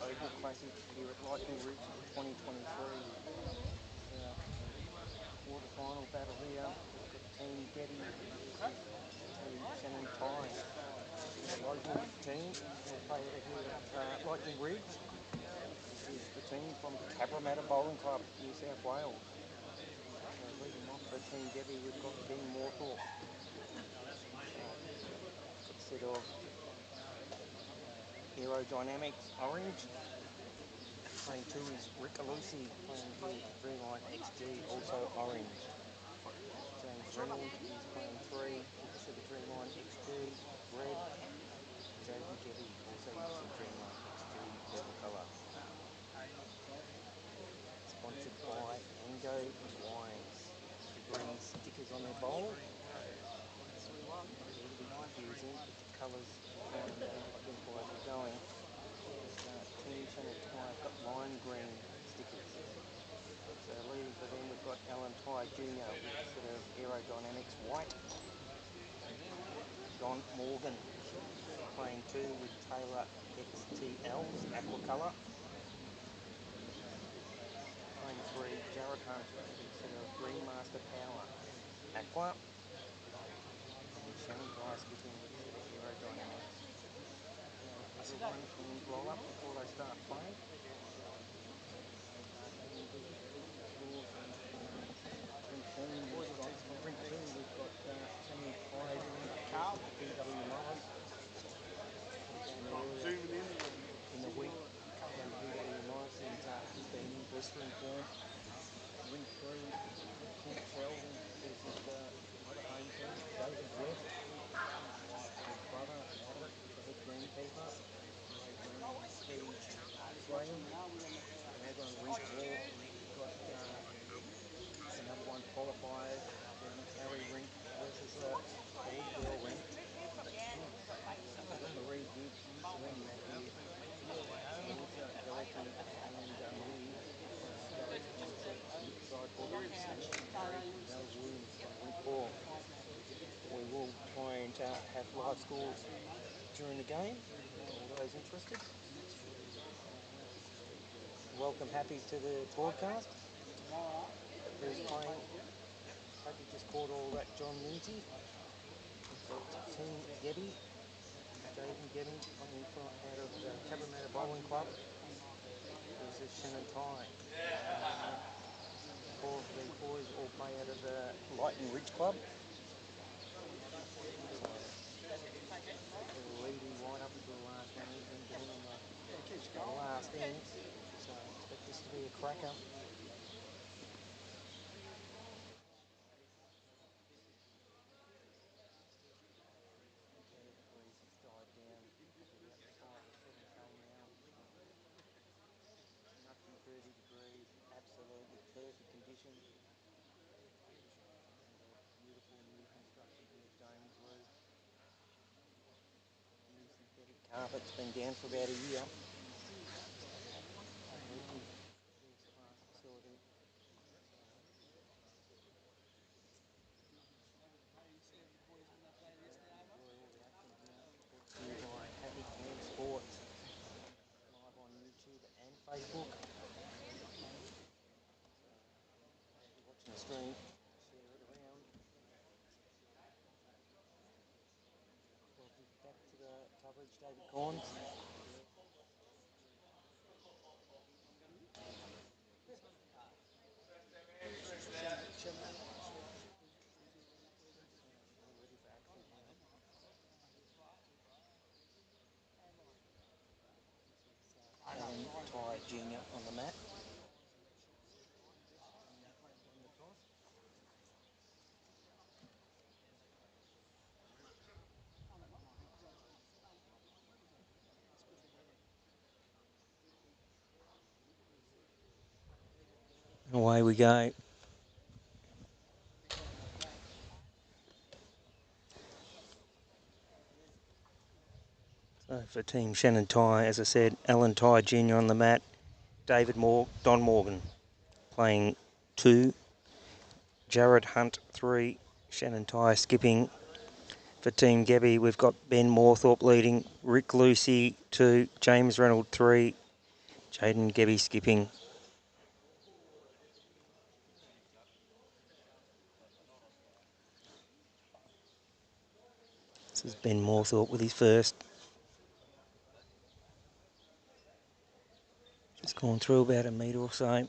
Opal Classic here at Lightning Ridge for 2023. Quarterfinal battle here. We've got Team Getty versus Team Shannon Ty. The local team will play it here at Lightning Ridge. This is the team from Cabramatta Bowling Club, New South Wales. Leading off for Team Getty, we've got Ben Moorthorpe. Got a set of Aerodynamics Orange. Playing 2 is Rick Alusi, playing the Dreamline XG, also orange. James Reynolds is playing 3 with a set of Dreamline XG, red. David Getty also using Dreamline XG, purple colour. Sponsored by Ango Wines. The green stickers on their bowl. They're a bit confusing, but the colours kind of identify as we're going. Team Shannon Ty have got lime green stickers. So leading for them, we've got Alan Ty Jr. with a set of Aerodynamics white. Don Morgan playing 2 with Taylor XTL's aqua colour. Playing 3, Jared Hunt with a set of Green Master Power aqua. And Shannon Ty skipping with a set of Aerodynamics. Everyone can roll up before they start playing. Drink 2, we've got Shannon Ty BW Morris. In the week, BW Morris has been in blistering form. Drink 3, Clint Sheldon versus other home team, David Webb. His brother, Robert, the head greenkeeper. Steve Swain. And over on Rink 4, we've got the number 1 qualifiers, the Harry Rink versus Old Girl Rink. We've got Marie Gibbs, Serena Matthews, Melissa Doherty and Marie Gareth Vincent, Nick Sidebook, and Mel Williams from Rink 4. We will try and have live scores during the game, all those interested. Welcome Happy to the broadcast. Who's playing? Hope you just caught all that, John Lindsay. Team Getty, David Getty playing out of the Cabramatta Bowling Club versus Shannon Ty. All of these boys all play out of the Lightning Ridge Club. They're leading right up until the last one, then down on the last end. So I expect this to be a cracker. Nothing 30 degrees, absolutely perfect conditions. Beautiful new construction here, domed roof. New synthetic carpet's been down for about a year. First-class facility. By Happy Cam Sports, live on YouTube and Facebook. If you're watching the stream, share it around. Welcome back to the coverage, David Corns. Alan Ty Jr. on the mat. Away we go. So for Team Shannon Ty, as I said, Alan Ty Jr. on the mat, Don Morgan playing 2, Jared Hunt 3, Shannon Ty skipping. For Team Gebby, we've got Ben Moorthorpe leading, Rick Lucy 2, James Reynolds 3, Jaden Gebby skipping. This is Ben Moorthorpe with his first. Just gone through about a metre or so.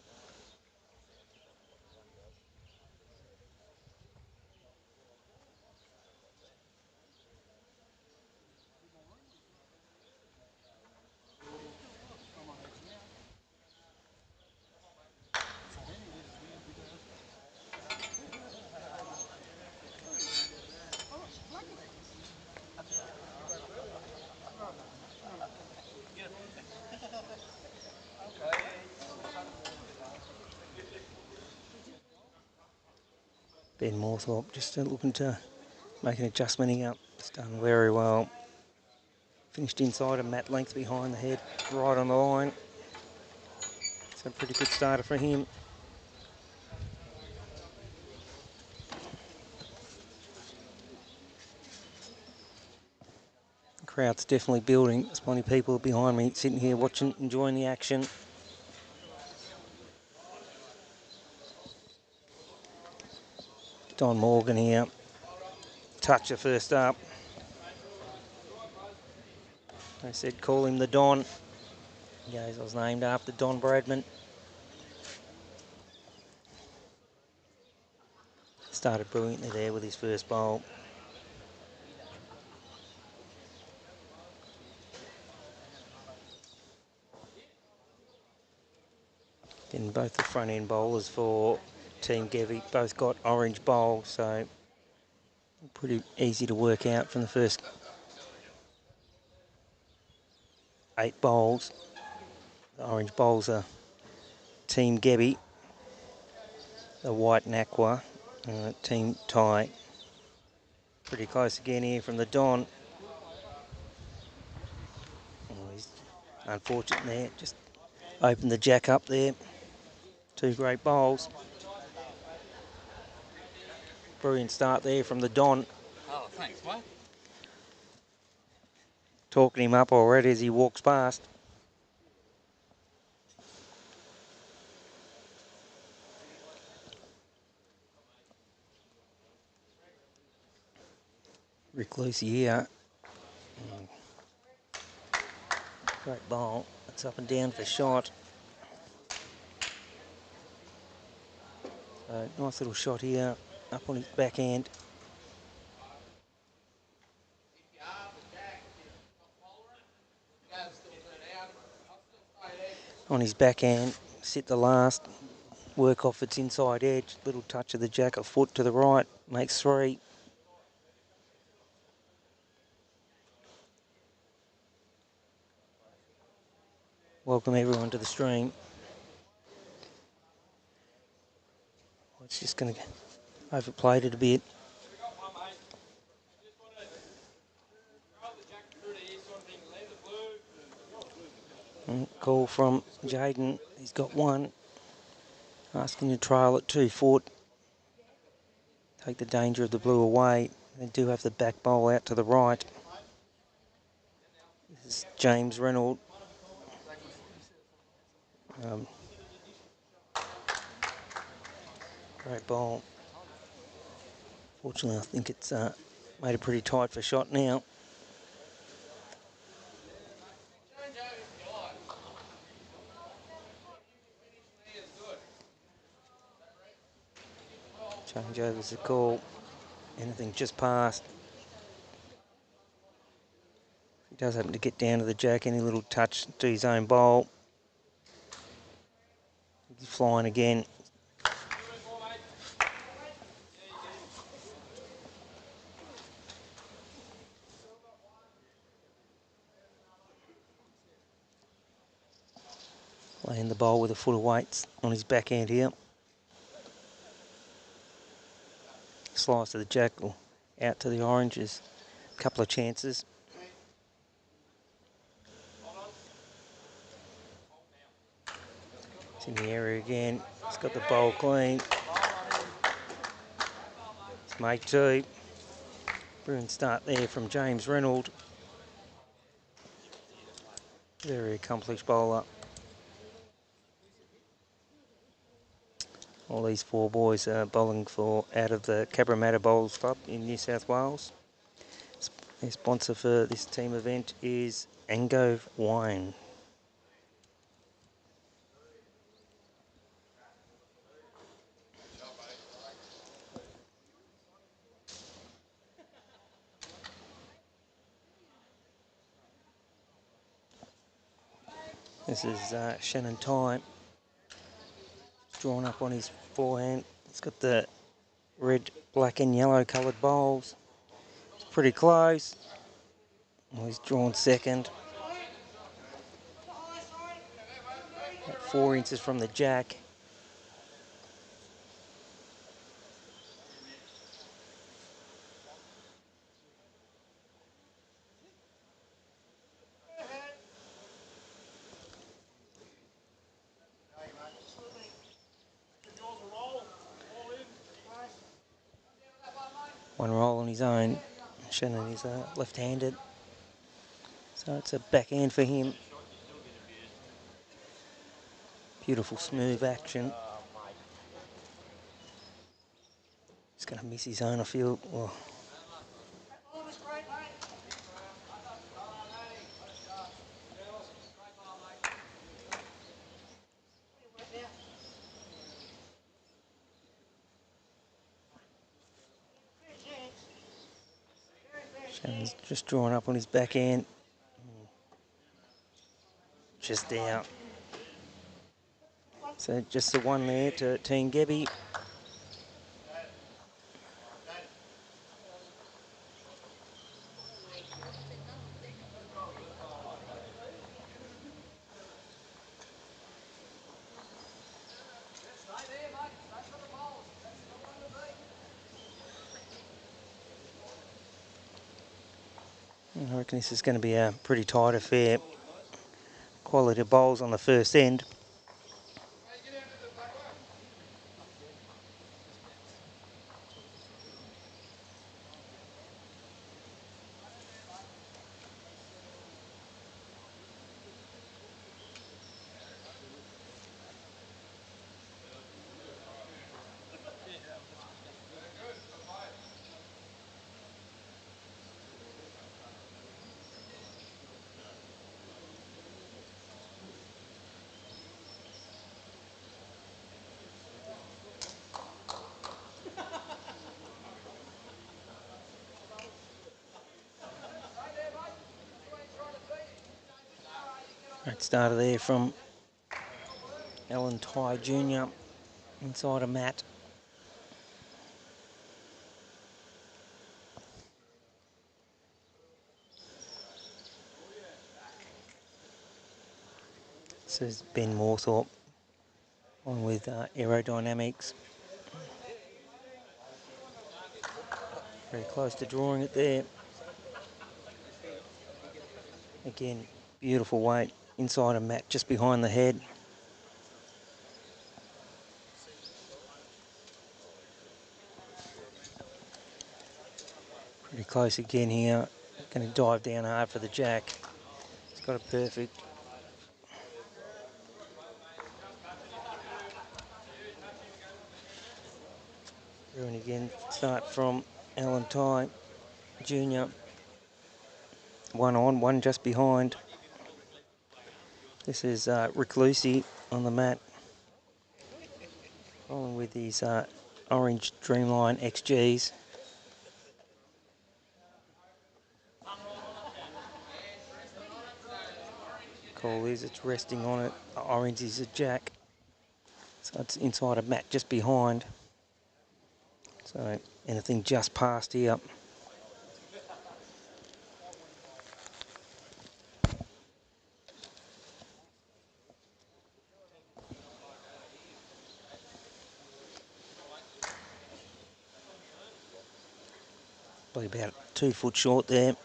Ben Moorthorpe just looking to make an adjustment here. It's done very well. Finished inside a mat length behind the head, right on the line. It's a pretty good starter for him. The crowd's definitely building. There's plenty of people behind me sitting here watching, enjoying the action. Don Morgan here. Toucher first up. They said call him the Don. Yeah, he was named after Don Bradman. Started brilliantly there with his first bowl. Then both the front end bowlers for Team Gevi both got orange bowls, so pretty easy to work out from the first 8 bowls. The orange bowls are Team Gebi, the white and aqua, Team Thai. Pretty close again here from the Don. Oh, he's unfortunate there, just opened the jack up there. 2 great bowls. Brilliant start there from the Don. Oh, thanks, mate. Talking him up already as he walks past. Rick Lucy here. Great bowl. It's up and down for shot. So nice little shot here, up on his backhand. On his backhand, sit the last, work off its inside edge, little touch of the jack, a foot to the right, makes 3. Welcome everyone to the stream. It's just going to overplayed it a bit. Call from Jaden, he's got 1. Asking to trial at 2 foot. Take the danger of the blue away. They do have the back bowl out to the right. This is James Reynolds. Great bowl. Fortunately, I think it's made it pretty tight for shot now. Changeover's a call. Anything just past. He does happen to get down to the jack, any little touch to his own bowl. He's flying again. Laying the bowl with a foot of weights on his backhand here. Slice of the jack or out to the oranges. A couple of chances. It's in the area again. He's got the bowl clean. It's made 2. Brilliant start there from James Reynolds. Very accomplished bowler. All these four boys are bowling for out of the Cabramatta Bowls Club in New South Wales. Their sponsor for this team event is Angove Wine. This is Shannon Ty, drawn up on his forehand. He's got the red, black and yellow coloured bowls. It's pretty close. Well, he's drawn second. About 4 inches from the jack. One roll on his own. Shannon is left-handed, so it's a backhand for him. Beautiful smooth action. He's going to miss his own, I feel. Well, Shannon's just drawn up on his backhand. Just out. So just the one there to Team Gebby. I reckon this is going to be a pretty tight affair. Quality of bowls on the first end. Great starter there from Alan Ty Jr. inside a mat. This is Ben Moorthorpe on with aerodynamics. Very close to drawing it there. Again, beautiful weight inside a mat just behind the head. Pretty close again here. Going to dive down hard for the jack. He's got it perfect. And again, start from Alan Ty Jr. One on, one just behind. This is Rick Lucy on the mat. Along with these orange Dreamline XGs. Call is it's resting on it. Orange is a jack. So it's inside a mat just behind. So anything just past here. Probably about 2 foot short there.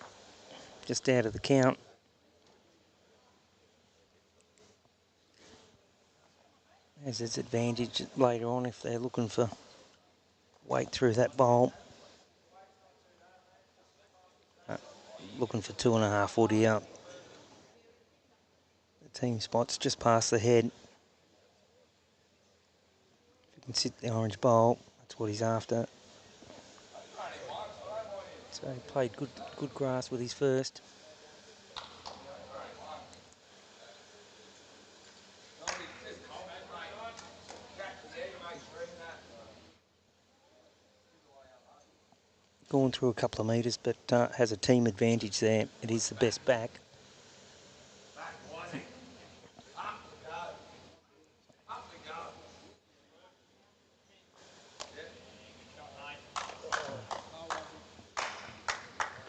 Just out of the count. Has its advantage later on if they're looking for weight through that bowl. Looking for 2.5 foot here. The team spot's just past the head. can sit the orange bowl. That's what he's after. So he played good grass with his first. Gone through a couple of metres, but has a team advantage there. It is the best back.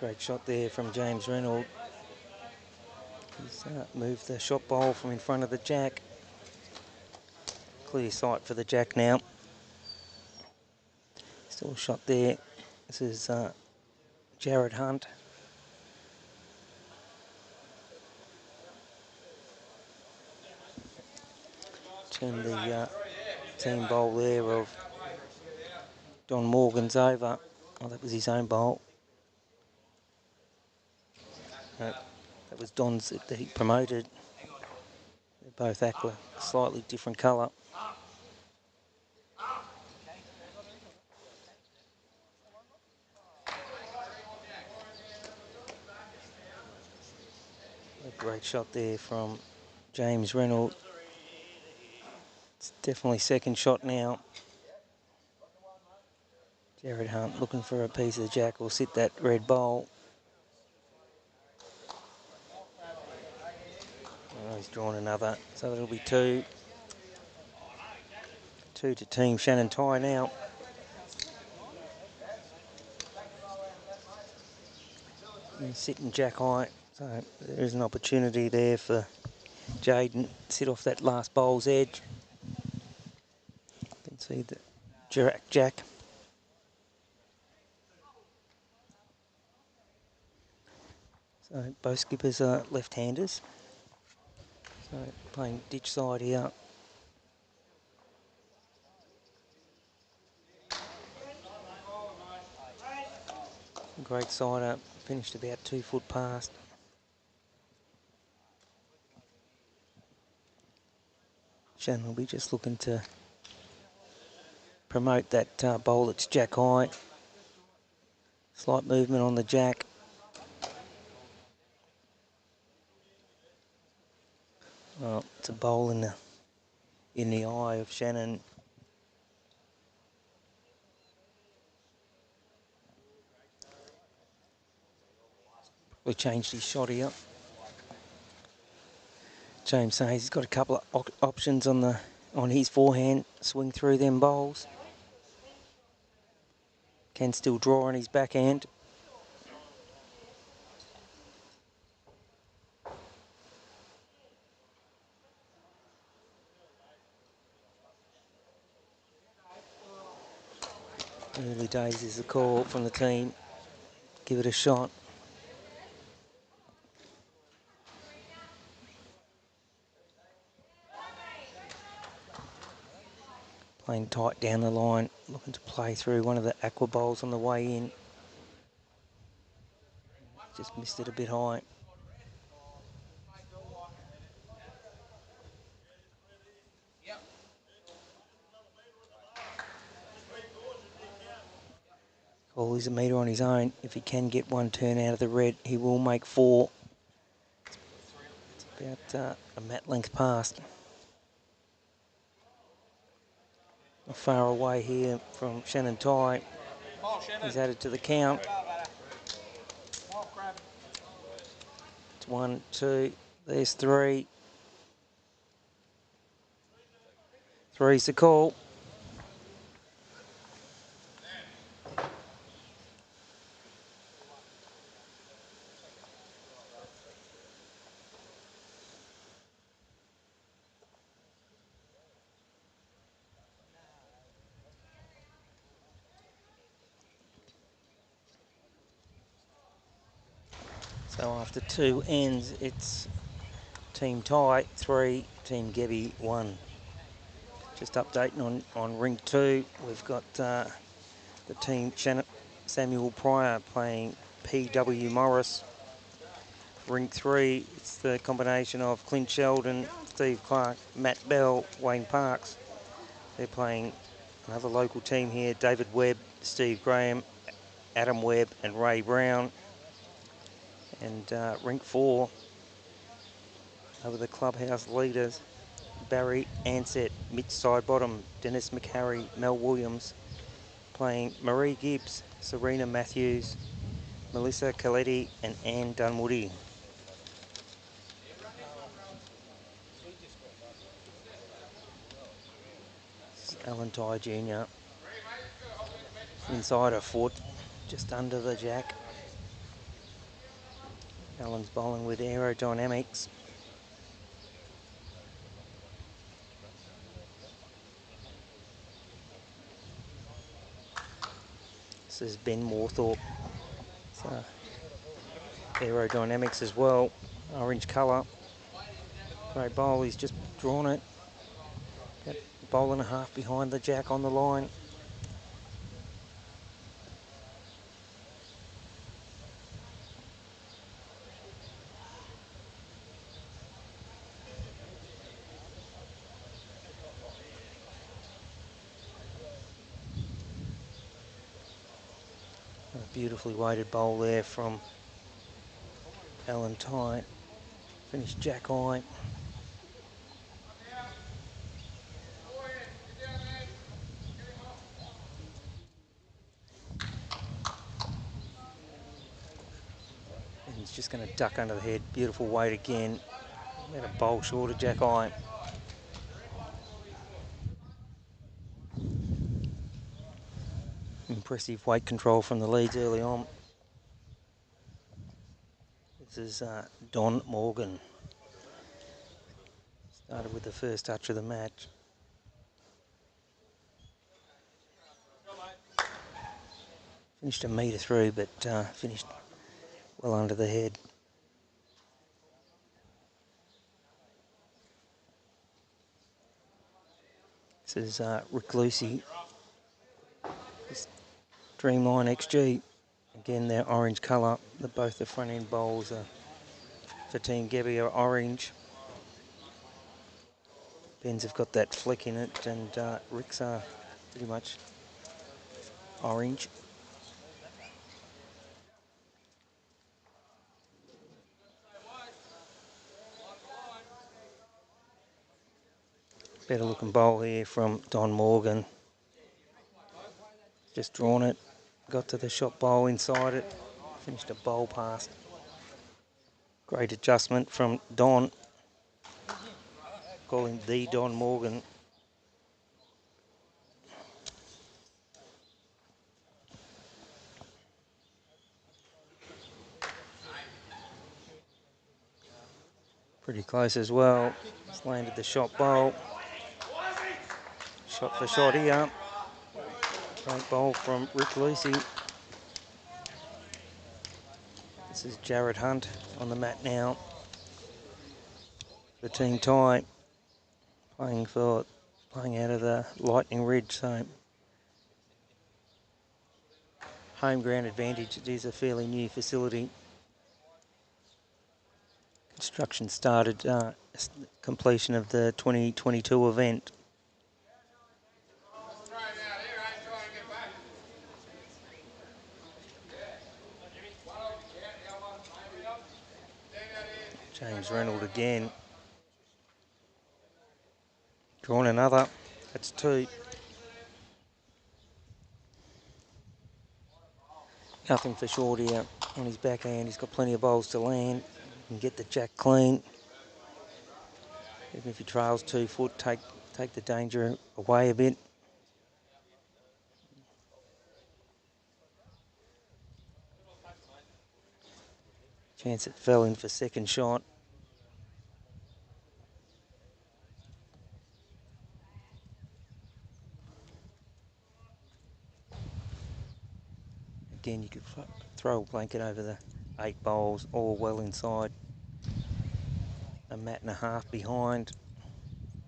Great shot there from James Reynolds. He's moved the shot bowl from in front of the jack. Clear sight for the jack now. Still a shot there. This is Jared Hunt. Turned the team bowl there of Don Morgan's over. Oh, that was his own bowl. That was Don's that he promoted. They're both aqua, slightly different colour. A great shot there from James Reynolds. It's definitely second shot now. Jared Hunt looking for a piece of the jack or sit that red bowl. Oh, he's drawn another, so it'll be two. Two to team Shannon Ty now. He's sitting jack high, so there is an opportunity there for Jaden to sit off that last bowl's edge. You can see the jack. So both skippers are left-handers. So playing ditch side here. Great sider, finished about 2 foot past. Shannon will be just looking to promote that bowl that's jack high. Slight movement on the jack. Well, it's a bowl in the eye of Shannon. We changed his shot here. James says he's got a couple of options on his forehand. Swing through them bowls. Can still draw on his backhand. Early days is the call from the team. Give it a shot. Playing tight down the line, looking to play through one of the aqua bowls on the way in. Just missed it a bit high. Call is a metre on his own. If he can get one turn out of the red, he will make 4. It's about a mat length past. Not far away here from Shannon Ty. He's added to the count. It's 1, 2, there's 3. 3's the call. So after 2 ends, it's Team Ty 3, Team Gebby 1. Just updating on ring 2, we've got the team Samuel Pryor playing P.W. Morris. Ring 3, it's the combination of Clint Sheldon, Steve Clark, Matt Bell, Wayne Parks. They're playing Another local team here, David Webb, Steve Graham, Adam Webb and Ray Brown. And rink 4 over the clubhouse leaders, Barry Ansett, Mitch Sidebottom, Dennis McHarry, Mel Williams, playing Marie Gibbs, Serena Matthews, Melissa Coletti and Anne Dunwoody. Alan Ty Jr. inside a foot, just under the jack. Alan's bowling with aerodynamics. This is Ben Moorthorpe. So aerodynamics as well, orange colour. Great bowl, he's just drawn it. Got a bowl and a half behind the jack on the line. A beautifully weighted bowl there from Alan Ty. Finished jack eye. And he's just going to duck under the head. Beautiful weight again. Had a bowl short of jack eye. Impressive weight control from the leads early on. This is Don Morgan. Started with the first touch of the match. Finished a metre through, but finished well under the head. This is Rick Lucy. This Dreamline XG. Again, they're orange colour. Both the front end bowls are for Team Gebby are orange. Ben's have got that flick in it, and Rick's are pretty much orange. Better looking bowl here from Don Morgan. Just drawn it, got to the shot bowl inside it, finished a bowl past. Great adjustment from Don. Call him the Don Morgan. Pretty close as well. Just landed the shot bowl. Shot for shot here. Great bowl from Rick Lucy. This is Jared Hunt on the mat now. The team tie playing out of the Lightning Ridge, so home ground advantage. It is a fairly new facility. Construction started completion of the 2022 event. James Reynolds again. Drawn another. That's 2. Nothing for short here on his backhand. He's got plenty of bowls to land. He can get the jack clean. Even if he trails 2 foot, take the danger away a bit. Chance it fell in for second shot. Again, you could throw a blanket over the 8 bowls, all well inside. A mat and a half behind.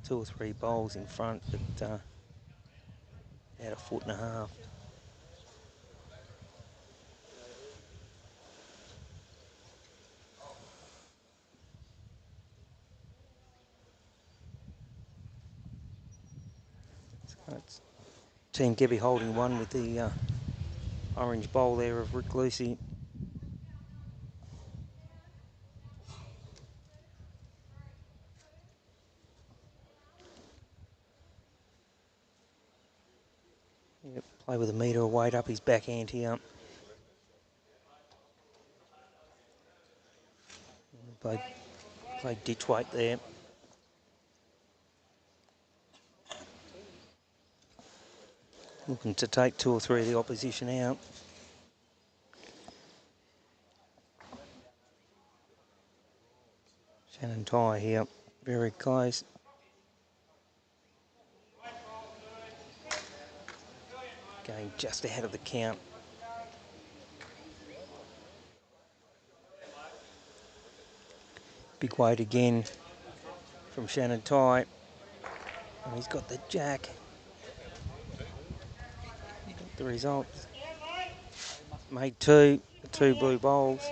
2 or 3 bowls in front, but out a foot and a half. So it's Team Gebby holding one with the orange bowl there of Rick Lucy. Yep, play with a metre of weight up his backhand here. Played ditch weight there. Looking to take 2 or 3 of the opposition out. Shannon Ty here, very close. Going just ahead of the count. Big weight again from Shannon Ty. And he's got the jack. The result, made 2, the 2 blue bowls.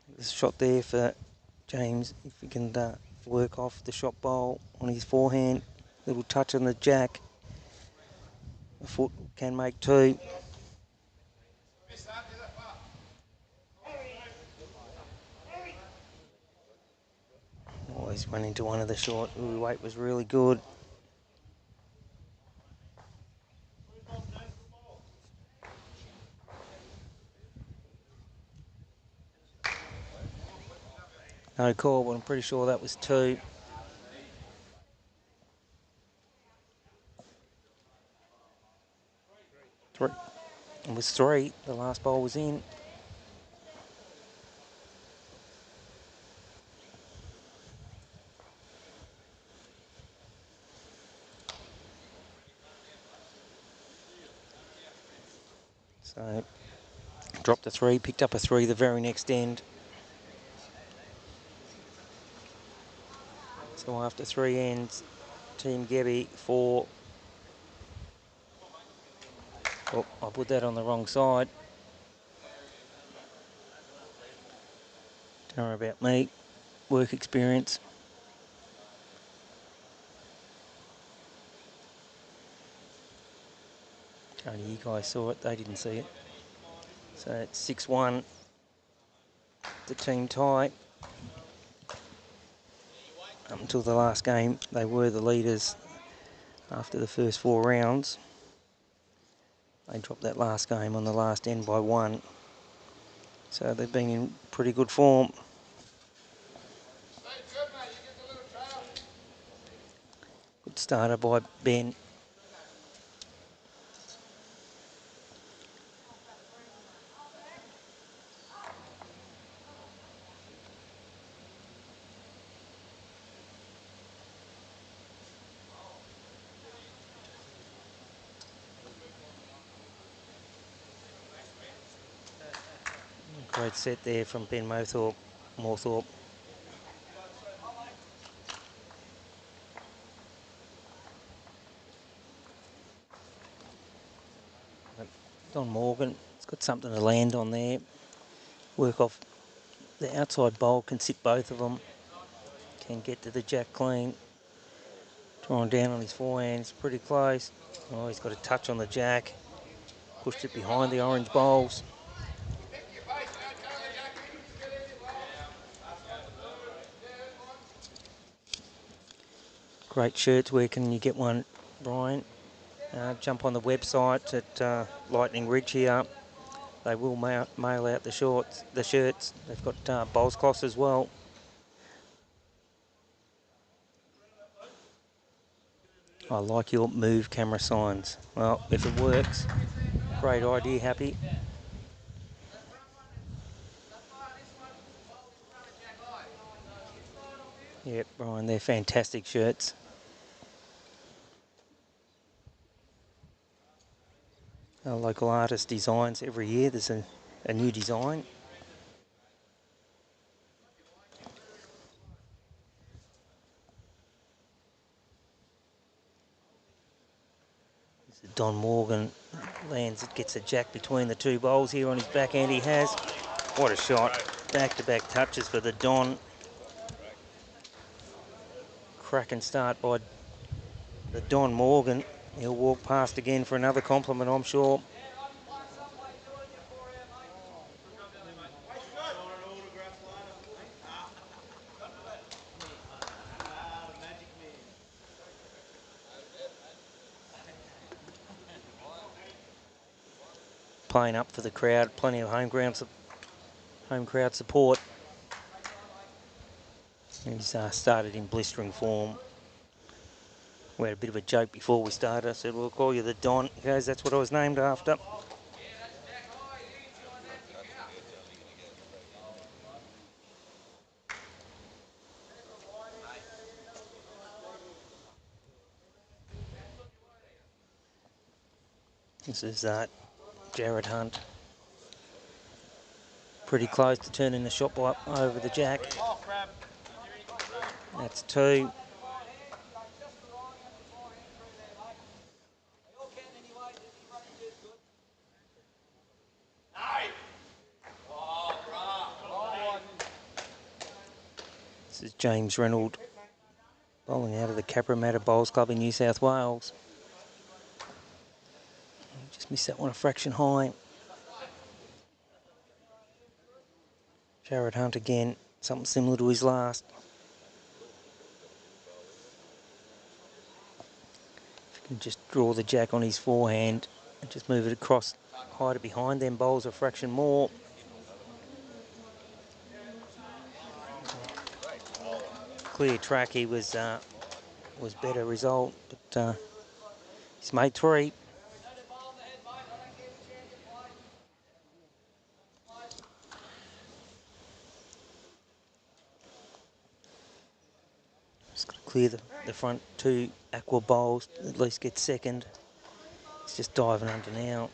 There's a shot there for James, if he can work off the shot bowl on his forehand. Little touch on the jack. The foot can make 2. Always went into one of the short. Ooh, weight was really good. No call, but I'm pretty sure that was 2. It was 3. The last ball was in. So, dropped a 3, picked up a 3 the very next end. So after 3 ends, Team Gebby 4. Oh, I put that on the wrong side. Don't worry about me. Work experience. Only you guys saw it, they didn't see it. So it's 6-1. The team tie. Up until the last game, they were the leaders after the first 4 rounds. They dropped that last game on the last end by 1. So they've been in pretty good form. Good starter by Ben. Great set there from Ben Moorthorpe. Don Morgan, he's got something to land on there. Work off the outside bowl, can sit both of them. Can get to the jack clean. Drawing down on his forehands, pretty close. Oh, he's got a touch on the jack. Pushed it behind the orange bowls. Great shirts. Where can you get one, Brian? Jump on the website at Lightning Ridge here. They will mail out the shirts. They've got bowls cloths as well. I like your move camera signs. Well, if it works, great idea, Happy. Yep, Brian, they're fantastic shirts. Our local artist designs every year. There's a new design. Don Morgan lands it, gets a jack between the 2 bowls here on his backhand. He has. What a shot. Back-to-back touches for the Don. cracking start by the Don Morgan. He'll walk past again for another compliment, I'm sure. Playing up for the crowd, plenty of home crowd support. He's started in blistering form. We had a bit of a joke before we started. I said, we'll call you the Don. He goes, that's what I was named after. This is Jared Hunt. Pretty close to turning the shot by over the jack. That's 2. This is James Reynolds, bowling out of the Cabramatta Bowls Club in New South Wales. Just missed that one a fraction high. Jared Hunt again, something similar to his last. If you can just draw the jack on his forehand and just move it across high to behind them bowls a fraction more. Clear track, he was better result, but he's made 3. Just got to clear the front 2 aqua bowls, at least get second. He's just diving under now.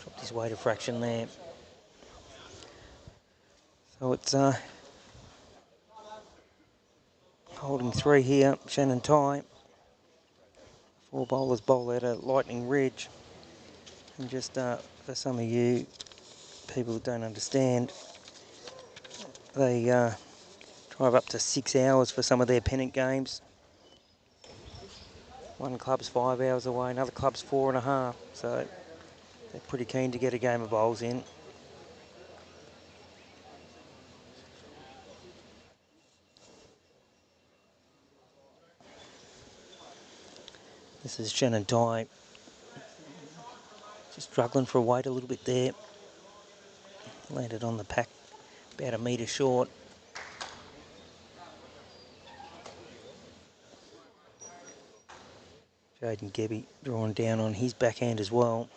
Dropped his weight a fraction there. So it's holding 3 here, Shannon Ty. 4 bowlers bowl out at Lightning Ridge. And just for some of you people who don't understand, they drive up to 6 hours for some of their pennant games. One club's 5 hours away, another club's 4.5. So they're pretty keen to get a game of bowls in. This is Shannon Ty. Just struggling for a weight a little bit there. Landed on the pack about a metre short. Jaden Gebby drawing down on his backhand as well.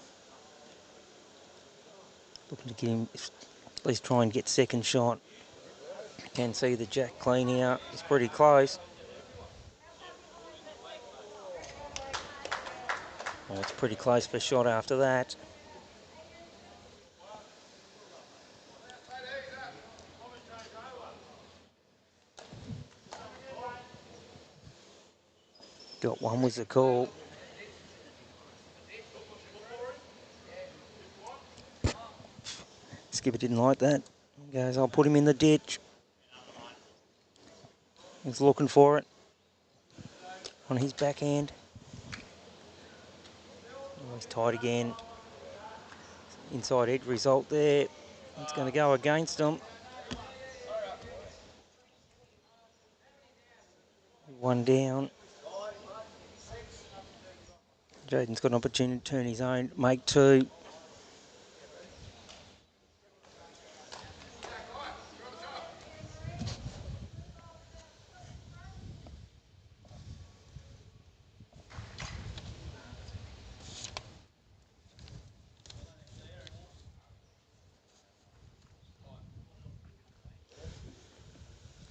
Looking to get him, at least try and get second shot. You can see the jack clean here. It's pretty close. Oh, it's pretty close for a shot after that. Got one was the call. Skipper didn't like that. He goes, I'll put him in the ditch. He's looking for it on his backhand. Oh, he's tight again. Inside edge result there. It's going to go against him. One down. Jaden's got an opportunity to turn his own, make 2.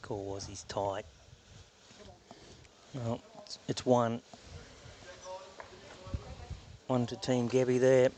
Call was he's tight. Well, it's 1. 1 to Team Gebby there.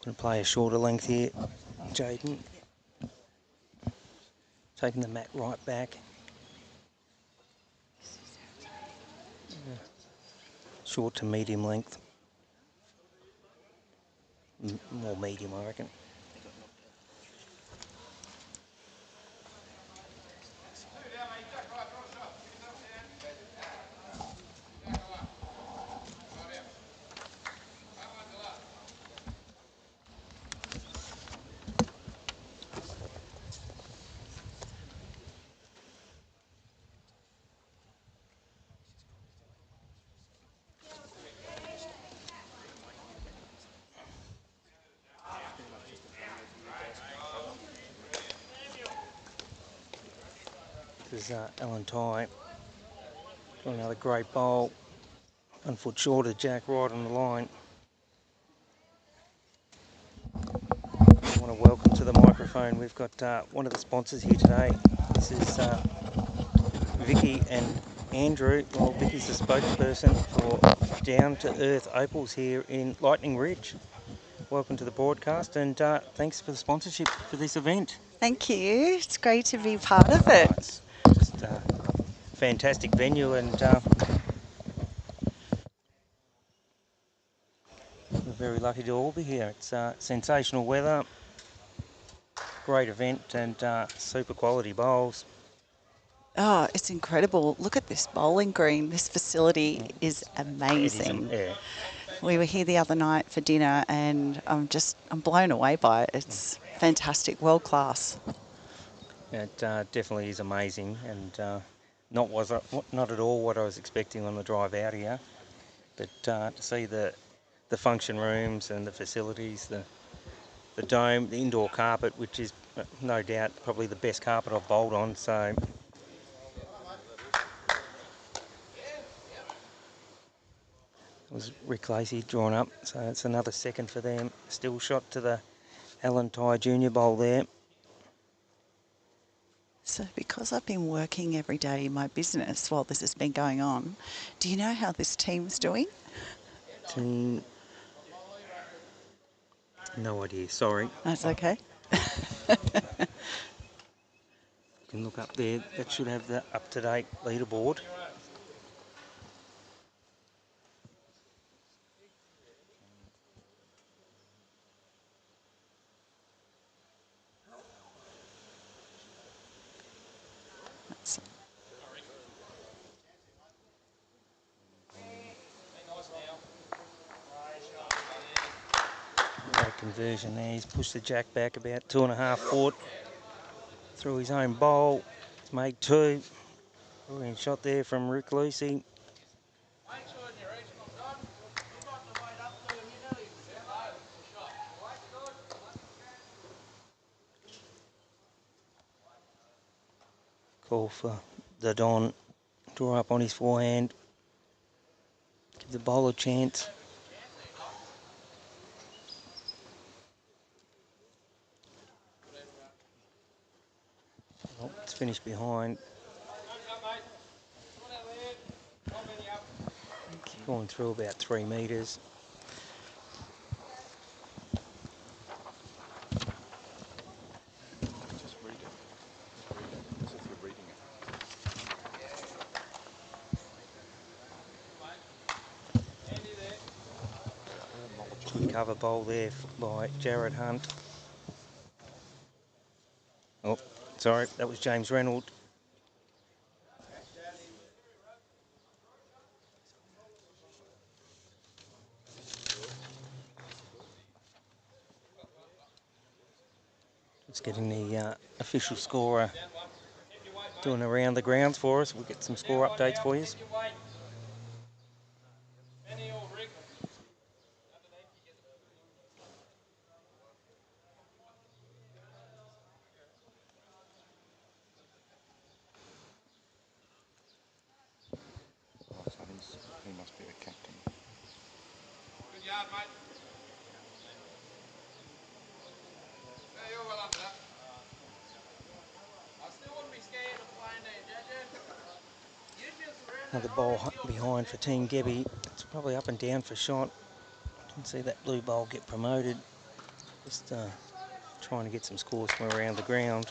Going to play a shorter length here. Jaden taking the mat right back. Short to medium length. More medium, I reckon. This is Alan Ty. Another great bowl. 1 foot short of Jack right on the line. I want to welcome to the microphone. We've got one of the sponsors here today. This is Vicky and Andrew. Well, Vicky's the spokesperson for Down to Earth Opals here in Lightning Ridge. Welcome to the broadcast, and thanks for the sponsorship for this event. Thank you. It's great to be part of it. It's just a fantastic venue, and we're very lucky to all be here. It's sensational weather, great event, and super quality bowls. Oh, it's incredible. Look at this bowling green. This facility is amazing. We were here the other night for dinner, and I'm blown away by it. It's fantastic, world class. It definitely is amazing, and not at all what I was expecting on the drive out here. But to see the function rooms and the facilities, the dome, the indoor carpet, which is no doubt probably the best carpet I've bowled on. So it was Rick Lacey drawn up, so it's another second for them. Still shot to the Alan Ty Junior bowl there. So because I've been working every day in my business while this has been going on, do you know how this team's doing? Team... No idea, sorry. That's okay. You can look up there. That should have the up-to-date leaderboard. Great conversion there. He's pushed the jack back about 2.5 foot through his own bowl. He's made 2. Brilliant shot there from Rick Lucy. Call for the Don. Draw up on his forehand. Give the bowler a chance. Oh, it's finished behind. Going through about 3 metres. Just read it. As if you're reading it. Good cover bowl there by Jared Hunt. Oh, sorry, that was James Reynolds. Just getting the official scorer doing around the grounds for us. We'll get some score updates for you. So he must be the captain. Good yard, mate. Yeah, you're well under that. I still wouldn't be scared of playing there, JJ. You'd be surrounded. Another ball behind for Team Gebby. It's probably up and down for shot. Can see that blue bowl get promoted. Just trying to get some scores from around the ground.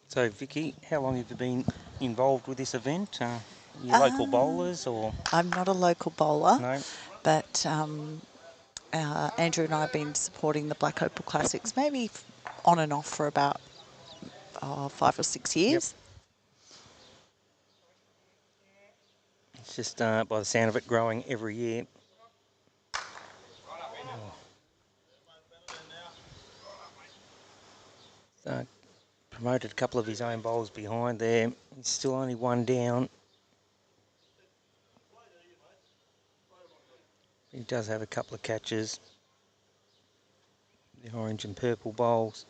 So, Vicky, how long have you been involved with this event? You local bowlers or? I'm not a local bowler, No. but Andrew and I have been supporting the Black Opal Classics maybe on and off for about 5 or 6 years. Yep. It's just, by the sound of it, growing every year. Promoted a couple of his own bowls behind there. He's still only one down. He does have a couple of catches. The orange and purple bowls.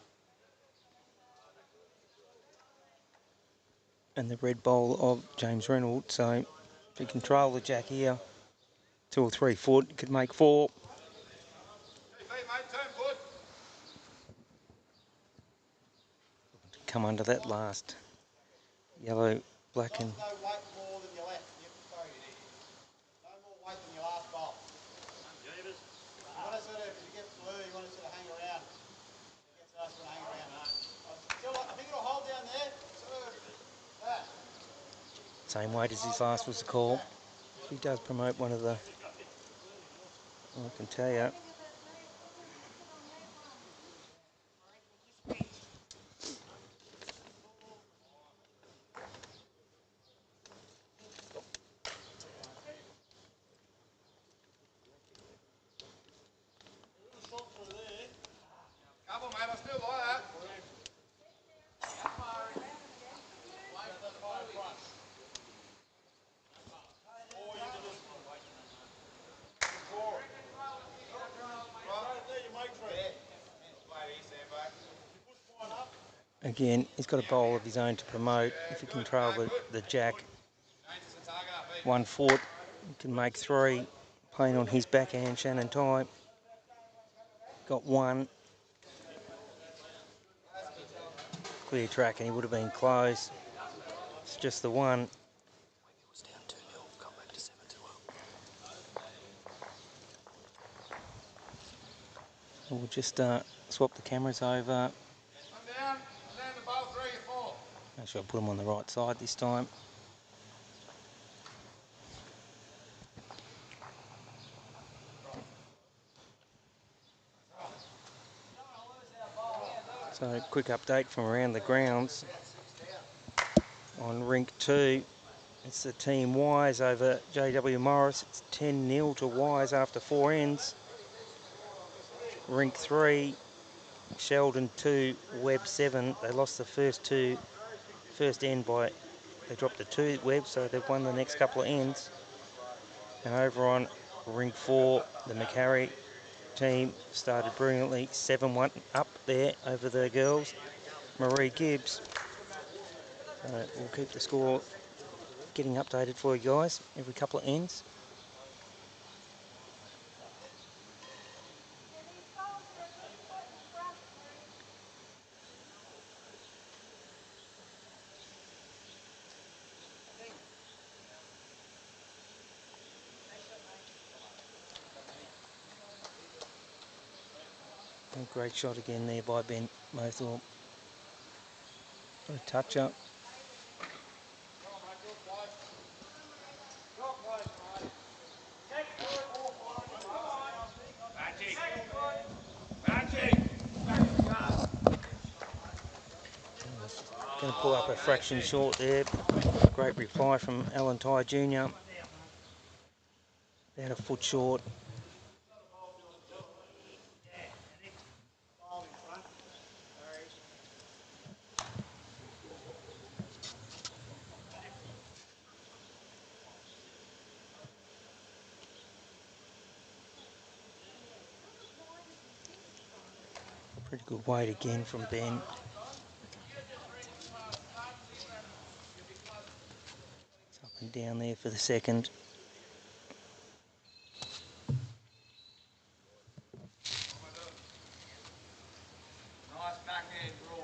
And the red bowl of James Reynolds. So if he control the jack here, 2 or 3 foot, he could make 4. Come under that last yellow, black and... No weight more than your left. Sorry, no more weight than your last bowl. You want to sort of, if you get blue, you want to sort of hang around. It gets us to hang around. I think it'll hold down there. Sort of that. Same weight as his last was the call. He does promote one of the... I can tell you. Couple, mate, I still like that. Again, he's got a bowl of his own to promote. If he control the jack, 1 foot, he can make 3. Playing on his backhand, Shannon type. Got 1. Clear track and he would have been close. It's just the 1. We'll just swap the cameras over. I'm down to bowl 3 or 4. Make sure I put them on the right side this time. So, quick update from around the grounds. On rink 2, it's the team Wise over JW Morris. It's 10-0 to Wise after 4 ends. Rink 3, Sheldon 2, Webb 7. They lost the first end by, they dropped to 2 Webb, so they've won the next couple of ends. And over on rink 4, the McCarry team started brilliantly, 7-1 up there over the girls. Marie Gibbs. We'll keep the score getting updated for you guys every couple of ends. A great shot again there by Ben Mothorpe. A touch up. Going to pull up a fraction short there. Great reply from Alan Ty Jr. About a foot short. Pretty good weight again from Ben. down there for the second. Nice backhand draw,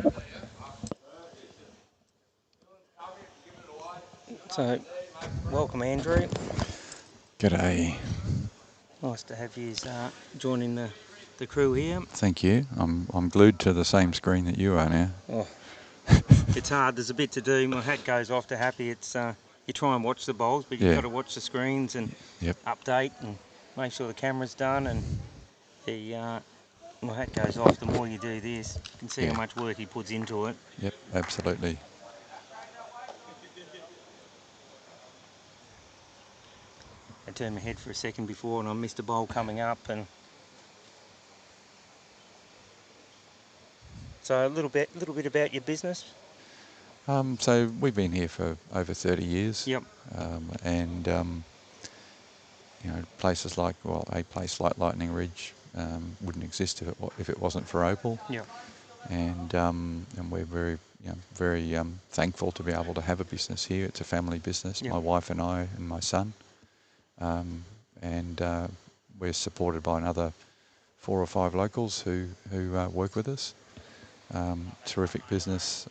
mate. So, welcome Andrew. G'day. Nice to have you joining the crew here. Thank you. I'm glued to the same screen that you are now. Oh, it's hard. There's a bit to do. My hat goes off to Happy. It's you try and watch the bowls, but you've got to watch the screens and update and make sure the camera's done. And my hat goes off. The more you do this, you can see how much work he puts into it. Yep, absolutely. I turned my head for a second before and I missed a bowl coming up. And so a little bit about your business. So we've been here for over 30 years. Yep. You know, places like, a place like Lightning Ridge wouldn't exist if it wasn't for Opal. Yep. And we're very thankful to be able to have a business here. It's a family business. Yep. My wife and I and my son. We're supported by another 4 or 5 locals who work with us. Terrific business.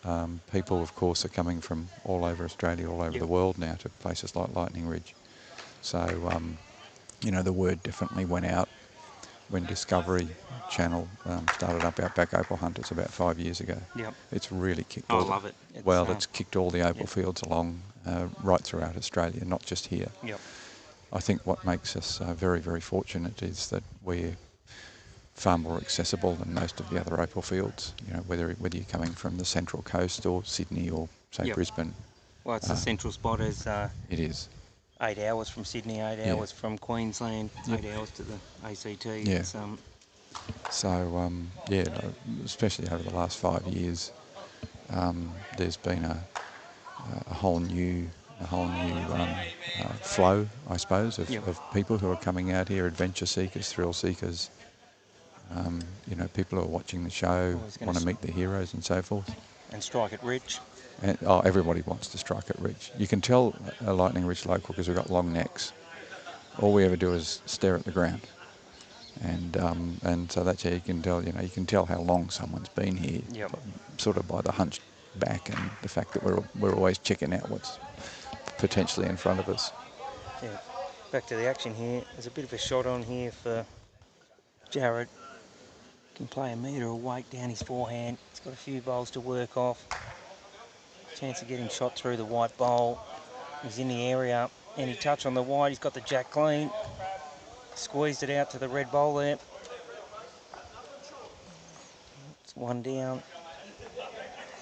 People, of course, are coming from all over Australia, all over the world now to places like Lightning Ridge. So, the word definitely went out when Discovery Channel started up Outback Opal Hunters about 5 years ago. Yep. It's really kicked I love it. It's kicked all the opal fields along right throughout Australia, not just here. Yep. I think what makes us very, very fortunate is that we're far more accessible than most of the other opal fields. You know, whether you're coming from the Central Coast or Sydney or say Brisbane. Well, it's a central spot as it is 8 hours from Sydney, 8 hours from Queensland, 8 hours to the ACT. Yeah. Especially over the last 5 years, there's been a whole new flow, I suppose, of people who are coming out here, adventure seekers, thrill seekers. People who are watching the show, want to meet the heroes and so forth. And strike it rich. And, everybody wants to strike it rich. You can tell a Lightning Ridge local because we've got long necks. All we ever do is stare at the ground. And so that's how you can tell, you can tell how long someone's been here, sort of by the hunched back and the fact that we're always checking out what's potentially in front of us. Yeah. Back to the action here. There's a bit of a shot on here for Jared. Can play a metre of weight down his forehand. He's got a few bowls to work off. Chance of getting shot through the white bowl. He's in the area. Any touch on the white, he's got the jack clean. Squeezed it out to the red bowl there. It's one down.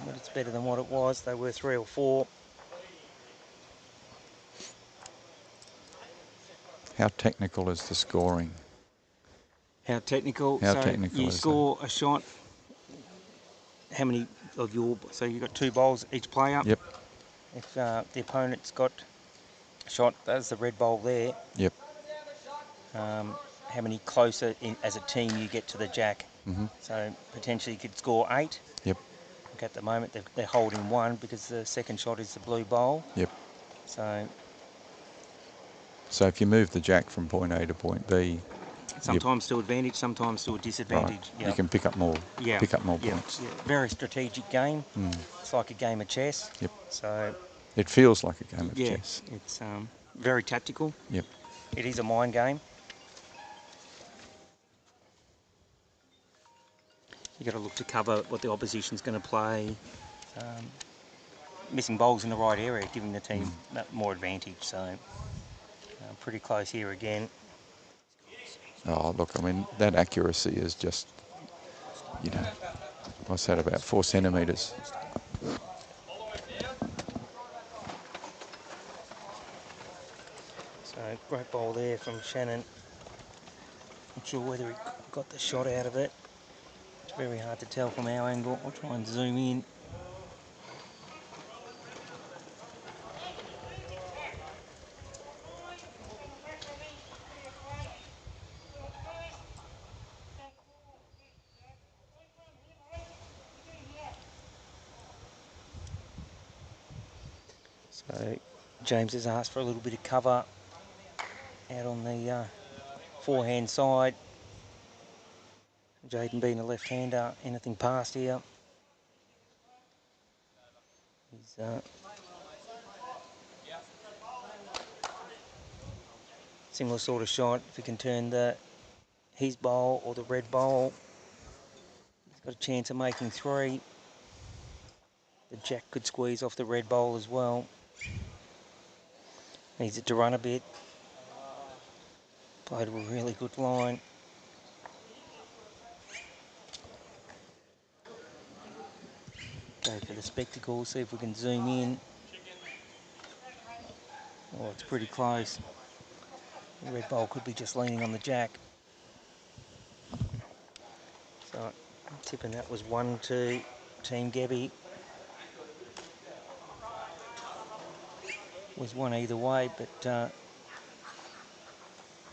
But it's better than what it was. They were 3 or 4. How technical is the scoring? How technical? You score a shot. How many of your... So you've got 2 bowls each player. Yep. If the opponent's got a shot, that's the red bowl there. Yep. How many closer as a team you get to the jack. Mm-hmm. So potentially you could score 8. Yep. Look, at the moment they're holding 1 because the second shot is the blue bowl. Yep. So if you move the jack from point A to point B, sometimes to advantage, sometimes to a disadvantage. Right. Yep. You can pick up more. Pick up more points. Yeah. Very strategic game. It's like a game of chess. Yep. So it feels like a game of chess. It's very tactical. Yep. It is a mind game. You've got to look to cover what the opposition's going to play. Missing bowls in the right area, giving the team more advantage. So pretty close here again. Oh, look, I mean, that accuracy is just, what's that, about 4 centimetres? So great bowl there from Shannon. Not sure whether he got the shot out of it. It's very hard to tell from our angle. I'll try and zoom in. So James has asked for a little bit of cover out on the forehand side. Jaden being a left-hander, anything past here. He's similar sort of shot. If he can turn his bowl or the red bowl, he's got a chance of making 3. The jack could squeeze off the red bowl as well. Needs it to run a bit. Played a really good line. Go for the spectacles, see if we can zoom in. Oh, it's pretty close. The red bowl could be just leaning on the jack. So I'm tipping that was 1-2 Team Gebby. Was one either way, but we'll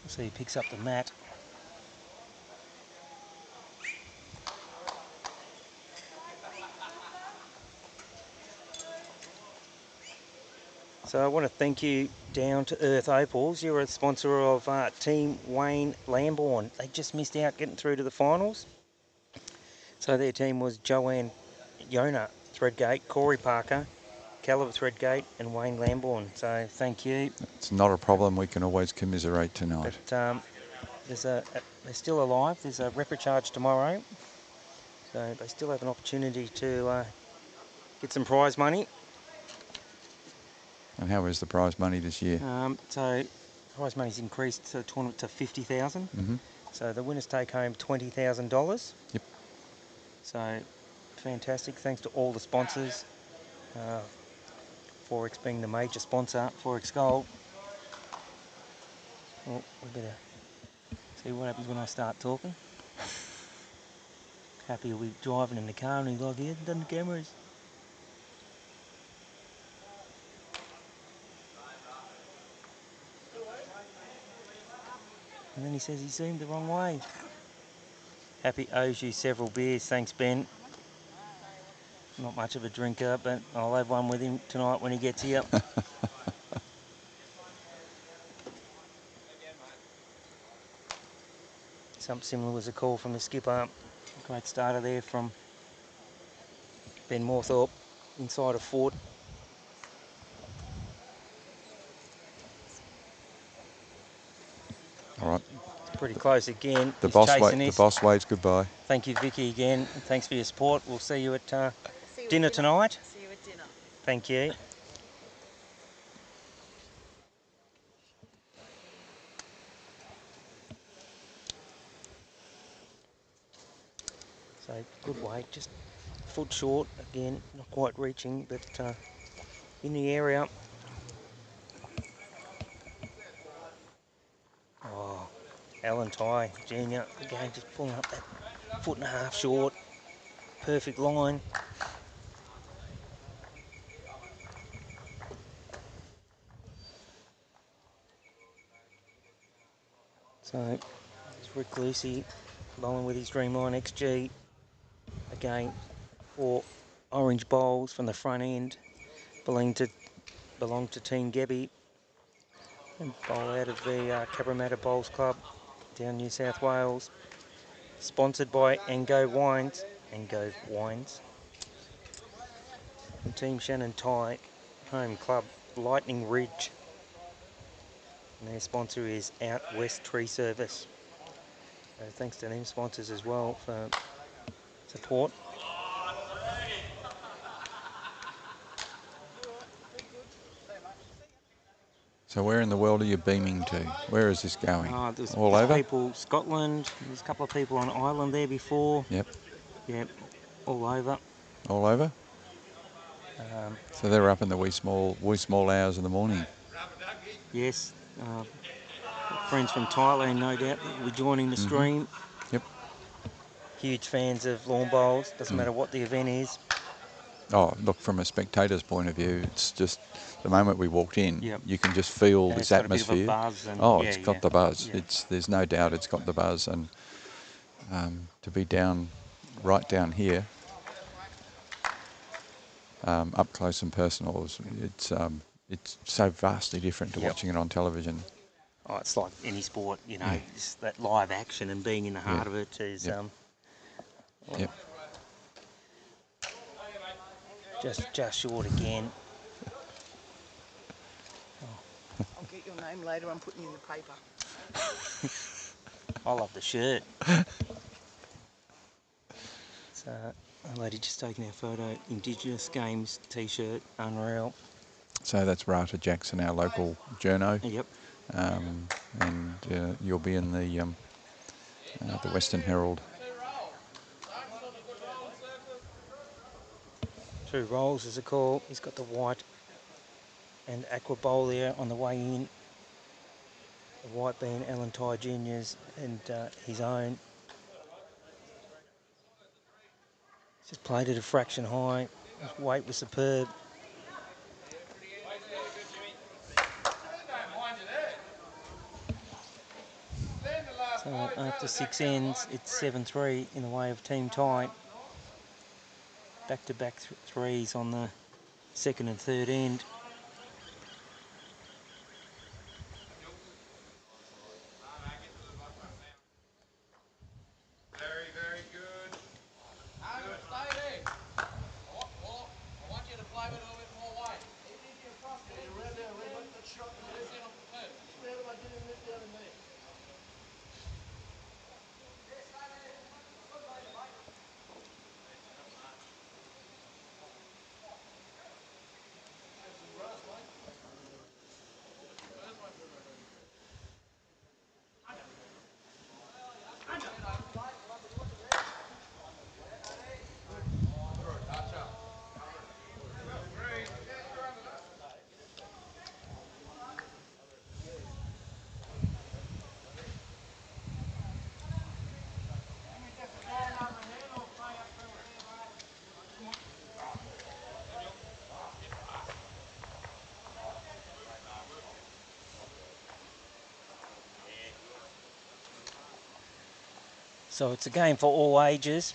see who picks up the mat. So I want to thank you, Down to Earth Opals. You're a sponsor of Team Wayne Lambourne. They just missed out getting through to the finals. So their team was Joanne Yona Threadgate, Corey Parker, Caliber Threadgate and Wayne Lambourne. So thank you. It's not a problem. We can always commiserate tonight. But they're still alive. There's a repechage tomorrow. So they still have an opportunity to get some prize money. And how is the prize money this year? So prize money's increased to the tournament to $50,000. Mm-hmm. So the winners take home $20,000. Yep. So fantastic. Thanks to all the sponsors. Forex being the major sponsor, Forex Gold. Well, we better see what happens when I start talking. Happy he'll be driving in the car and he's like, he hasn't done the cameras. And then he says he zoomed the wrong way. Happy owes you several beers. Thanks, Ben. Not much of a drinker, but I'll have one with him tonight when he gets here. Something similar was a call from the skipper. Great starter there from Ben Moorthorpe inside of Fort. All right. It's pretty close again. The He's boss waves goodbye. Thank you, Vicky, again. And thanks for your support. We'll see you at dinner tonight. See you at dinner. Thank you. So good weight, just a foot short again, not quite reaching, but in the area. Oh, Alan Ty Jr. again, just pulling up that 1.5 foot short. Perfect line. So it's Rick Lucy bowling with his Dreamline XG. Again, 4 orange bowls from the front end belong to Team Gebby. And bowl out of the Cabramatta Bowls Club down New South Wales. Sponsored by Ango Wines. And Team Shannon Ty, home club Lightning Ridge. And their sponsor is Out West Tree Service. So thanks to them sponsors as well for support. So where in the world are you beaming to? Where is this going? There's All over? people, Scotland, there's a couple of people on Ireland there before. Yep. Yep, all over. All over? So they're up in the wee small hours of the morning. Yes. Friends from Thailand, no doubt, will be joining the stream. Yep. Huge fans of lawn bowls, doesn't matter what the event is. Oh, look, from a spectator's point of view, it's just the moment we walked in, Yep. you can just feel And this it's got atmosphere. a bit of a buzz and It's got the buzz. Yeah. There's no doubt it's got the buzz, and to be right down here, up close and personal, it's so vastly different to Yep. watching it on television. Oh, it's like any sport, you know, Yeah. just that live action and being in the heart of it is Yep. Yep. just short again. I'll get your name later. I'm putting you in the paper. I love the shirt. So, a lady just taking our photo. Indigenous Games T-shirt, unreal. So that's Rata Jackson, our local journo. Yep. And you'll be in the Western Herald. 2 rolls is a call. He's got the white and aqua bowl there on the way in. The white being Alan Ty Jr.'s and his own. Just played at a fraction high. His weight was superb. So after 6 ends, it's 7-3 in the way of team tie. Back-to-back threes on the second and third end. Very, very good. Stay there. I want you to play with a little bit more weight. Even if you're across the edge, sit off the turf. So it's a game for all ages.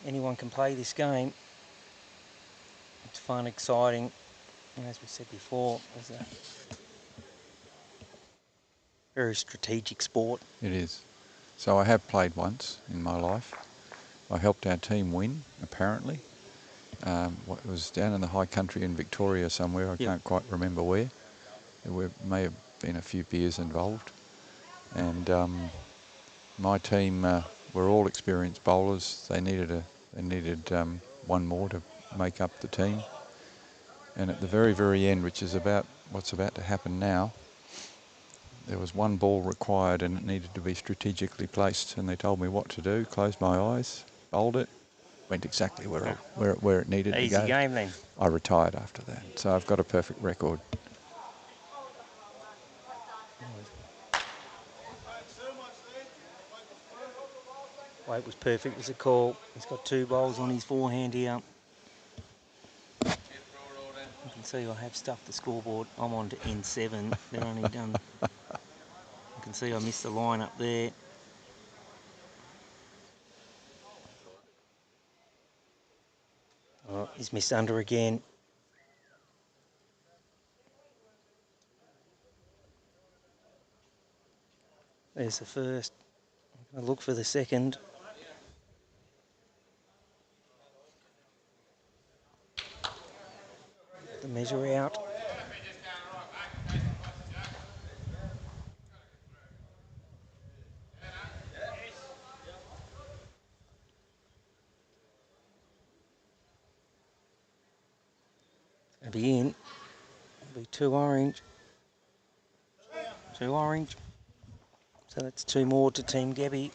Anyone can play this game. It's fun, exciting, and as we said before, it's a very strategic sport. It is. So I have played once in my life. I helped our team win, apparently. It was down in the high country in Victoria somewhere. I can't quite remember where. There may have been a few beers involved. And my team were all experienced bowlers. They needed one more to make up the team. And at the very, very end, which is about what's about to happen now, there was one ball required and it needed to be strategically placed. And they told me what to do. Closed my eyes, bowled it, went exactly where it needed to go. Easy game then. I retired after that. So I've got a perfect record. Weight was perfect, was a call. He's got 2 bowls on his forehand here. You can see I have stuffed the scoreboard. I'm on to N7. They're only done. You can see I missed the line up there. Oh, he's missed under again. There's the first. I'm going to look for the second. The measure out. It'll be in. It'll be 2 orange. 2 orange. So that's 2 more to Team Gabby.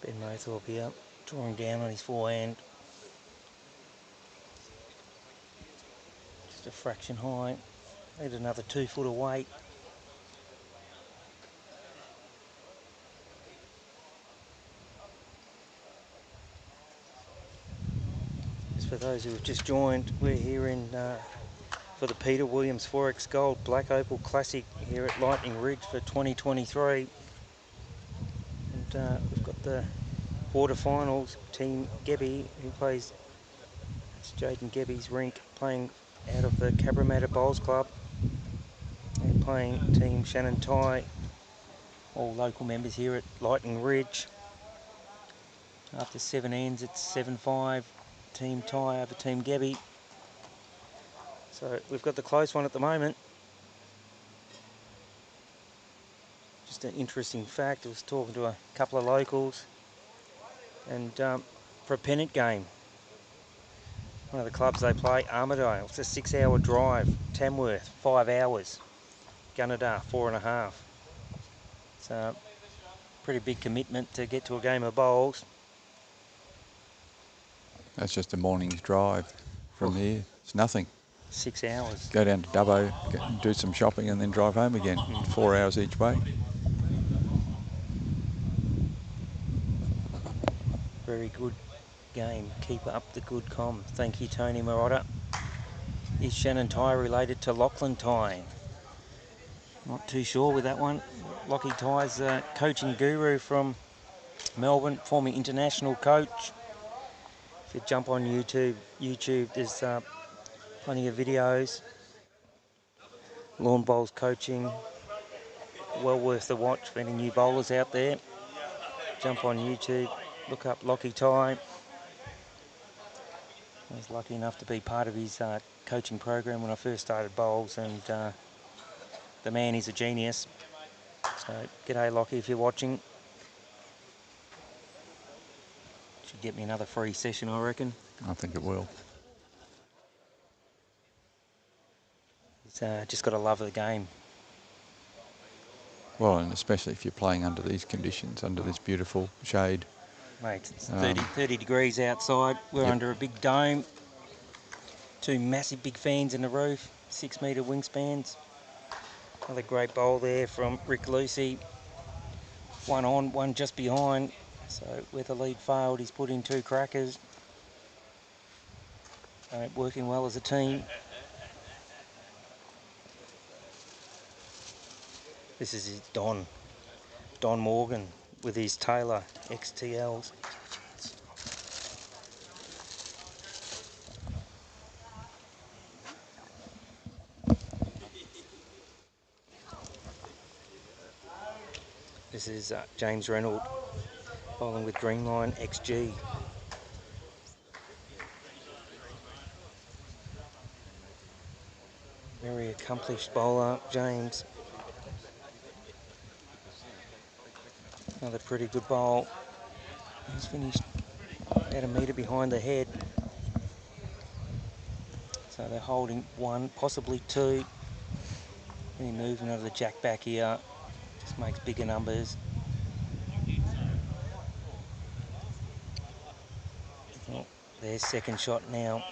Ben Maythorpe here, drawing down on his forehand. Just a fraction high. Need another 2 foot of weight. Just for those who have just joined, we're here in for the Peter Williams Forex Gold Black Opal Classic here at Lightning Ridge for 2023. And we've got the quarterfinals. Team Gebby, who plays, it's Jaden Gebby's rink, playing out of the Cabramatta Bowls Club. And playing Team Shannon Ty, all local members here at Lightning Ridge. After 7 ends, it's 7-5. Team Ty over Team Gebby. So we've got the close one at the moment. Just an interesting fact, I was talking to a couple of locals, and for a pennant game, one of the clubs they play, Armidale, it's a 6-hour drive. Tamworth, 5 hours. Gunnedah, 4.5. It's a pretty big commitment to get to a game of bowls. That's just a morning's drive from here. It's nothing. 6 hours. Go down to Dubbo, do some shopping and then drive home again. 4 hours each way. Very good game. Keep up the good comm. Thank you, Tony Marotta. Is Shannon Ty related to Lachlan Ty? Not too sure with that one. Lockie Ty's a coaching guru from Melbourne, former international coach. If you jump on YouTube, there's plenty of videos. Lawn bowls coaching, well worth the watch for any new bowlers out there. Jump on YouTube, look up Lockie Ty. I was lucky enough to be part of his coaching program when I first started bowls, and the man is a genius. So g'day Lockie if you're watching. Should get me another free session, I reckon. I think it will. He's just got a love of the game. Well, and especially if you're playing under these conditions, under this beautiful shade. Mate, it's 30 degrees outside. We're under a big dome. 2 massive big fans in the roof, 6 metre wingspans. Another great bowl there from Rick Lucy. One on, one just behind. So where the lead failed, he's put in 2 crackers. Working well as a team. This is his Don Morgan with his Taylor XTLs. This is James Reynolds bowling with Dreamline XG. Very accomplished bowler, James. Another pretty good bowl. He's finished about a metre behind the head. So they're holding 1, possibly 2. Any movement of the jack back here just makes bigger numbers. Oh, there's second shot now.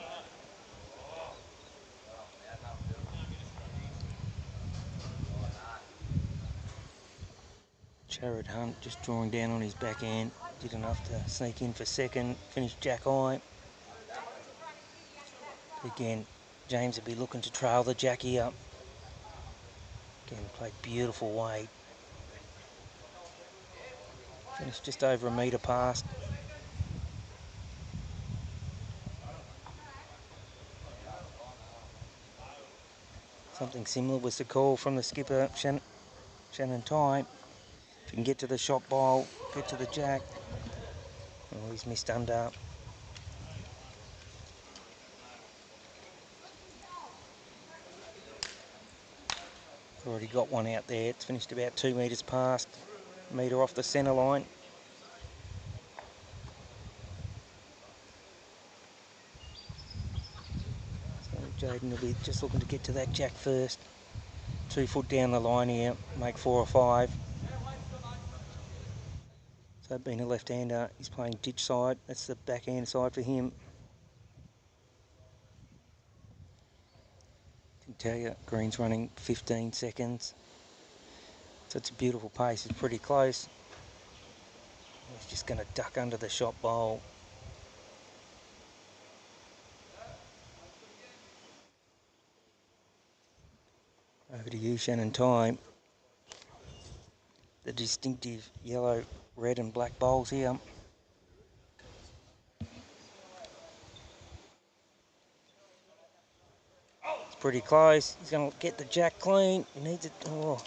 Jared Hunt just drawing down on his backhand. Did enough to sneak in for second. Finished jack high. Again, James will be looking to trail the jackie up. Again, played beautiful weight. Finished just over a metre past. Something similar was the call from the skipper, Shannon Ty. If you can get to the shot bowl, get to the jack. Oh, he's missed under. Already got one out there. It's finished about 2 metres past. Metre off the centre line. So Jaden will be just looking to get to that jack first. 2 foot down the line here, make 4 or 5. So being a left-hander, he's playing ditch side. That's the backhand side for him. Can tell you, green's running 15 seconds. So it's a beautiful pace. It's pretty close. He's just going to duck under the shot bowl. Over to you, Shannon Time. The distinctive yellow, red and black bowls here. It's pretty close. He's going to get the jack clean. He needs it. Oh.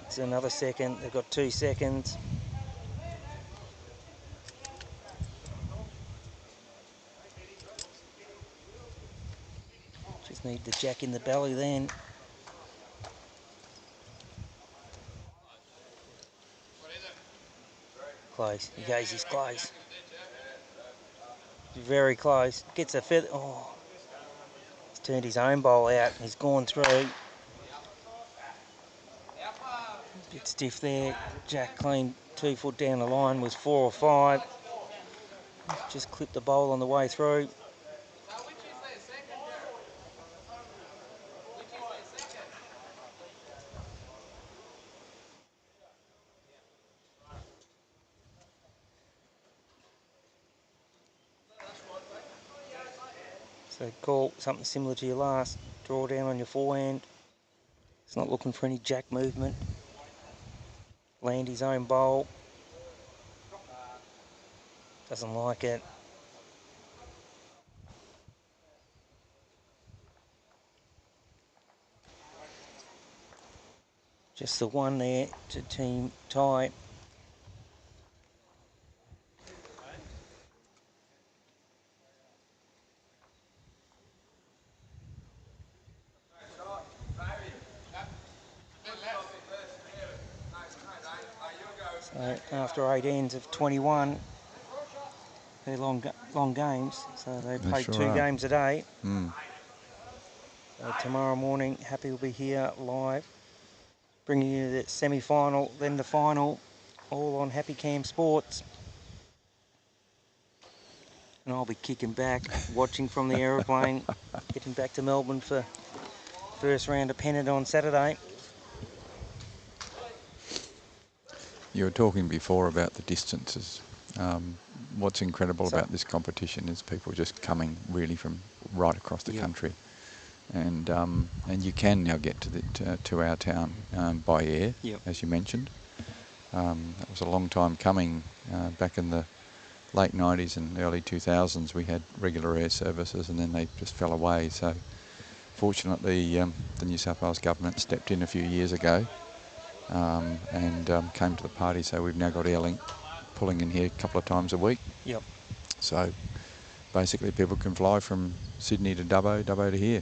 It's another second. They've got 2 seconds. Just need the jack in the belly then. Close. He goes, he's close. Very close. Gets a feather. Oh. He's turned his own bowl out. He's gone through. Bit stiff there. Jack clean 2 foot down the line was 4 or 5. Just clipped the bowl on the way through. So call something similar to your last. Draw down on your forehand. He's not looking for any jack movement. Land his own bowl. Doesn't like it. Just the one there to team tie. So after 8 ends of 21, they're long games, so they play sure 2 are. games a day. Mm. So tomorrow morning, Happy will be here live, bringing you the semi-final, then the final, all on Happy Cam Sports. And I'll be kicking back, watching from the aeroplane, getting back to Melbourne for first round of pennant on Saturday. You were talking before about the distances. What's incredible about this competition is people just coming really from right across the country, and you can now get to our town by air, as you mentioned. That was a long time coming. Back in the late 90s and early 2000s, we had regular air services, and then they just fell away. So, fortunately, the New South Wales government stepped in a few years ago. And came to the party, so we've now got Airlink pulling in here a couple of times a week. Yep. So basically people can fly from Sydney to Dubbo to here.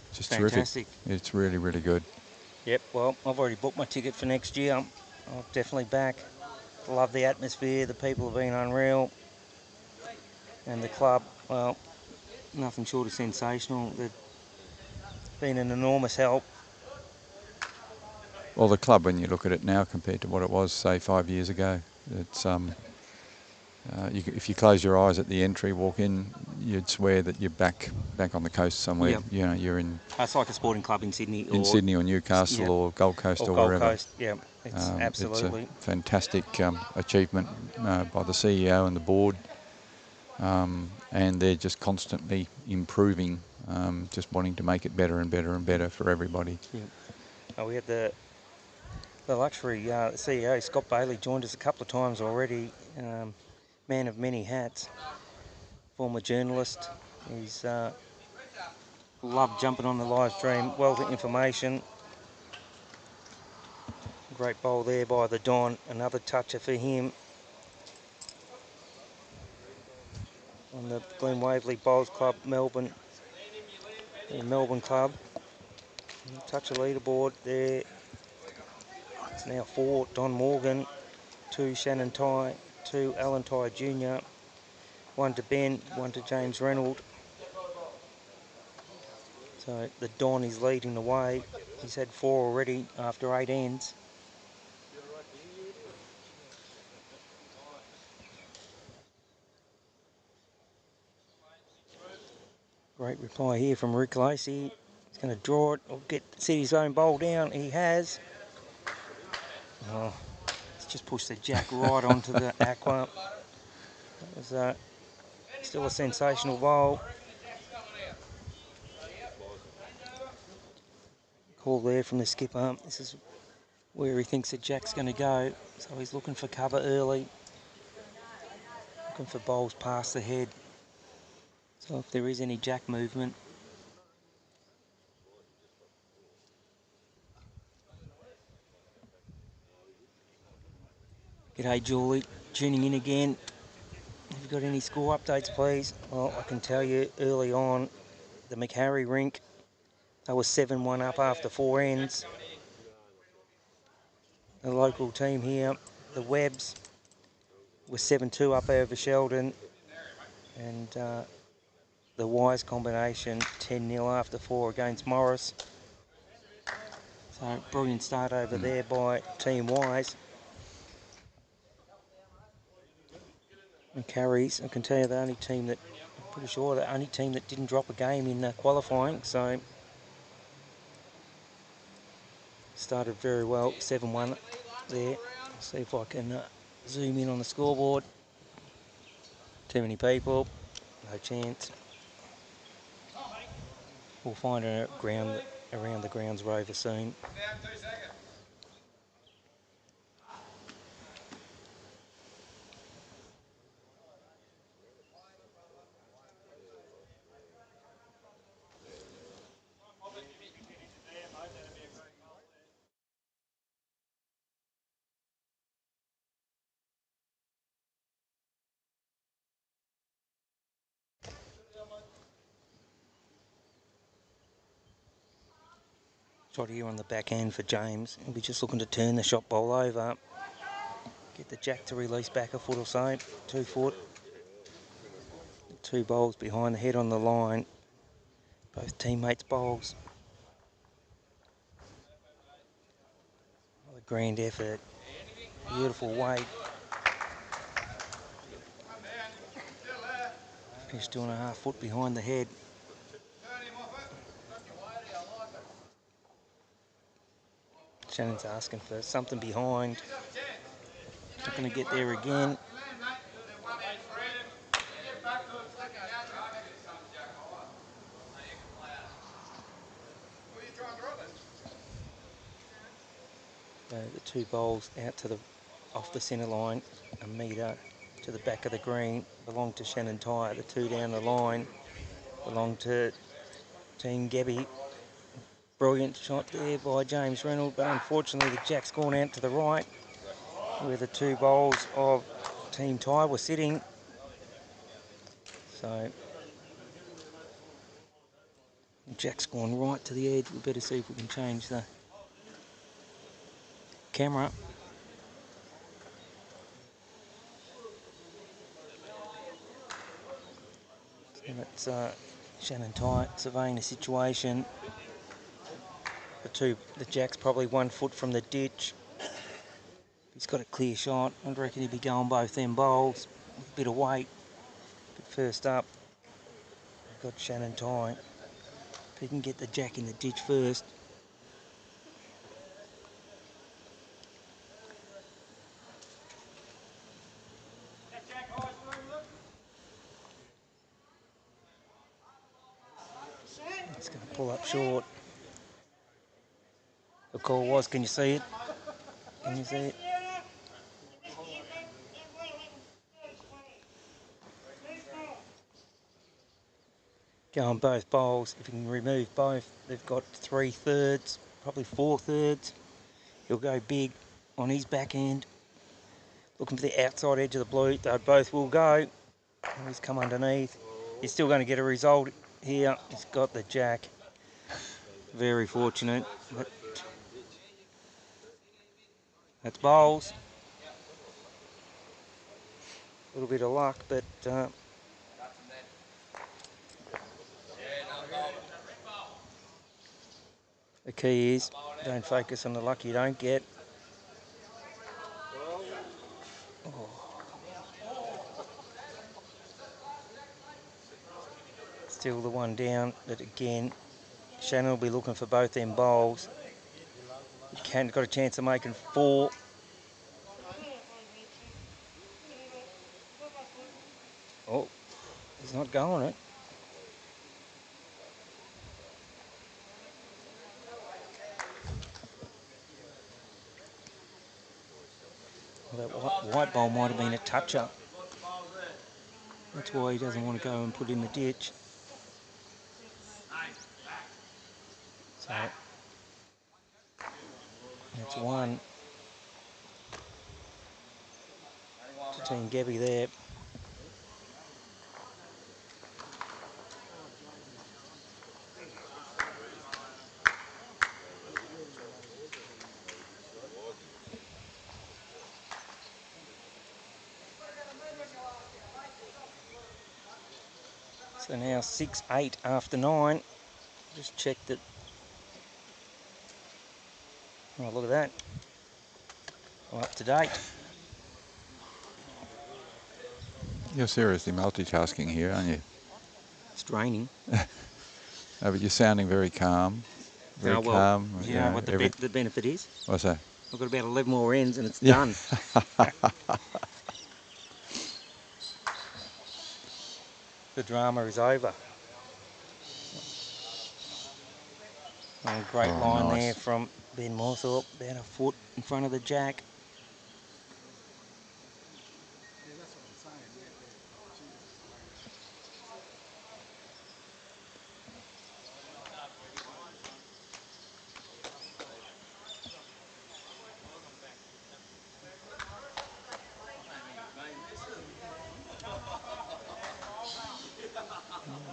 It's just fantastic. Terrific. It's really, really good. Yep, well, I've already booked my ticket for next year. I'll definitely back. Love the atmosphere, the people have been unreal. And the club, well, nothing short of sensational. They've been an enormous help. Well, the club, when you look at it now compared to what it was, say, 5 years ago, it's if you close your eyes at the entry, walk in, you'd swear that you're back on the coast somewhere. Yep. You know, you're in. It's like a sporting club in Sydney. In Sydney or Newcastle or Gold Coast or Gold wherever. Coast, yeah, it's absolutely. It's a fantastic achievement by the CEO and the board, and they're just constantly improving, just wanting to make it better and better and better for everybody. Yeah. Oh, we had the luxury CEO, Scott Bailey, joined us a couple of times already. Man of many hats, former journalist. He's loved jumping on the live stream, wealth of information. Great bowl there by the Don, another toucher for him. On the Glen Waverley Bowls Club, Melbourne, the Melbourne Club. Touch a leaderboard there. It's now 4 Don Morgan, 2 Shannon Ty, 2 Alan Ty Jr., 1 to Ben, 1 to James Reynolds. So the Don is leading the way. He's had 4 already after 8 ends. Great reply here from Rick Lacey. He's going to draw it or set his own bowl down. He has. Oh, he's just pushed the jack right onto the aqua. That was still a sensational bowl. Call there from the skipper. This is where he thinks the jack's going to go. So he's looking for cover early. Looking for bowls past the head. So if there is any jack movement. G'day Julie, tuning in again. Have you got any score updates please? Well, I can tell you early on, the McHarry rink, they were 7-1 up after 4 ends. The local team here, the Webbs, were 7-2 up over Sheldon. And the Wise combination, 10-0 after 4 against Morris. So brilliant start over there by Team Wise. And Carries, I can tell you the only team that, I'm pretty sure the only team that didn't drop a game in qualifying, so started very well, 7-1 there. See if I can zoom in on the scoreboard. Too many people, no chance. We'll find a ground around the grounds rover soon. Shot here on the back end for James. He'll be just looking to turn the shot bowl over. Get the jack to release back a foot or so, 2 foot. 2 bowls behind the head on the line. Both teammates' bowls. What a grand effort. Beautiful weight. Finished 2.5 foot behind the head. Shannon's asking for something behind. Not going to get there again. The 2 bowls out to the off the centre line, a metre to the back of the green, belong to Shannon Tyre. The 2 down the line belong to Team Gebby. Brilliant shot there by James Reynolds, but unfortunately the jack's gone out to the right, where the 2 bowls of Team Tyre were sitting. So jack's gone right to the edge. We better see if we can change the camera. So that's Shannon Tyre surveying the situation. The jack's probably 1 foot from the ditch. He's got a clear shot. I reckon he'd be going both them bowls. A bit of weight. But first up, we've got Shannon Tyre. If he can get the jack in the ditch first. It's going to pull up short. The call was, can you see it? Can you see it? Going both bowls. If you can remove both, they've got 3/3, probably 4/3. He'll go big on his back end. Looking for the outside edge of the blue. They both will go. He's come underneath. He's still going to get a result here. He's got the jack. Very fortunate. But that's bowls. A little bit of luck, but the key is don't focus on the luck you don't get. Still the one down, but again, Shannon will be looking for both them bowls. Got a chance of making 4. Oh, he's not going it. Well, that white bowl might have been a touch-up. That's why he doesn't want to go and put in the ditch. So, that's 1 to Team Gabby there. So now 6-8 after 9. Just check that. Oh, look at that. I'm up to date. You're seriously multitasking here, aren't you? It's draining. No, but you're sounding very calm. Very Oh, well, calm. you know what the benefit is? What's that? I've got about 11 more ends and it's done. The drama is over. And great line nice. there from Ben Moorthorpe, about a foot in front of the jack.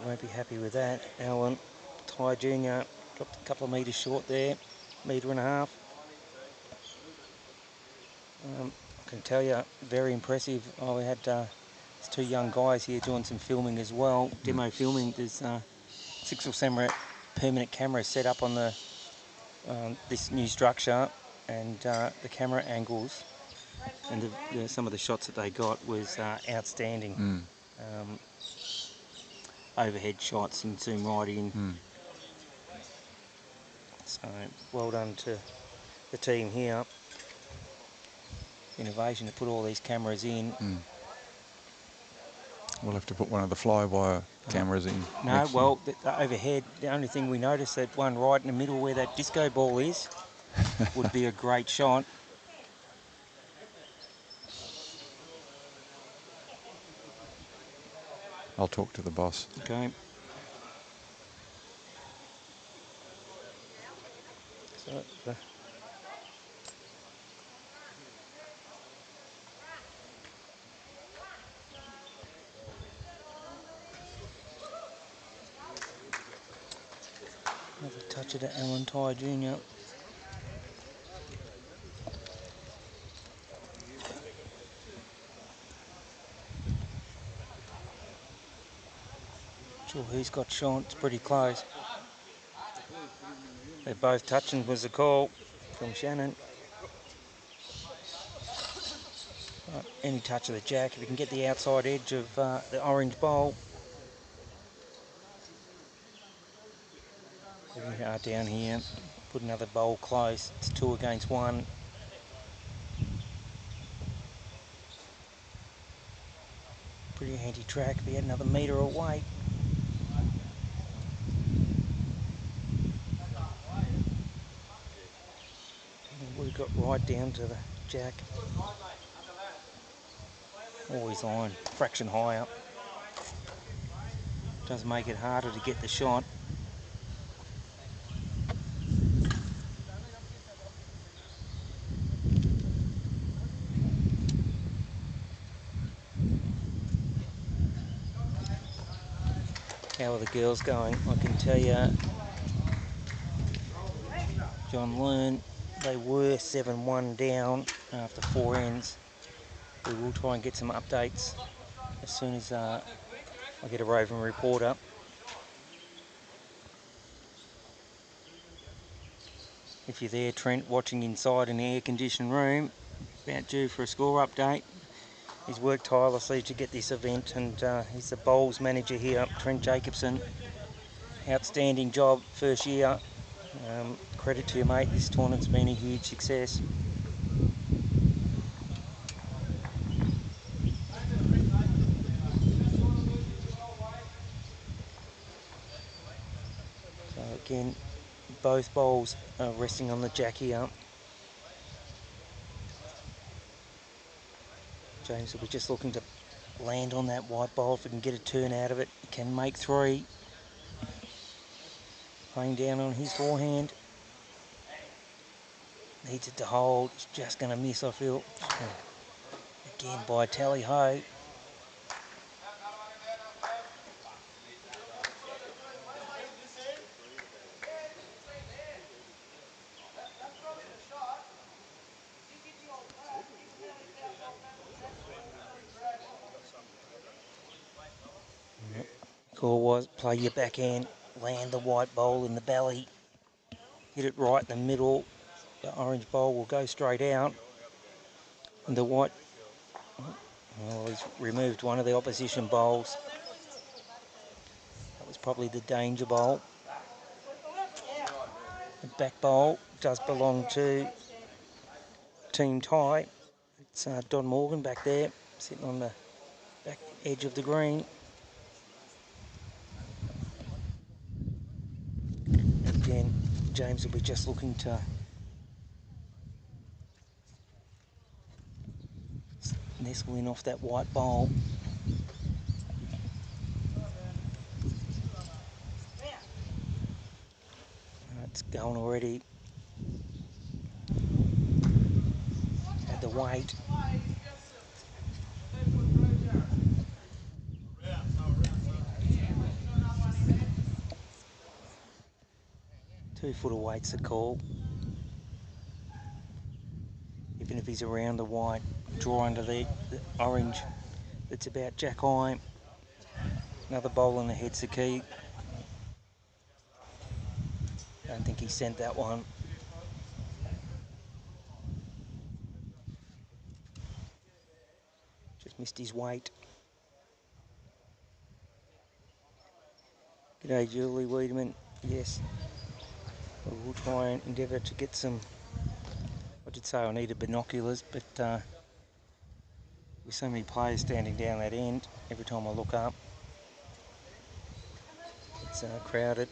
Won't be happy with that. Alan Ty Jr. dropped a couple of metres short there, 1.5 metres. I can tell you, very impressive. Oh, we had there's 2 young guys here doing some filming as well, demo filming. There's 6 or 7 permanent cameras set up on the this new structure, and the camera angles and some of the shots that they got was outstanding. Overhead shots and zoom right in. So well done to the team here. Innovation to put all these cameras in. We'll have to put one of the flywire cameras in. No, well, the overhead, the only thing we noticed, that one right in the middle where that disco ball is, would be a great shot. I'll talk to the boss. Okay. So another touch of the Alan Ty Jr. Sure who's got shot, it's pretty close. They're both touching was the call from Shannon. Right, any touch of the jack, if you can get the outside edge of the orange bowl. Very hard down here. Put another bowl close. It's 2 against 1. Pretty anti-track. Be another metre away. We've got right down to the jack. Always line, fraction higher. Does make it harder to get the shot. How are the girls going? I can tell you, John Learn, they were 7-1 down after 4 ends. We will try and get some updates as soon as I get a roving reporter. If you're there, Trent, watching inside an air-conditioned room, about due for a score update, He's worked tirelessly to get this event, and he's the bowls manager here, Trent Jacobson. Outstanding job first year. Credit to you, mate. This tournament's been a huge success. So again, both bowls are resting on the jack here. James will be just looking to land on that white bowl. If he can get a turn out of it, he can make 3. Playing down on his forehand. Needs it to hold. It's just going to miss, I feel. Again by Tally Ho. Call was play your backhand, land the white bowl in the belly, hit it right in the middle. The orange bowl will go straight out. And the white, well, he's removed one of the opposition bowls. That was probably the danger bowl. The back bowl does belong to Team Tie. It's Don Morgan back there, sitting on the back edge of the green. Again, James will be just looking to nestle in off that white bowl. It's going already. At the weight. 2-footer weight's the call. Even if he's around the white, draw under the orange. It's about jack high. Another bowl in the head's the key. Don't think he sent that one. Just missed his weight. G'day Julie Wiedemann. Yes. We'll try and endeavour to get some. I did say I needed binoculars, but with so many players standing down that end, every time I look up, it's crowded.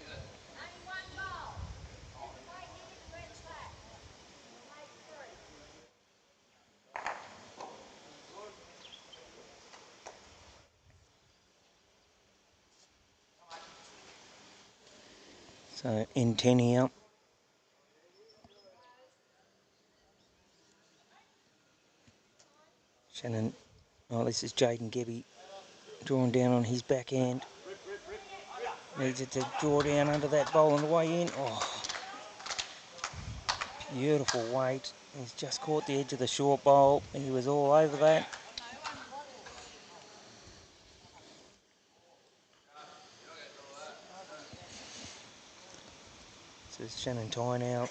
So N10 here. Shannon, oh, this is Jaden Gebby drawing down on his backhand. Needs it to draw down under that bowl on the way in. Oh, beautiful weight. He's just caught the edge of the short bowl. He was all over that. So it's Shannon Ty now,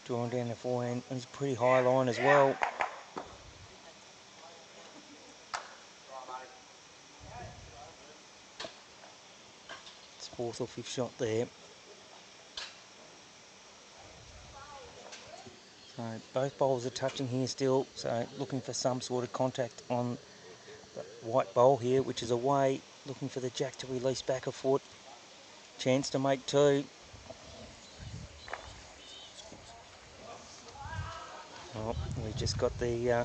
drawing down the forehand. He's pretty high line as well. It's 4th or 5th shot there. So both bowls are touching here still, so looking for some sort of contact on the white bowl here, which is away. Looking for the jack to release back a foot. Chance to make 2. Oh, we just got the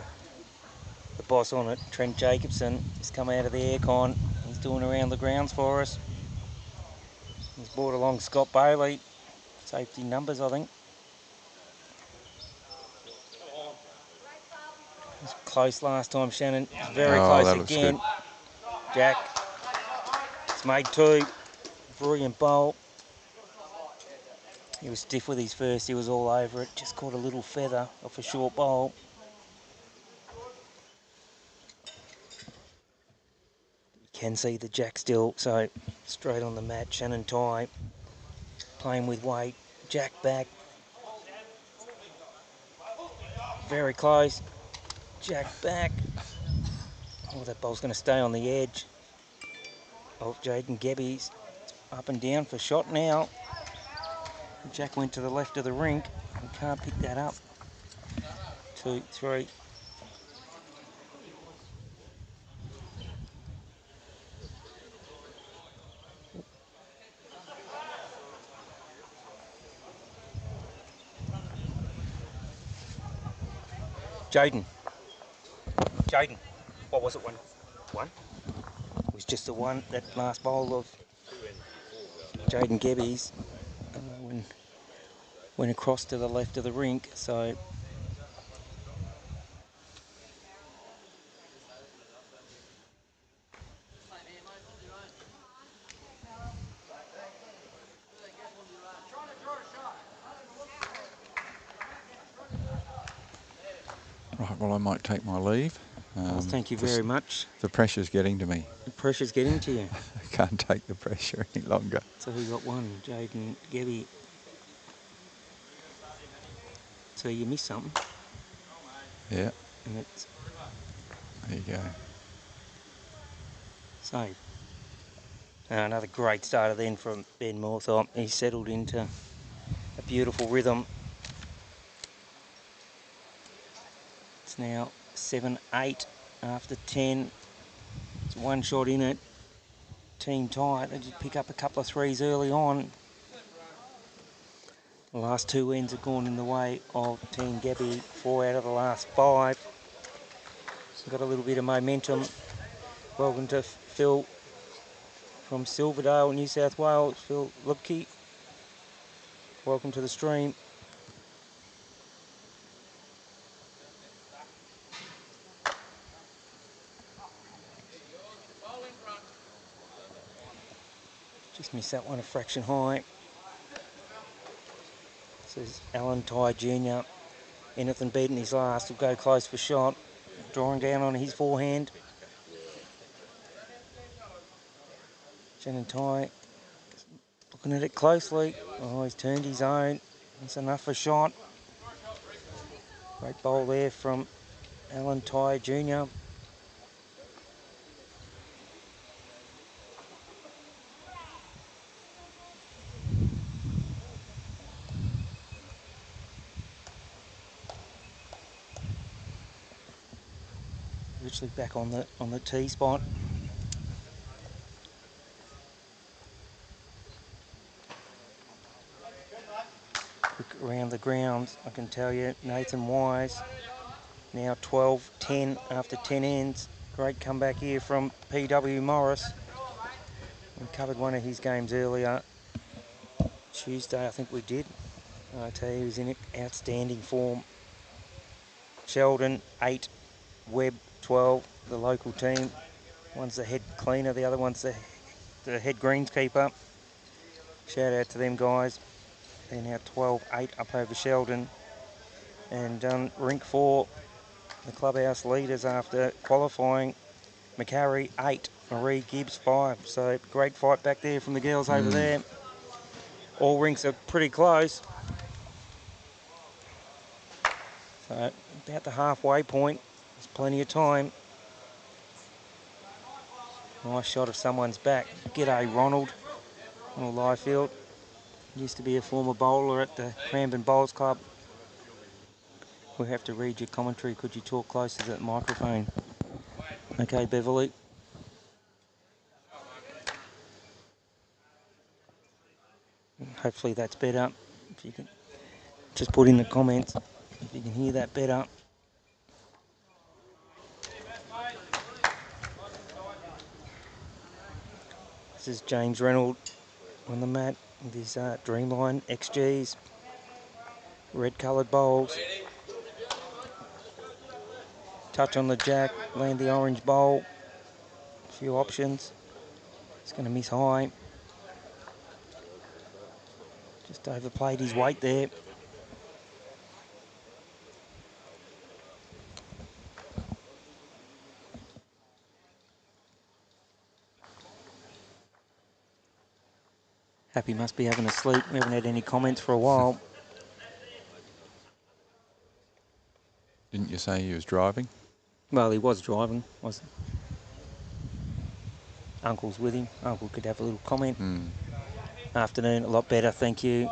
boss on it, Trent Jacobson. He's come out of the aircon. He's doing around the grounds for us. He's brought along Scott Bailey. Safety numbers, I think. It was close last time, Shannon. Very close again. Jack. It's made 2. Brilliant bowl. He was stiff with his first. He was all over it. Just caught a little feather off a short bowl. You can see the jack still. So straight on the mat. Shannon Ty playing with weight. Jack back. Very close. Jack back. Oh, that ball's going to stay on the edge of Jaden Gebby's. Up and down for shot now. Jack went to the left of the rink and can't pick that up. 2, 3. Jaden. What was it? 1? 1? It was just the one, that last bowl of Jaden Gebby's went across to the left of the rink, so Right, well, I might take my leave. well, thank you very much. The pressure's getting to me. The pressure's getting to you. I can't take the pressure any longer. So who got one? Jaden Gebby. So you missed something. Yeah. And it's There you go. save. Another great starter then from Ben Moorthorpe. He's settled into a beautiful rhythm. It's now 7-8 after 10. It's one shot in it. Team tight. They did pick up a couple of threes early on. The last 2 ends have gone in the way of Team Gebby. 4 out of the last 5. So got a little bit of momentum. Welcome to Phil from Silverdale, New South Wales. Phil Lubke. Welcome to the stream. Just missed that one a fraction high. This is Alan Ty Jr. Anything beaten his last will go close for shot. Drawing down on his forehand. Shannon Ty looking at it closely. Oh, he's turned his own. That's enough for shot. Great bowl there from Alan Ty Jr. Literally back on the tee spot. Look around the grounds, I can tell you, Nathan Wise now 12-10 after 10 ends. Great comeback here from P.W. Morris. We covered one of his games earlier. Tuesday, I think we did. I tell you, he was in outstanding form. Sheldon, 8. Webb, 12. The local team. One's the head cleaner, the other one's the head greenskeeper. Shout out to them guys. They're now 12-8 up over Sheldon. And Rink 4, the clubhouse leaders after qualifying. McCarry, 8. Marie Gibbs, 5. So great fight back there from the girls over there. All rinks are pretty close. So about the halfway point. There's plenty of time. Nice shot of someone's back. G'day, Ronald. Ronald Liefield. Used to be a former bowler at the Cranbourne Bowls Club. We have to read your commentary. Could you talk closer to that microphone? Okay, Beverly. Hopefully that's better. If you can just put in the comments if you can hear that better. This is James Reynolds on the mat with his Dreamline XGs. Red coloured bowls. Touch on the jack, land the orange bowl. A few options. He's going to miss high. Just overplayed his weight there. Happy must be having a sleep. We haven't had any comments for a while. Didn't you say he was driving? Well, he was driving, wasn't he? Uncle's with him. Uncle could have a little comment. Mm. Afternoon, a lot better, thank you.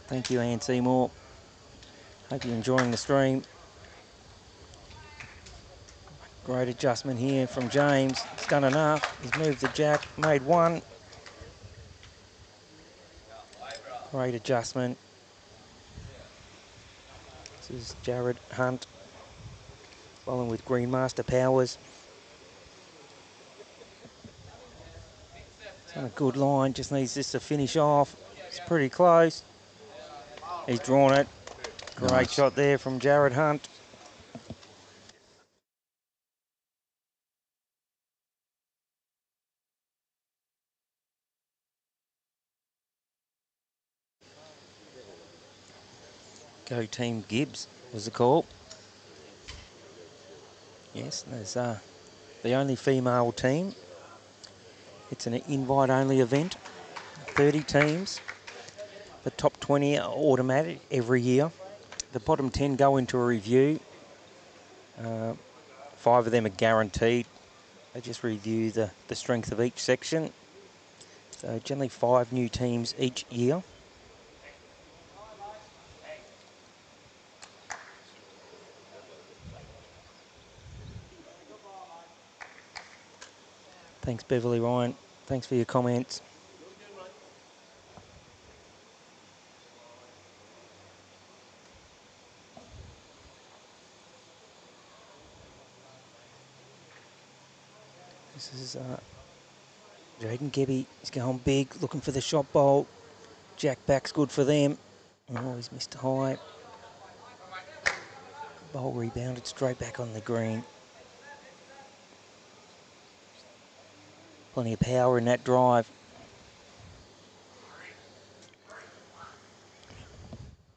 Thank you, Ann Seymour. Hope you're enjoying the stream. Great adjustment here from James. He's done enough. He's moved the jack, made one. Great adjustment. This is Jared Hunt, following with Greenmaster Powers. It's on a good line, just needs this to finish off. It's pretty close. He's drawn it. Great Nice. shot there from Jared Hunt. Go Team Gibbs was the call. Yes, there's the only female team. It's an invite-only event. 30 teams. The top 20 are automatic every year. The bottom 10 go into a review. 5 of them are guaranteed. They just review the strength of each section. So generally 5 new teams each year. Thanks, Beverly Ryan. Thanks for your comments. This is Jaden Gebby. He's going big, looking for the shot bowl. Jack back's good for them. Oh, he's missed high. Bowl rebounded straight back on the green. Plenty of power in that drive.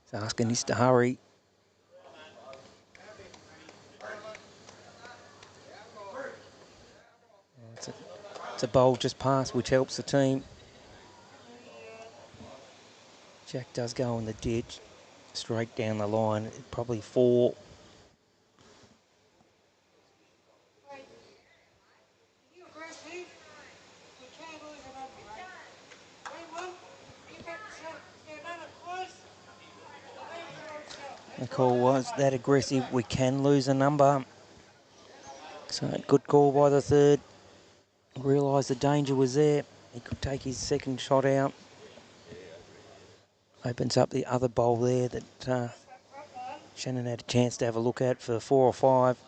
He's asking this to hurry. It's a bowl just past, which helps the team. Jack does go in the ditch, straight down the line, probably 4. The call was that aggressive, we can lose a number. So good call by the third. Realised the danger was there. He could take his second shot out. Opens up the other bowl there that Shannon had a chance to have a look at for 4 or 5.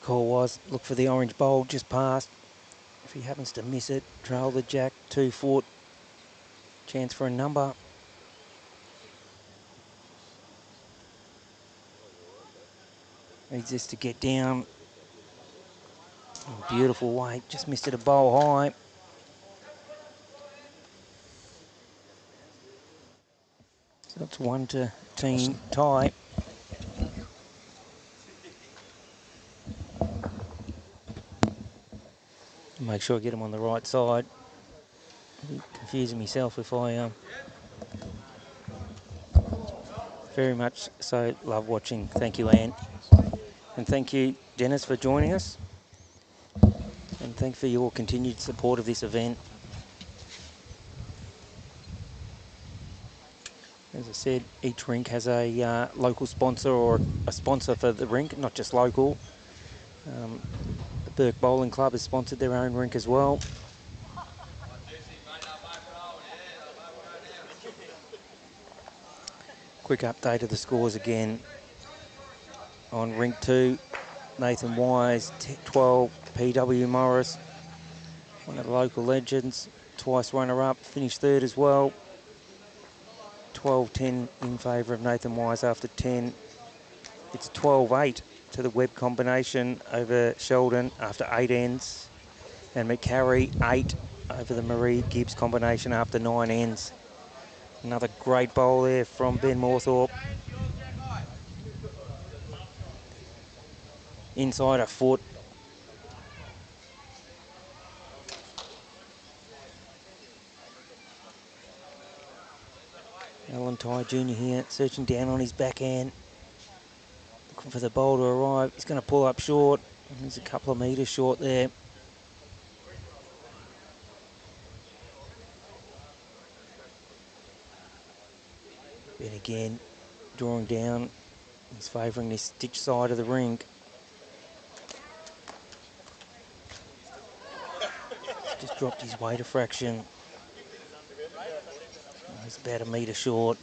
Call was, look for the orange bowl just past. If he happens to miss it, trail the jack, 2 foot. Chance for a number. Needs this to get down. Beautiful weight, just missed it a bowl high. So it's 1 to team tie. Make sure I get him on the right side. I'm confusing myself if I very much so love watching. Thank you, Anne. And thank you, Dennis, for joining us. And thank you for your continued support of this event. As I said, each rink has a local sponsor or a sponsor for the rink, not just local. The Burke Bowling Club has sponsored their own rink as well. Quick update of the scores again. On rink 2, Nathan Wise, 12, PW Morris, one of the local legends, twice runner-up, finished 3rd as well. 12-10 in favour of Nathan Wise after 10. It's 12-8 to the Webb combination over Sheldon after 8 ends. And McCarry 8 over the Marie Gibbs combination after 9 ends. Another great bowl there from Ben Moorthorpe. Inside a foot. Ty Jr. here, searching down on his backhand. Looking for the ball to arrive. He's going to pull up short. He's a couple of metres short there. Ben again, drawing down. He's favouring this ditch side of the ring. Just dropped his weight a fraction. He's about a metre short.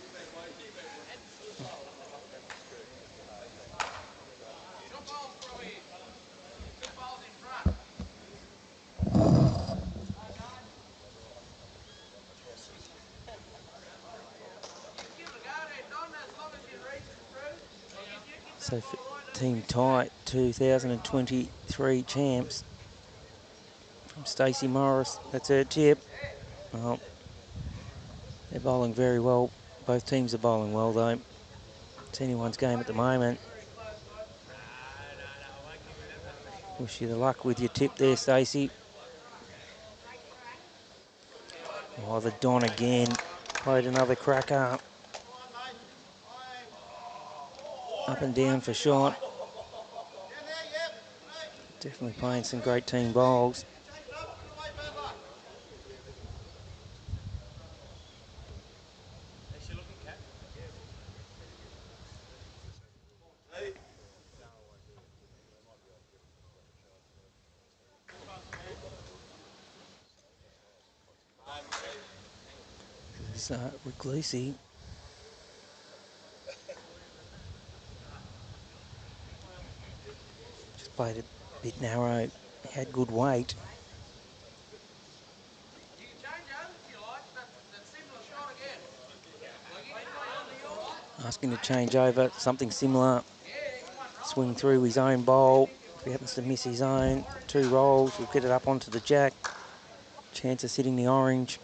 So for Team Ty, 2023 champs from Stacey Morris. That's her tip. Well, they're bowling very well. Both teams are bowling well though. It's anyone's game at the moment. Wish you the luck with your tip there, Stacey. Oh, the Don again. Played another cracker. Up and down for shot. Definitely playing some great team bowls. There's Rick Lucy. Just played a bit narrow. Had good weight. Asking to change over, something similar. Swing through his own bowl. If he happens to miss his own, 2 rolls, we'll get it up onto the jack. Chance of sitting the orange.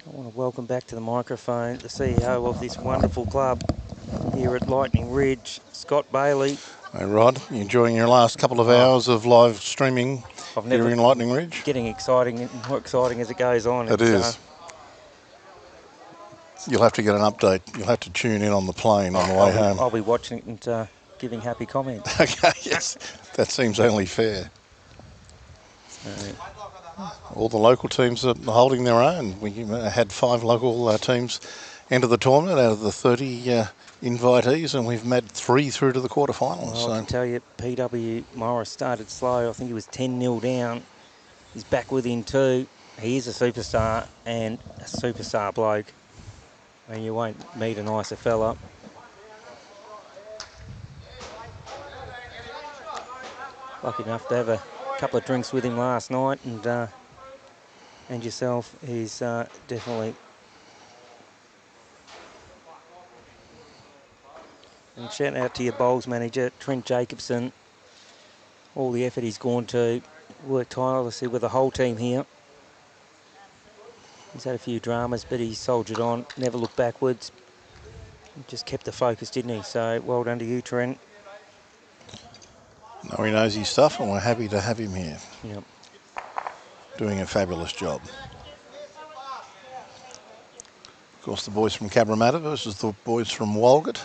I want to welcome back to the microphone the CEO of this wonderful club here at Lightning Ridge, Scott Bailey. Hey Rod, you enjoying your last couple of hours of live streaming here in Lightning Ridge? Getting exciting and more exciting as it goes on. It is. You'll have to get an update. You'll have to tune in on the plane on the way home. I'll be watching it and giving happy comments. Okay, yes, that seems only fair. All the local teams are holding their own. We had 5 local teams enter the tournament out of the 30 invitees, and we've made 3 through to the quarterfinals. Well, I can tell you, PW Morris started slow. I think he was 10-0 down. He's back within 2. He is a superstar and a superstar bloke. And you won't meet a nicer fella. Lucky enough to have a couple of drinks with him last night, and yourself. He's definitely. And shout out to your bowls manager, Trent Jacobson. All the effort he's gone to. Worked tirelessly with the whole team here. He's had a few dramas, but he soldiered on, never looked backwards. He just kept the focus, didn't he? So well done to you, Trent. No, he knows his stuff, and we're happy to have him here. Yep. Doing a fabulous job. Of course, the boys from Cabramatta versus the boys from Walgett.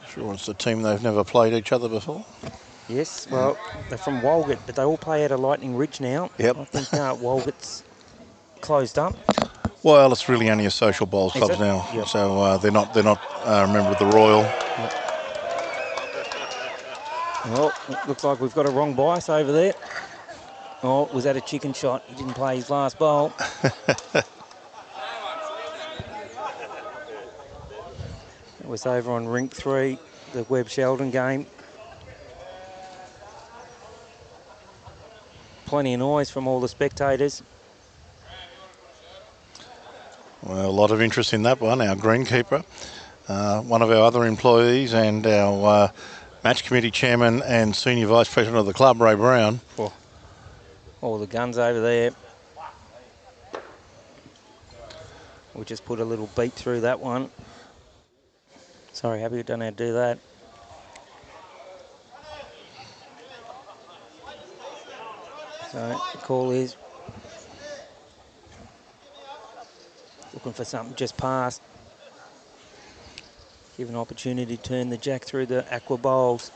Sure, it's a team they've never played each other before. Yes, well, they're from Walgett, but they all play out of Lightning Ridge now. Yep. I think Walgett's closed up. Well, it's really only a social bowls clubs now, yep. So they're not a member of the Royal. Yep. Well, it looks like we've got a wrong bias over there. Oh, was that a chicken shot? He didn't play his last bowl. It was over on rink 3, the Webb Sheldon game. Plenty of noise from all the spectators. Well, a lot of interest in that one. Our greenkeeper, one of our other employees, and our match committee chairman and senior vice president of the club, Ray Brown. Oh, all the guns over there. We just put a little beat through that one. Sorry, Happy, we don't know how to do that. So the call is Looking for something just past. Give an opportunity to turn the jack through the aqua bowls.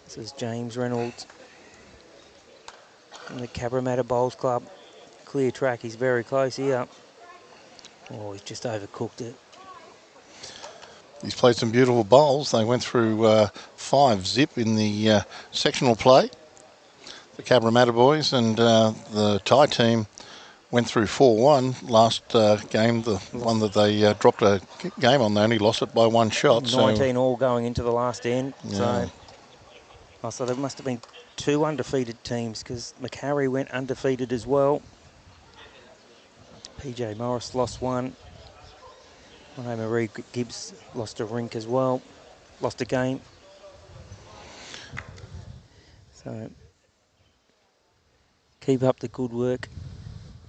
This is James Reynolds from the Cabramatta Bowls Club. Clear track, he's very close here. Oh, he's just overcooked it. He's played some beautiful bowls. They went through 5 zip in the sectional play, the Cabramatta boys, and the Thai team went through 4-1 last game, the one that they dropped a game on. They only lost it by 1 shot. 19 all going into the last end. Yeah. So there must have been 2 undefeated teams because Macquarie went undefeated as well. PJ Morris lost 1. Marie Gibbs lost a rink as well. Lost a game. So keep up the good work,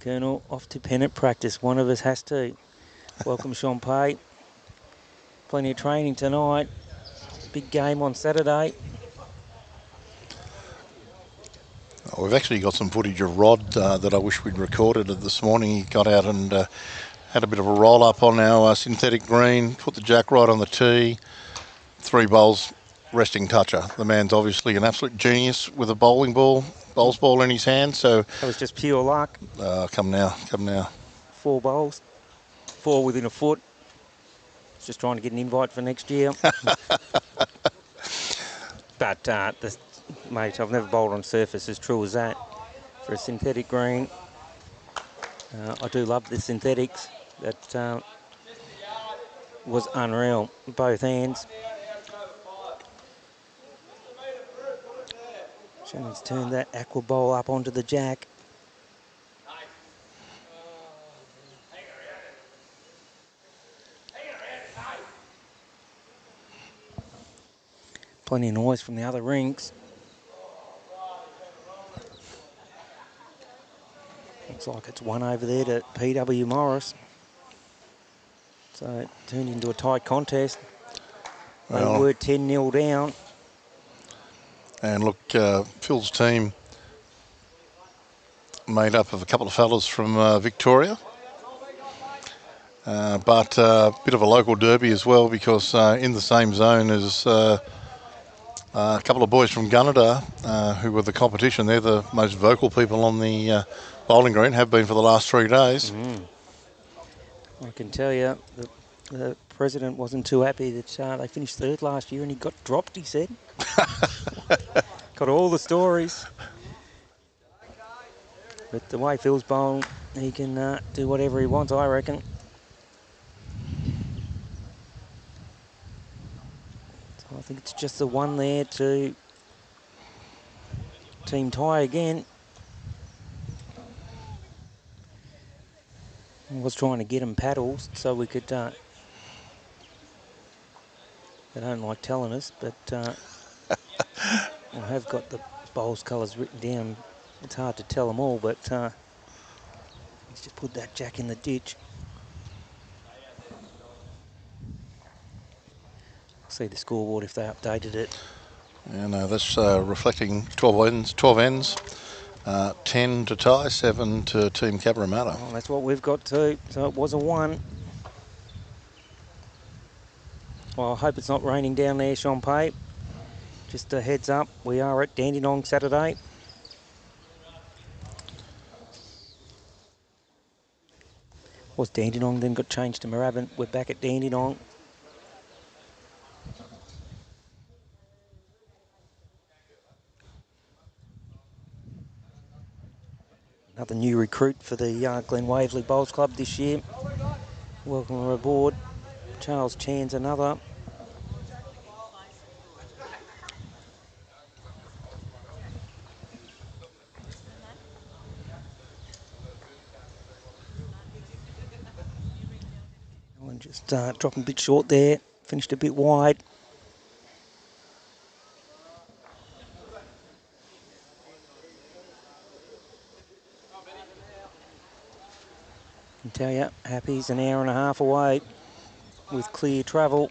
Colonel. Off to pennant practice. One of us has to. Welcome, Sean Pay. Plenty of training tonight. Big game on Saturday. We've actually got some footage of Rod that I wish we'd recorded this morning. He got out and had a bit of a roll up on our synthetic green, put the jack right on the tee. 3 bowls, resting toucher. The man's obviously an absolute genius with a bowls ball in his hand. So that was just pure luck. Come now. 4 bowls, 4 within a foot. Just trying to get an invite for next year. But mate, I've never bowled on surface as true as that. For a synthetic green, I do love the synthetics. That was unreal. Both hands. Shannon's turned that aqua bowl up onto the jack. Plenty of noise from the other rinks. Looks like it's 1 over there to PW Morris. So it turned into a tight contest. They were 10-0 down. And look, Phil's team made up of a couple of fellas from Victoria. But a bit of a local derby as well, because in the same zone as a couple of boys from Gunnedah who were the competition. They're the most vocal people on the bowling green, have been for the last 3 days. I can tell you the president wasn't too happy that they finished 3rd last year and he got dropped, he said. Got all the stories. But the way Phil's bowling, he can do whatever he wants, I reckon. So I think it's just the 1 there to Team Thai again. I was trying to get them paddles so we could... they don't like telling us, but I have got the bowls colours written down. It's hard to tell them all, but let's just put that jack in the ditch. See the scoreboard if they updated it. Yeah, no, that's reflecting 12 ends. 10 to Thai, 7 to Team Cabramatta. Oh, that's what we've got too. So it was a 1. Well, I hope it's not raining down there, Sean Pay. Just a heads up, we are at Dandenong Saturday. Was Dandenong, then got changed to Moorabbin. We're back at Dandenong. Another new recruit for the Glen Waverley Bowls Club this year. Welcome aboard. Charles Chan's another. And just dropping a bit short there. Finished a bit wide. I can tell you, Happy's an hour and a half away with clear travel.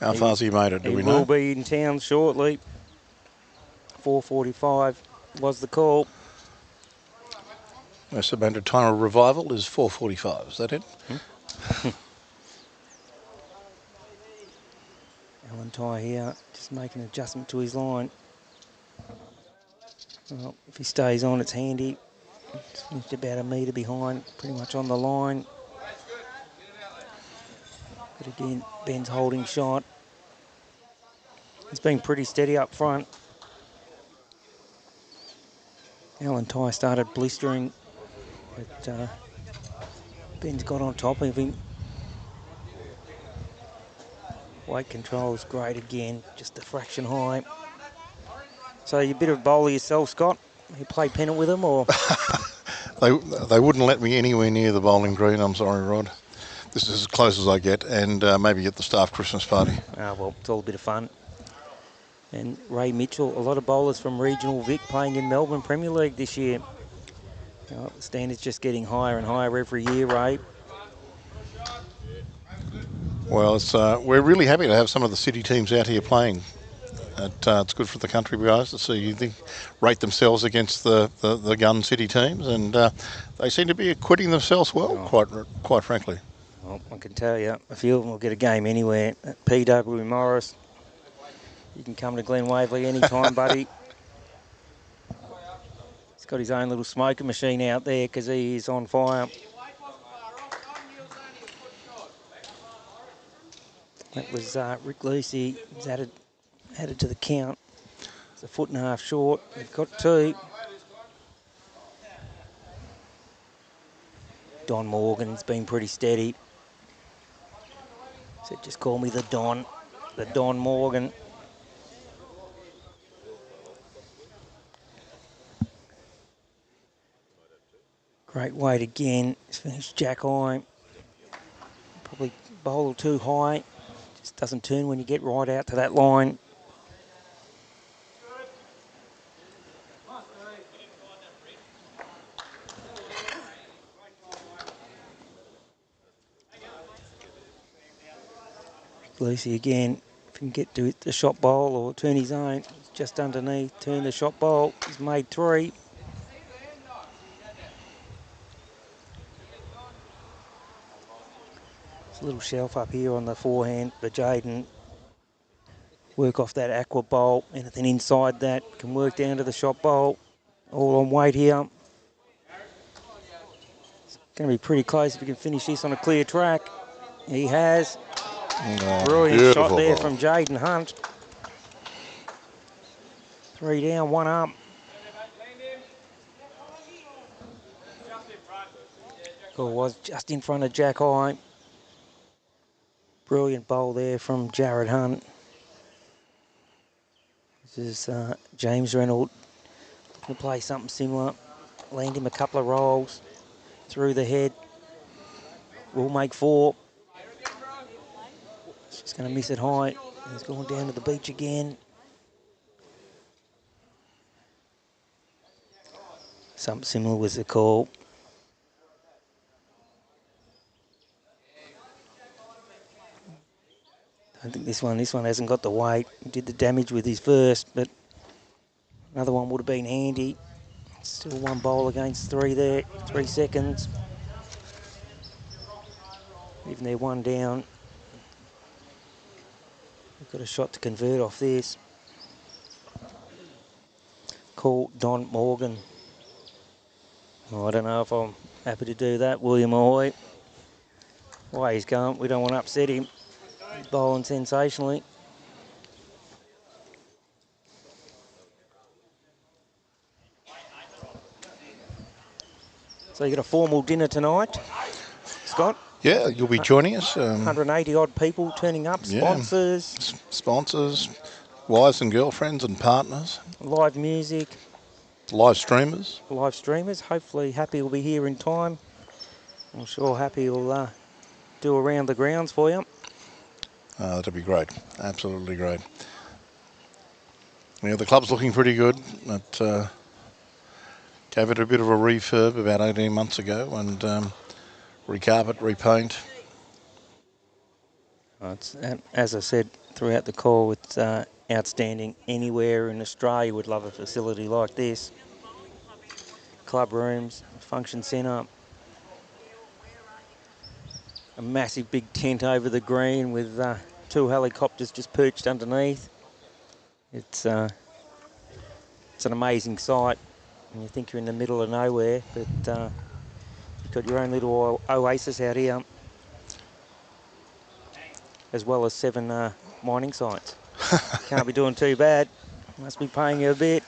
How far's he made it, do we know? He will be in town shortly. 4:45 was the call. Estimated time of revival is 4:45. Is that it? Alan Ty here, just making an adjustment to his line. Well, if he stays on, it's handy. It's finished about a metre behind, pretty much on the line. But again, Ben's holding shot. It's been pretty steady up front. Alan Ty started blistering, but Ben's got on top of him. Weight control is great again, just a fraction high. So you're a bit of a bowler yourself, Scott. You play pennant with them, or? They wouldn't let me anywhere near the bowling green, I'm sorry, Rod. This is as close as I get, and maybe at the staff Christmas party. Well, it's all a bit of fun. And Ray Mitchell, a lot of bowlers from regional Vic playing in Melbourne Premier League this year. The standard's just getting higher and higher every year, Ray. Well, we're really happy to have some of the city teams out here playing. It's good for the country guys to see them rate themselves against the gun city teams, and they seem to be acquitting themselves well, quite frankly. Well, I can tell you, a few of them will get a game anywhere. At PW Morris, you can come to Glen Waverley anytime, buddy. He's got his own little smoker machine out there because he is on fire. That was Rick Lucy. He's added to the count. It's a 1.5 foot short. They've got 2. Don Morgan's been pretty steady. So just call me the Don Morgan. Great weight again. He's finished jack high. Probably bowl too high. Just doesn't turn when you get right out to that line. Lucy again, if he can get to the shot bowl or turn his own, just underneath, turn the shot bowl. He's made 3. There's a little shelf up here on the forehand for Jaden. Work off that aqua bowl. Anything inside that can work down to the shot bowl. All on weight here. It's going to be pretty close if he can finish this on a clear track. He has. Brilliant shot there from Jaden Hunt. 3 down, 1 up. Score was just in front of Jack High. Brilliant bowl there from Jared Hunt. This is James Reynolds. Going to play something similar. Land him a couple of rolls through the head. We'll make 4. He's going to miss it high. He's going down to the beach again. Something similar was the call. I think this one hasn't got the weight. He did the damage with his first, but another one would have been handy. Still 1 bowl against 3 there, 3 seconds. Even they're 1 down. We've got a shot to convert off this. Call Don Morgan. Oh, I don't know if I'm happy to do that, William Ahoy. Why he's going, we don't want to upset him. He's bowling sensationally. So you got a formal dinner tonight, Scott? Yeah, you'll be joining us. 180 odd people turning up, sponsors. Yeah. Sponsors, wives and girlfriends and partners. Live music. Live streamers. Live streamers. Hopefully Happy will be here in time. I'm sure Happy will do around the grounds for you. That'd be great. Absolutely great. Yeah, the club's looking pretty good. It gave it a bit of a refurb about 18 months ago and recarpet, repaint. As I said throughout the call, it's outstanding. Anywhere in Australia would love a facility like this. Club rooms, function centre. A massive big tent over the green with 2 helicopters just perched underneath. It's an amazing sight. And you think you're in the middle of nowhere, but you've got your own little oasis out here, as well as 7 mining sites. Can't be doing too bad. Must be paying you a bit.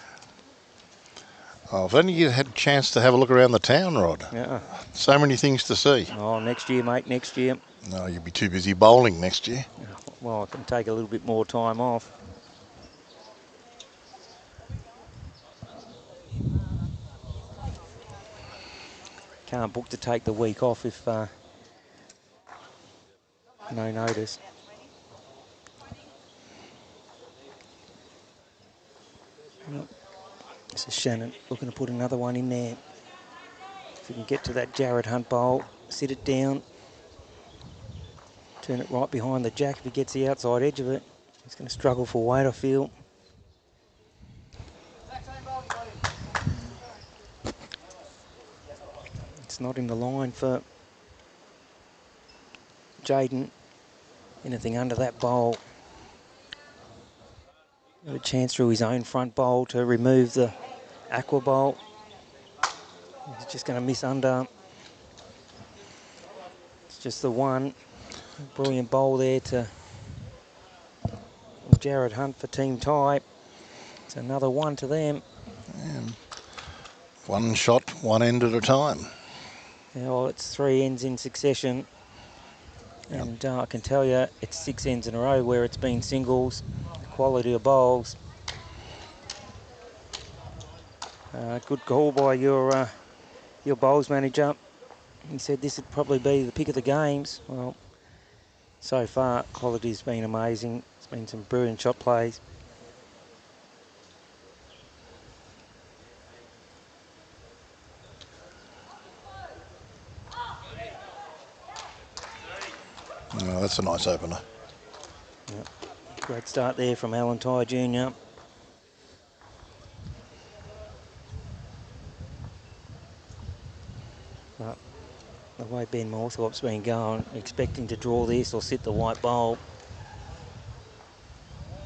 Oh, if only you had a chance to have a look around the town, Rod. Yeah. So many things to see. Oh, next year, mate, next year. No, you'll be too busy bowling next year. Well, I can take a little bit more time off. Can't book to take the week off if no notice. This is Shannon looking to put another one in there. If we can get to that Jared Hunt bowl, sit it down, turn it right behind the jack if he gets the outside edge of it. He's going to struggle for weight, I feel. It's not in the line for Jaden. Anything under that bowl. Got a chance through his own front bowl to remove the aqua bowl. He's just going to miss under. It's just the one. Brilliant bowl there to Jared Hunt for team tie. It's another one to them. And one shot, one end at a time. Yeah, well, it's 3 ends in succession. And I can tell you it's 6 ends in a row where it's been singles. Quality of bowls. Good call by your bowls manager. He said this would probably be the pick of the games. Well, so far quality's been amazing. It's been some brilliant shot plays. Oh, that's a nice opener. Yep. Great start there from Alan Ty Jr. But the way Ben Moorthorpe's been going, expecting to draw this or sit the white bowl.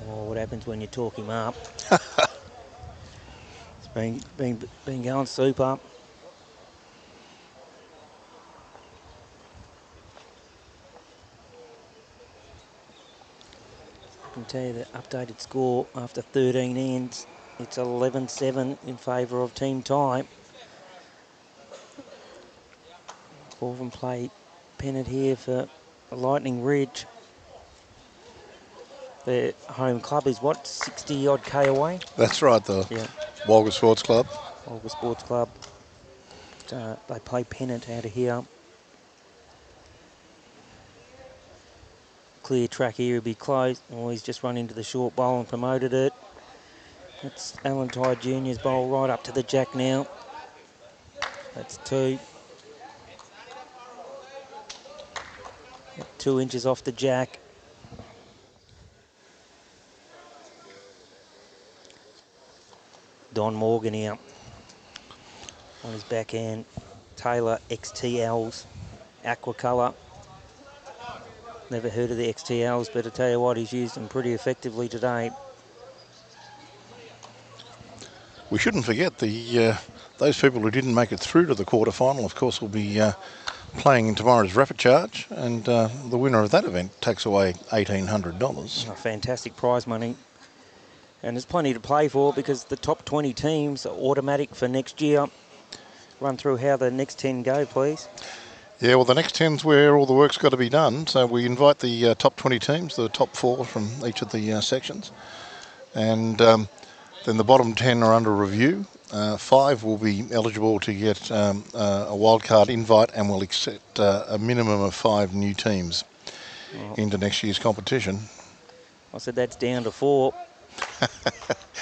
Well, what happens when you talk him up? It's been going super. I can tell you the updated score after 13 ends. It's 11-7 in favour of team tie. Orphan play pennant here for Lightning Ridge. Their home club is what, 60 odd K away? That's right, the Walga Sports Club. Walga Sports Club. They play pennant out of here. Clear track here, he'll be close. Oh, he's just run into the short bowl and promoted it. That's Alan Ty Jr.'s bowl right up to the jack now. That's 2. 2 inches off the jack. Don Morgan here on his backhand. Taylor XTLs, aqua colour. Never heard of the XTLs, but I tell you what, he's used them pretty effectively today. We shouldn't forget those people who didn't make it through to the quarterfinal, of course, will be playing in tomorrow's rapid charge, and the winner of that event takes away $1,800. Oh, fantastic prize money. And there's plenty to play for because the top 20 teams are automatic for next year. Run through how the next 10 go, please. Yeah, well, the next 10's where all the work's got to be done. So we invite the top 20 teams, the top 4 from each of the sections. And then the bottom 10 are under review. 5 will be eligible to get a wildcard invite, and will accept a minimum of 5 new teams into next year's competition. I said that's down to 4.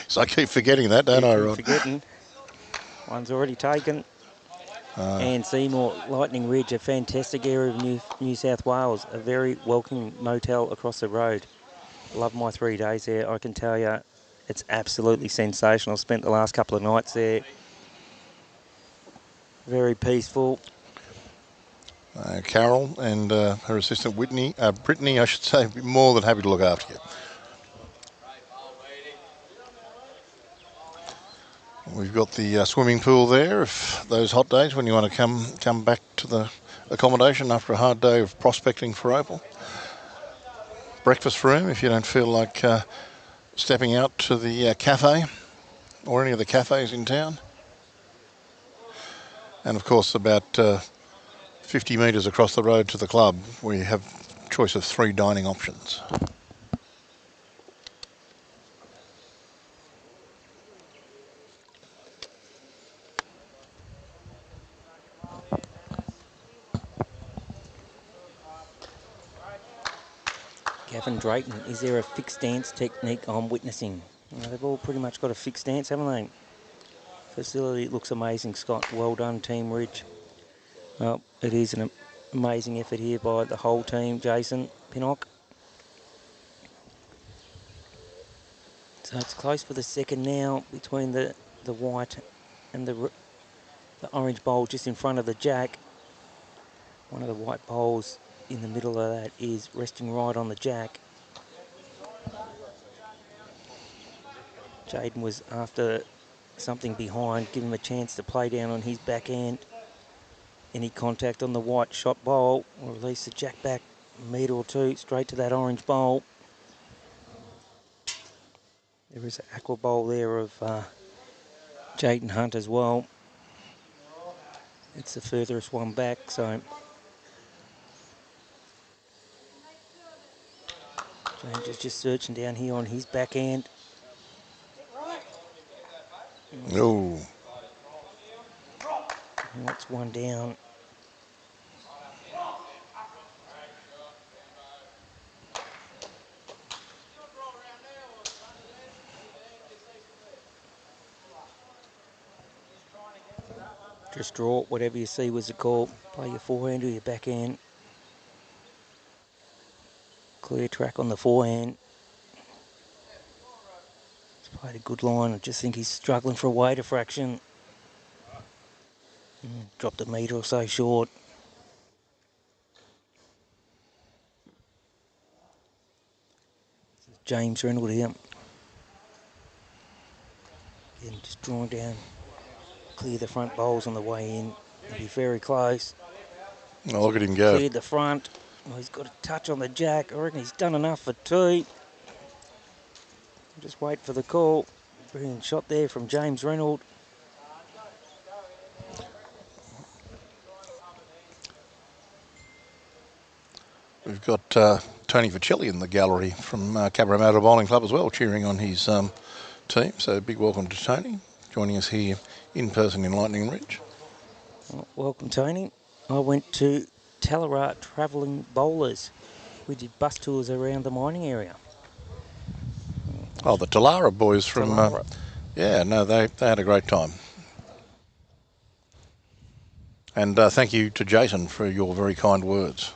So I keep forgetting that, don't I, Rod? Forgetting. One's already taken. And Seymour, Lightning Ridge, a fantastic area of New South Wales, a very welcoming motel across the road. Love my 3 days there, I can tell you. It's absolutely sensational. I've spent the last couple of nights there. Very peaceful. Carol and her assistant Brittany, I should say, be more than happy to look after you. We've got the swimming pool there. If those hot days when you want to come back to the accommodation after a hard day of prospecting for Opal. Breakfast room if you don't feel like stepping out to the cafe or any of the cafes in town. And of course, about 50 metres across the road to the club, we have a choice of 3 dining options. Gavin Drayton, is there a fixed stance technique I'm witnessing? They've all pretty much got a fixed stance, haven't they? Facility looks amazing, Scott. Well done, Team Ridge. Well, it is an amazing effort here by the whole team, Jason Pinnock. So it's close for the second now between the white and the orange bowl just in front of the jack. One of the white bowls in the middle of that is resting right on the jack. Jaden was after something behind, give him a chance to play down on his backhand. Any contact on the white shot bowl will release the jack back a metre or 2 straight to that orange bowl. There is an aqua bowl there of Jaden Hunt as well. It's the furthest one back, so James is just searching down here on his backhand. No. That's one down. Just draw whatever you see was the call. Play your forehand or your backhand. Clear track on the forehand. He's played a good line. I just think he's struggling for a weight fraction. Dropped a metre or so short. James Reynolds here. Again, just drawing down. Clear the front bowls on the way in. He'll be very close. Oh, look at him go. Cleared the front. Well, he's got a touch on the jack. I reckon he's done enough for 2. Just wait for the call. Brilliant shot there from James Reynolds. We've got Tony Vicelli in the gallery from Cabramatta Bowling Club as well, cheering on his team. So big welcome to Tony, joining us here in person in Lightning Ridge. Well, welcome, Tony. I went to Tallarat Travelling Bowlers. We did bus tours around the mining area. Oh, the Talara boys from... Talara. Yeah, no, they had a great time. And thank you to Jason for your very kind words.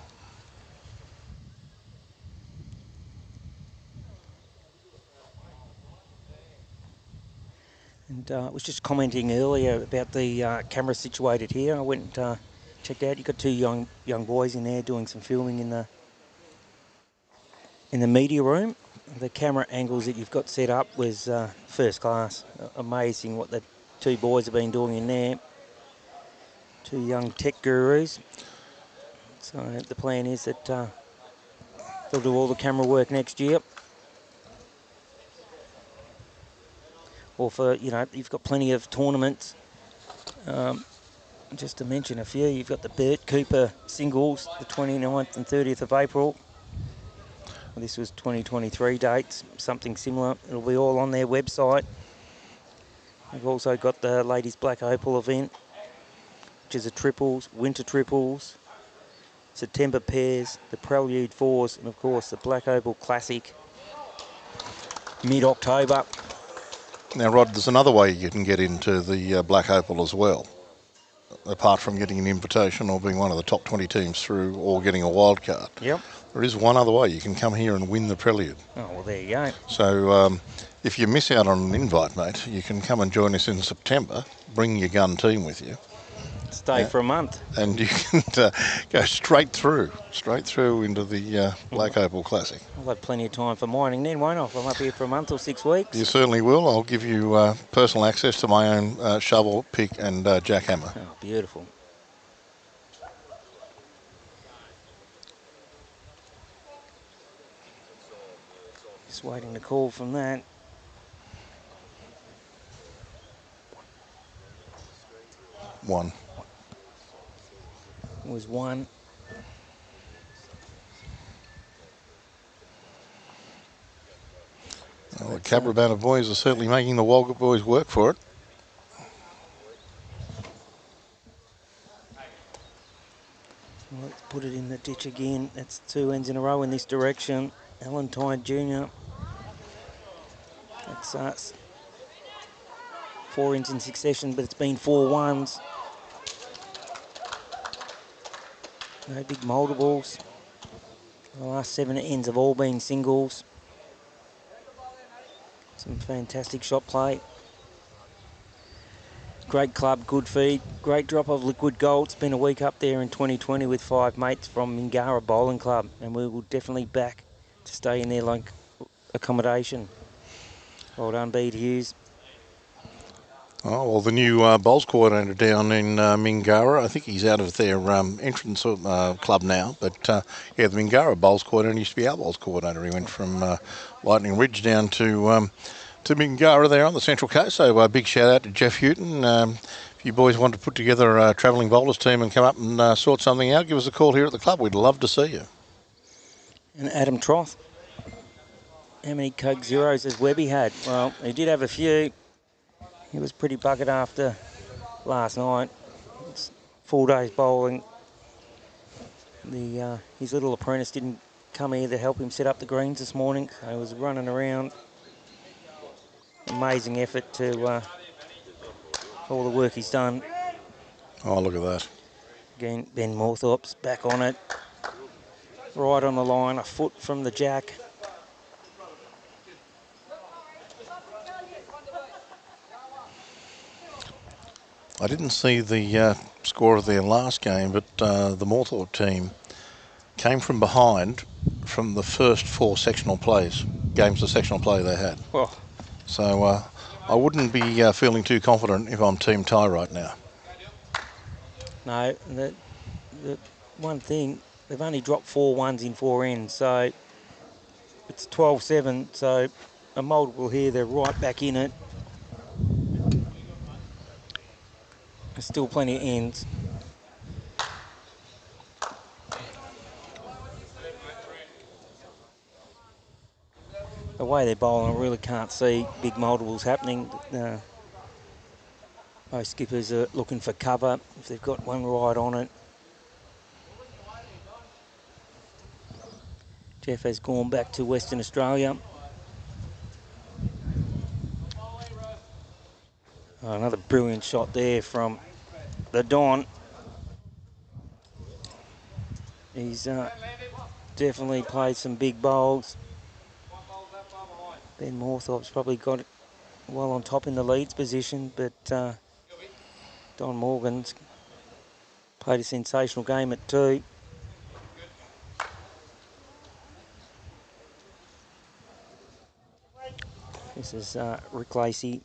And I was just commenting earlier about the camera situated here. I went and checked out. You've got 2 young boys in there doing some filming in the media room. The camera angles that you've got set up was first class. Amazing what the 2 boys have been doing in there. 2 young tech gurus. So the plan is that they'll do all the camera work next year. Or for, you've got plenty of tournaments. Just to mention a few, you've got the Bert Cooper singles, the 29th and 30th of April. This was 2023 dates, something similar. It'll be all on their website. We've also got the Ladies Black Opal event, which is a triples, winter triples, September pairs, the Prelude 4s, and of course the Black Opal Classic, mid-October. Now, Rod, there's another way you can get into the Black Opal as well, apart from getting an invitation or being one of the top 20 teams through or getting a wild card. Yep. There is one other way. You can come here and win the Prelude. Oh, well, there you go. So if you miss out on an invite, mate, you can come and join us in September. Bring your gun team with you. Stay for a month. And you can go straight through into the Black Opal Classic. I'll have plenty of time for mining then, won't I? If I'm up here for a month or 6 weeks. You certainly will. I'll give you personal access to my own shovel, pick and jackhammer. Oh, beautiful. Just waiting to call from that. One. Was one. Well, the Cabrabana boys are certainly making the Walgett boys work for it. Let's put it in the ditch again. That's 2 ends in a row in this direction. Alan Tide Jr. That's us. 4 ends in succession, but it's been 4 ones. No big multiples. The last 7 ends have all been singles. Some fantastic shot play. Great club, good feed. Great drop of liquid gold. It's been a week up there in 2020 with 5 mates from Mingara Bowling Club, and we will definitely back to stay in there like accommodation. Well done, Bede Hughes. Oh, well, the new bowls coordinator down in Mingara, I think he's out of their entrance club now. But, yeah, the Mingara bowls coordinator used to be our bowls coordinator. He went from Lightning Ridge down to Mingara there on the Central Coast. So a big shout out to Jeff Houghton. If you boys want to put together a travelling bowlers team and come up and sort something out, give us a call here at the club. We'd love to see you. And Adam Troth. How many Coke Zeros has Webby had? Well, he did have a few. He was pretty buggered after last night. It's 4 days bowling. His little apprentice didn't come here to help him set up the greens this morning, so he was running around. Amazing effort to all the work he's done. Oh, look at that. Again, Ben Moorthorpe's back on it. Right on the line, a foot from the jack. I didn't see the score of their last game, but the Moorthorpe team came from behind from the first 4 sectional plays, games of sectional play they had. Oh. So I wouldn't be feeling too confident if I'm Team Ty right now. No, the one thing, they've only dropped 4 ones in 4 ends, so it's 12-7, so a multiple here, they're right back in it. There's still plenty of ends. The way they're bowling, I really can't see big multiples happening. Most skippers are looking for cover if they've got one right on it. Jeff has gone back to Western Australia. Oh, another brilliant shot there from the Don. He's definitely played some big bowls. Ben Moorthorpe's probably got it well on top in the leads position, but Don Morgan's played a sensational game at 2. This is Rick Lacey.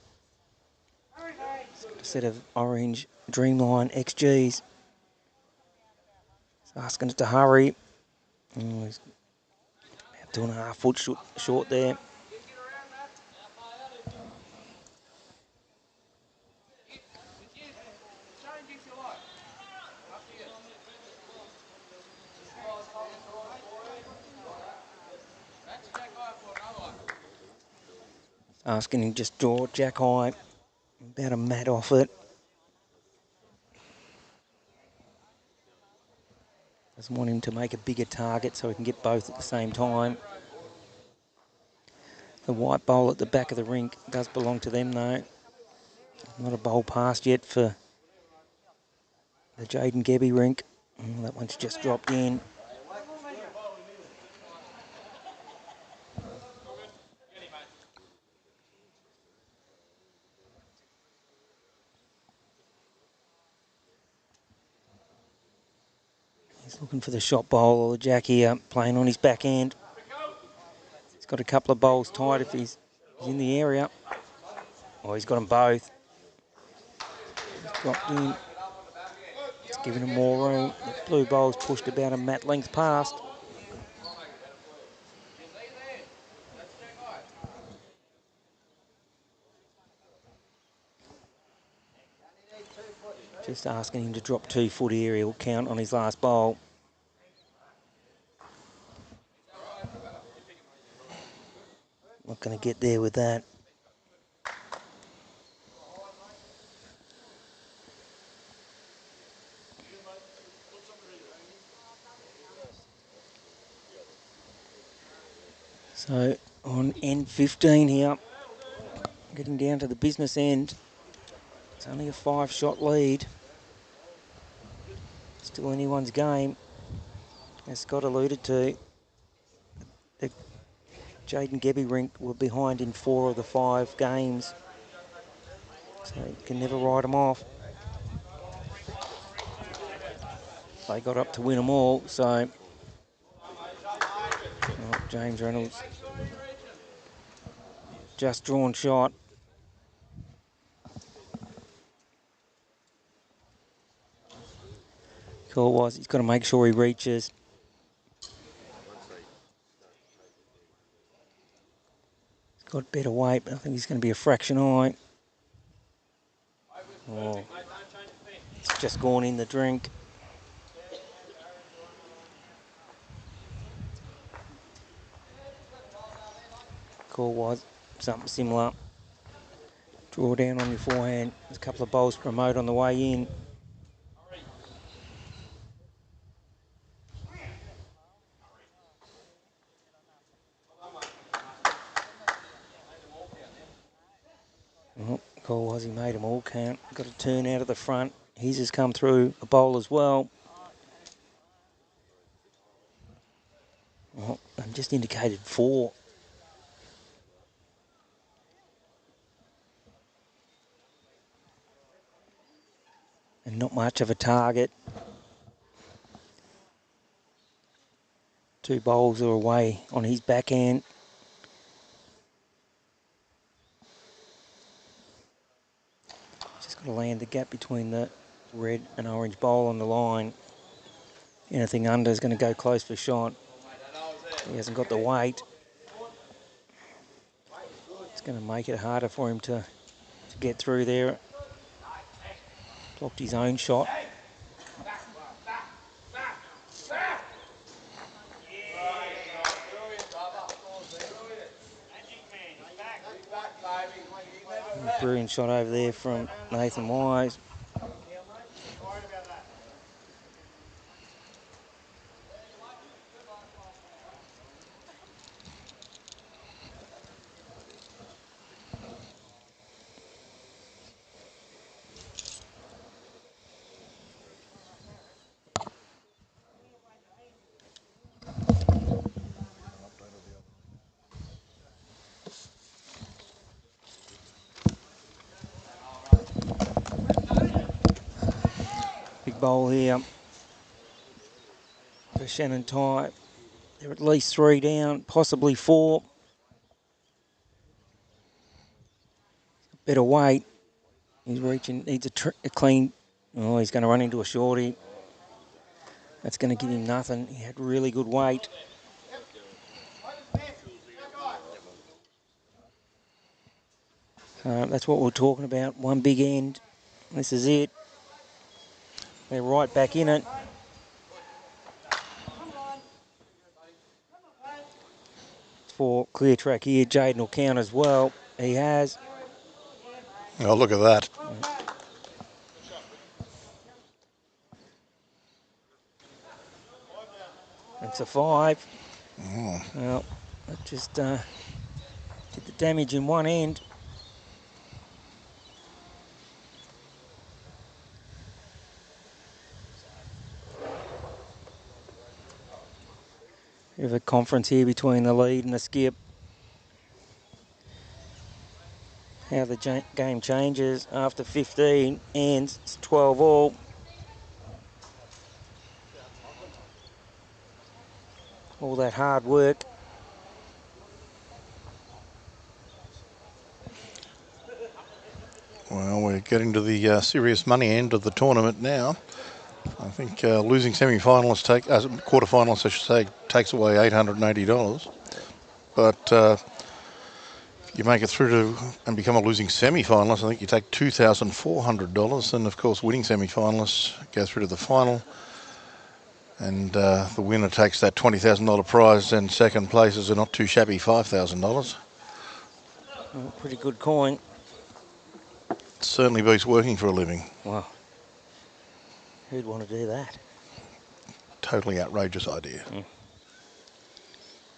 He's got a set of orange Dreamline XGs. He's asking it to hurry. Oh, he's about 2.5 foot short there. Asking him just draw jack high, about a mat off it. Doesn't want him to make a bigger target so he can get both at the same time. The white bowl at the back of the rink does belong to them though. Not a bowl passed yet for the Jaden Gebby rink. Oh, that one's just dropped in. He's looking for the shot bowl or the jack here, playing on his backhand. He's got a couple of bowls tight if he's in the area. Oh, he's got them both. He's dropped in. It's giving him more room. The blue bowl's pushed about a mat length past. Just asking him to drop 2 foot here. He'll count on his last bowl. Not going to get there with that. So on end 15 here, getting down to the business end. It's only a 5-shot lead. Still anyone's game. As Scott alluded to, Jaden Gebbyrink were behind in 4 of the 5 games. So you can never write them off. They got up to win them all, so James Reynolds just drawn shot. Call was he's got to make sure he reaches. He's got better weight, but I think he's going to be a fraction high. Oh, it's just gone in the drink. Call was something similar. Draw down on your forehand. There's a couple of bowls to promote on the way in. Oh, call was he made them all count. Got a turn out of the front. He's just come through a bowl as well. Oh, and just indicated 4. And not much of a target. 2 bowls are away on his backhand. Just got to land the gap between the red and orange bowl on the line. Anything under is going to go close for shot. He hasn't got the weight. It's going to make it harder for him to get through there. Blocked his own shot. Brilliant shot over there from Nathan Wise. Big bowl here for Shannon Ty. They're at least 3 down, possibly 4. Better weight. He's reaching, needs a clean. Oh, he's going to run into a shorty. That's going to give him nothing. He had really good weight. That's what we're talking about. One big end. This is it. They're right back in it. For clear track here, Jaden will count as well. He has. Oh, look at that. It's a 5. Oh. Well, that just did the damage in one end. Bit of a conference here between the lead and the skip. How the game changes after 15 ends. It's 12 all. all that hard work. Well, we're getting to the serious money end of the tournament now. I think losing semi-finalists quarterfinalists, I should say, takes away $880. But you make it through to and become a losing semi-finalist, I think you take $2,400. And of course, winning semi-finalists go through to the final. And the winner takes that $20,000 prize, and second place is a not too shabby $5,000. Oh, pretty good coin. Certainly beats working for a living. Wow. Who'd want to do that? Totally outrageous idea.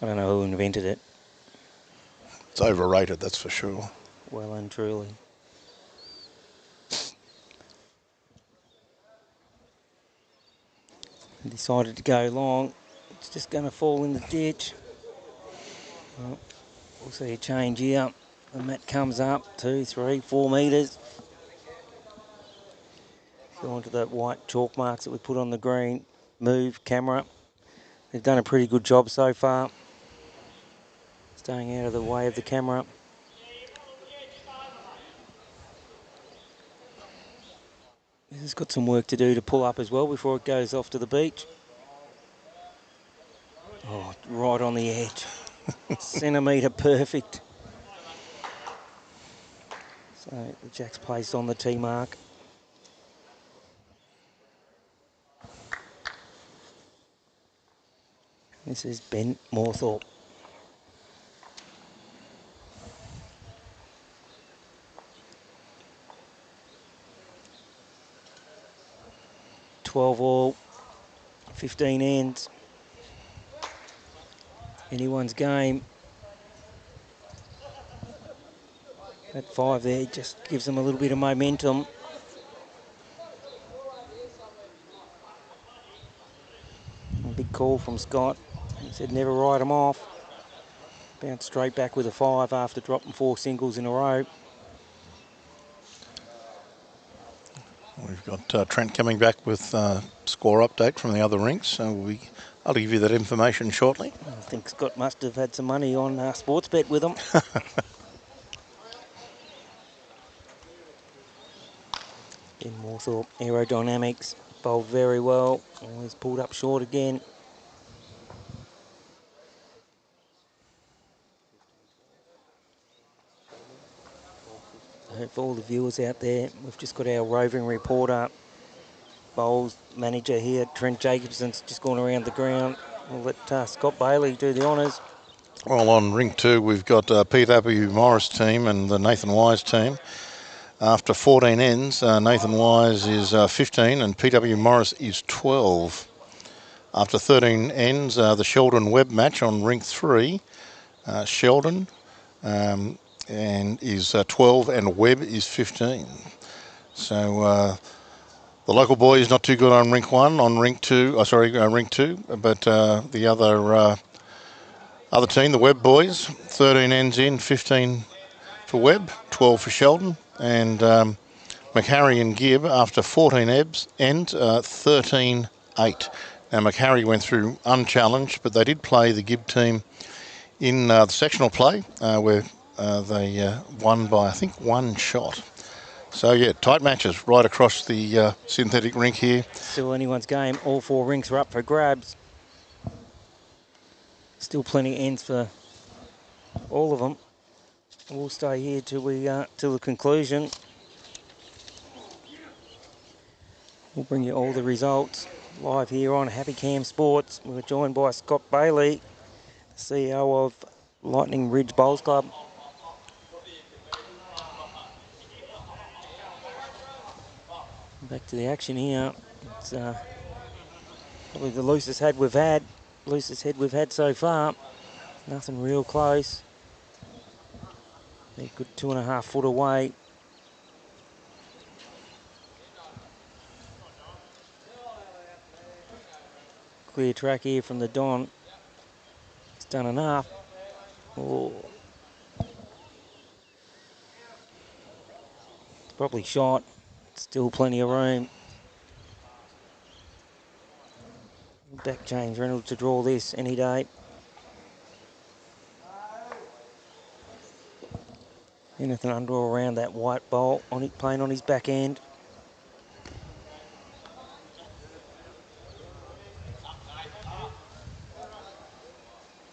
I don't know who invented it. It's overrated, that's for sure. Well and truly. Decided to go long. It's just going to fall in the ditch. Well, we'll see a change here. The mat comes up 2, 3, 4 metres. Go onto that white chalk marks that we put on the green. Move, camera. They've done a pretty good job so far. Staying out of the way of the camera. This has got some work to do to pull up as well before it goes off to the beach. Oh, right on the edge. Centimetre perfect. So the jack's placed on the tee mark. This is Ben Moorthorpe. All, 15 ends. Anyone's game. That 5 there just gives them a little bit of momentum. A big call from Scott. He said never write them off. Bounced straight back with a 5 after dropping 4 singles in a row. We've got Trent coming back with score update from the other rinks, so I'll give you that information shortly. I think Scott must have had some money on Sportsbet with him. Ben Moorthorpe, aerodynamics, bowled very well. Always pulled up short again. So for all the viewers out there, we've just got our roving reporter, bowls manager here, Trent Jacobson's just gone around the ground. We'll let Scott Bailey do the honours. Well, on ring 2, we've got P.W. Morris team and the Nathan Wise team. After 14 ends, Nathan Wise is 15 and P.W. Morris is 12. After 13 ends, the Sheldon Webb match on ring 3. Sheldon and is 12 and Webb is 15. So the local boy is not too good on ring 1. On ring 2, ring 2, but the other team, the Webb boys, 13 ends in, 15 for Webb, 12 for Sheldon, and McHarry and Gibb after 14 ends, 13-8. Now McHarry went through unchallenged, but they did play the Gibb team in the sectional play where they won by, I think, 1 shot. So, yeah, tight matches right across the synthetic rink here. Still anyone's game. All 4 rinks are up for grabs. Still plenty of ends for all of them. We'll stay here till the conclusion. We'll bring you all the results live here on Happy Cam Sports. We're joined by Scott Bailey, CEO of Lightning Ridge Bowls Club. Back to the action here. It's probably the loosest head we've had so far. Nothing real close. They're a good 2.5 foot away. Clear track here from the Don. It's done enough. Oh. It's probably shot. Still plenty of room. Back James Reynolds to draw this any day. Anything under or around that white bowl, on it, playing on his back end.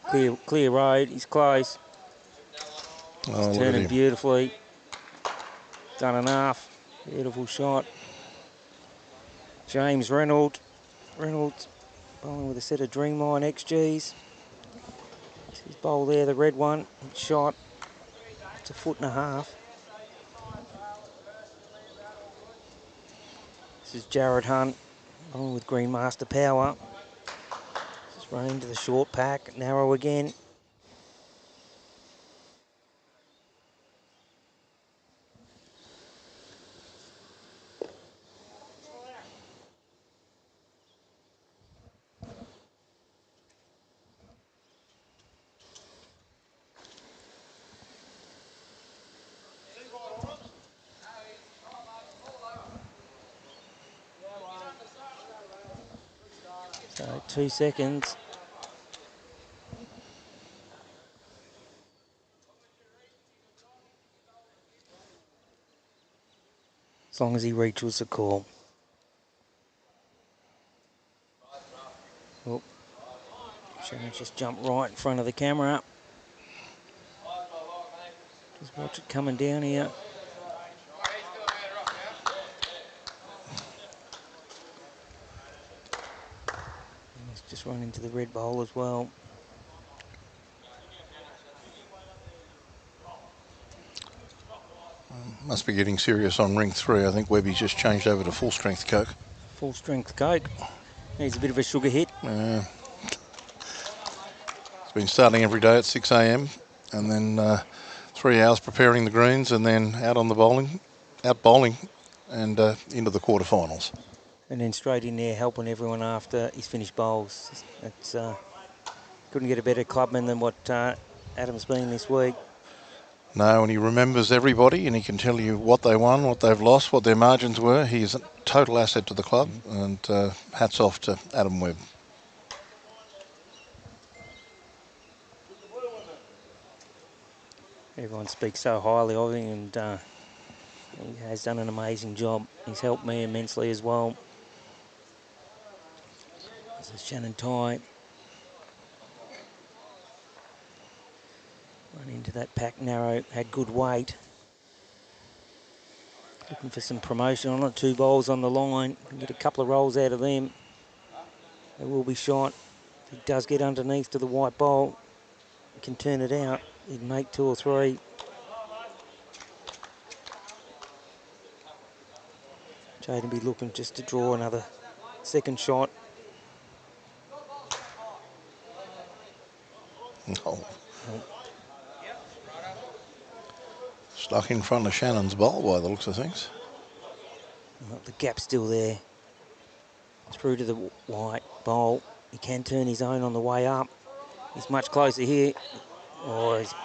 Clear road, he's close. Oh, He's turning beautifully. Done enough. Beautiful shot. James Reynolds bowling with a set of Dreamline XGs. His bowl there, the red one, shot. It's 1.5 foot. This is Jared Hunt, bowling with Green Master Power. Just running into the short pack, narrow again. So 2 seconds. As long as he reaches the call. Oh, Shannon just jumped right in front of the camera. Just watch it coming down here. He's just run into the red bowl as well. Must be getting serious on ring 3. I think Webby's just changed over to full strength Coke. Full strength Coke. Needs a bit of a sugar hit. It's been starting every day at 6 a.m. and then 3 hours preparing the greens and then out bowling and into the quarterfinals. And then straight in there helping everyone after he's finished bowls. It's couldn't get a better clubman than what Adam's been this week. No, and he remembers everybody and he can tell you what they won, what they've lost, what their margins were. He's a total asset to the club, and hats off to Adam Webb. Everyone speaks so highly of him, and he has done an amazing job. He's helped me immensely as well. This is Shannon Ty. Run into that pack narrow, had good weight. Looking for some promotion on it. 2 bowls on the line. Can get a couple of rolls out of them. They will be shot. If he does get underneath to the white bowl, he can turn it out. He'd make 2 or 3. Jaden be looking just to draw another second shot. Oh. Stuck in front of Shannon's bowl by the looks of things. Well, the gap's still there. Through to the white bowl. He can turn his own on the way up. He's much closer here. Oh, he's...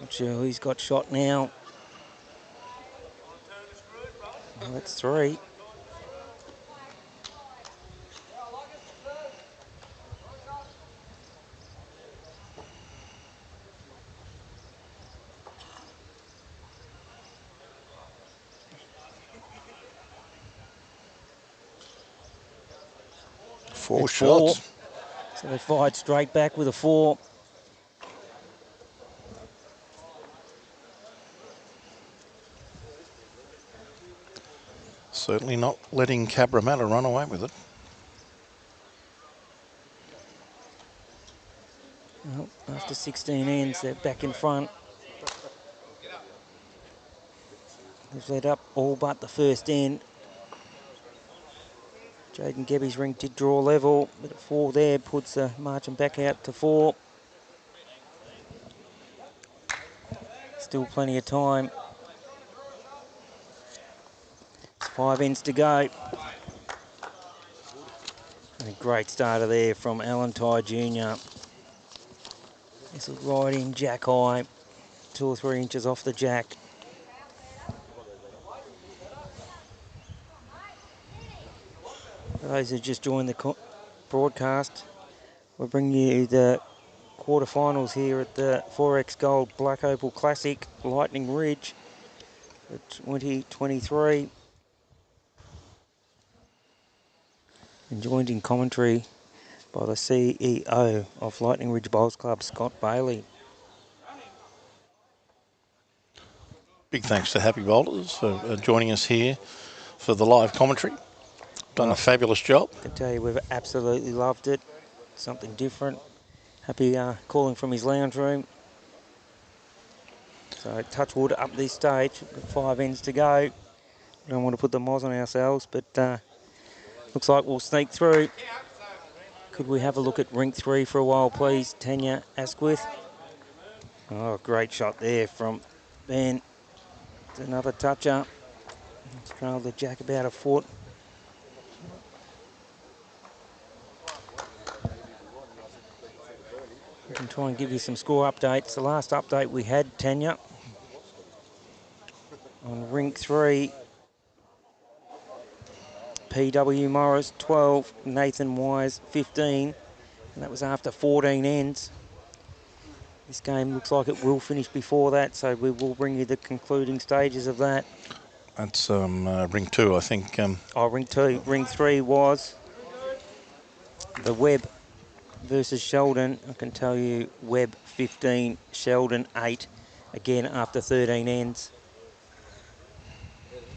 Not sure who's got shot now. Well, that's 3. Four shots. 4. So they fired straight back with a 4. Certainly not letting Cabramatta run away with it. Well, after 16 ends, they're back in front. They've led up all but the first end. Jaden Gebby's ring did draw level, but at 4 there puts the margin back out to 4. Still plenty of time. It's 5 ends to go. And a great starter there from Alan Ty Jr. This is right in jack high, 2 or 3 inches off the jack. For those who just joined the broadcast, we're bringing you the quarterfinals here at the 4X Gold Black Opal Classic, Lightning Ridge, for 2023. And joined in commentary by the CEO of Lightning Ridge Bowls Club, Scott Bailey. Big thanks to Happy Bowlers for joining us here for the live commentary. Done a fabulous job. I can tell you we've absolutely loved it. Something different. Happy calling from his lounge room. So touch wood up this stage. We've got 5 ends to go. Don't want to put the moz on ourselves, but looks like we'll sneak through. Could we have a look at rink 3 for a while, please, Tanya Asquith? Oh, great shot there from Ben. It's another toucher. Let's trail the jack about a foot. We can try and give you some score updates. The last update we had, Tanya, on rink 3, PW Morris 12, Nathan Wise 15, and that was after 14 ends. This game looks like it will finish before that, so we will bring you the concluding stages of that. That's ring 2, I think. Ring 2. Ring 3 was the Webb versus Sheldon. I can tell you Webb 15, Sheldon 8, again after 13 ends.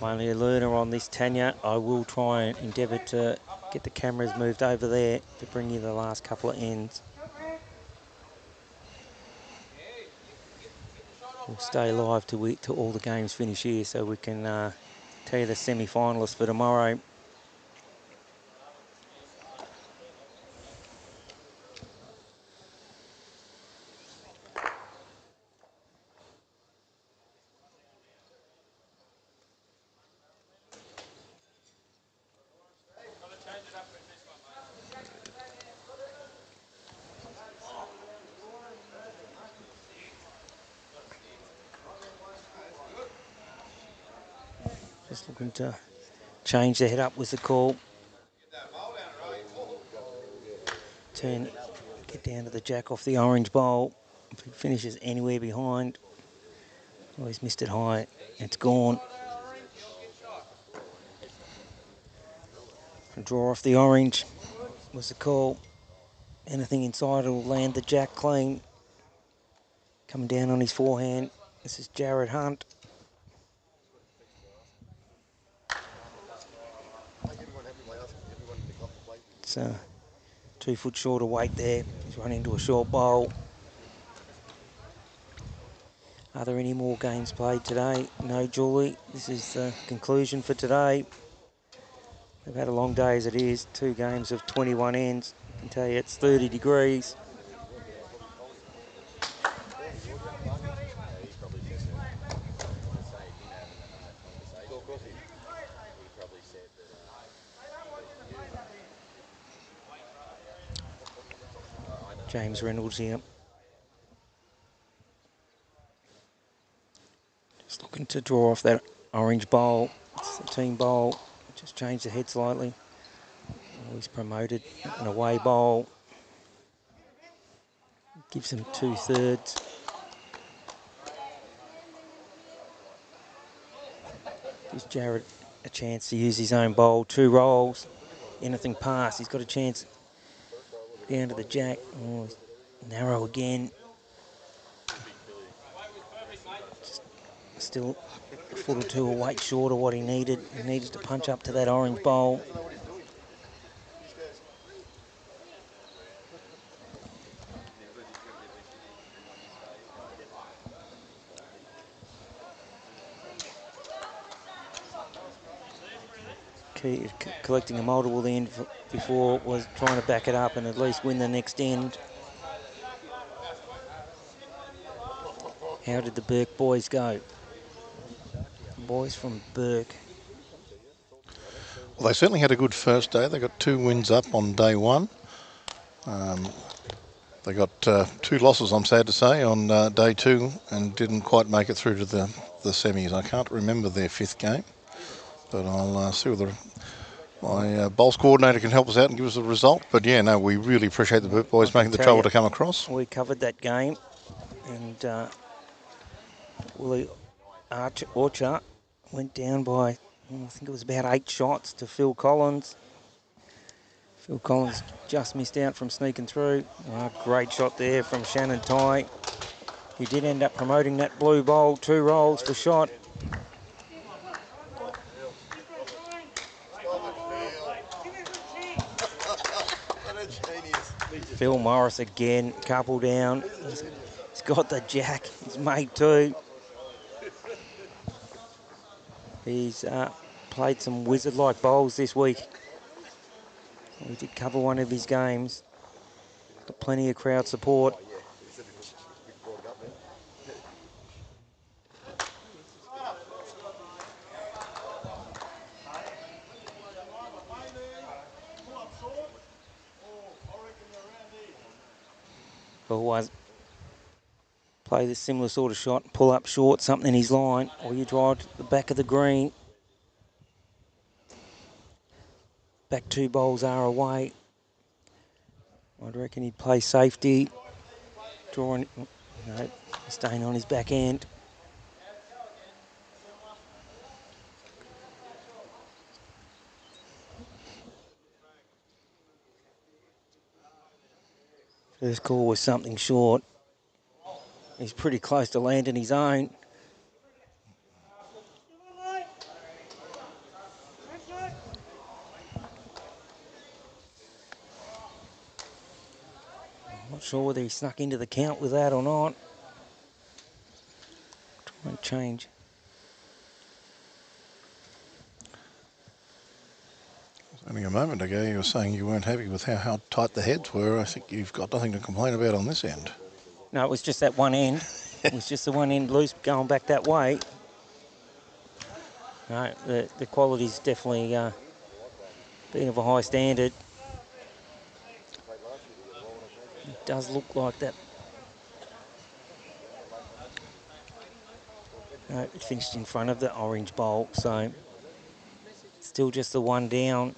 Only a learner on this, Tanya. I will try and endeavour to get the cameras moved over there to bring you the last couple of ends. We'll stay live till all the games finish here, so we can tell you the semi-finalists for tomorrow. Just looking to change the head up with the call. Get down to the jack off the orange bowl. If he finishes anywhere behind, oh, he's missed it high. It's gone. Draw off the orange was the call. Anything inside will land the jack clean. Coming down on his forehand. This is Jared Hunt. It's 2 foot short of weight there. He's run into a short bowl. Are there any more games played today? No, Julie. This is the conclusion for today. We've had a long day as it is. 2 games of 21 ends. I can tell you it's 30 degrees. James Reynolds here. Just looking to draw off that orange bowl. It's the team bowl. Just change the head slightly. He's promoted an away bowl. Gives him 2/3. Gives Jared a chance to use his own bowl. 2 rolls. Anything past. He's got a chance down to the jack. Oh, he's narrow again. Still a foot or 2 a weight short of what he needed. He needed to punch up to that orange bowl. Collecting a multiple end before was trying to back it up and at least win the next end. How did the Burke boys go? Boys from Burke. Well, they certainly had a good first day. They got 2 wins up on day 1. They got 2 losses, I'm sad to say, on day 2 and didn't quite make it through to the semis. I can't remember their 5th game, but I'll see whether my bowls coordinator can help us out and give us a result. But yeah, no, we really appreciate the boys making the trouble to come across. We covered that game, and Willie Orchard went down by, I think it was about 8 shots to Phil Collins. Phil Collins just missed out from sneaking through. Great shot there from Shannon Ty. He did end up promoting that blue bowl, 2 rolls for shot. Phil Morris again, couple down. He's got the jack. He's made 2. He's played some wizard-like bowls this week. We did cover one of his games. Got plenty of crowd support. Always play this similar sort of shot, pull up short, something in his line, or you drive to the back of the green. Back 2 bowls are away. I'd reckon he'd play safety, drawing, no, staying on his back end. First call was something short. He's pretty close to landing his own. Not sure whether he snuck into the count with that or not. Try and change. Only a moment ago you were saying you weren't happy with how tight the heads were. I think you've got nothing to complain about on this end. No, it was just that one end. It was just the one end loose going back that way. No, the quality's definitely been of a high standard. It does look like that. No, it finished in front of the orange bowl, so still just the one down.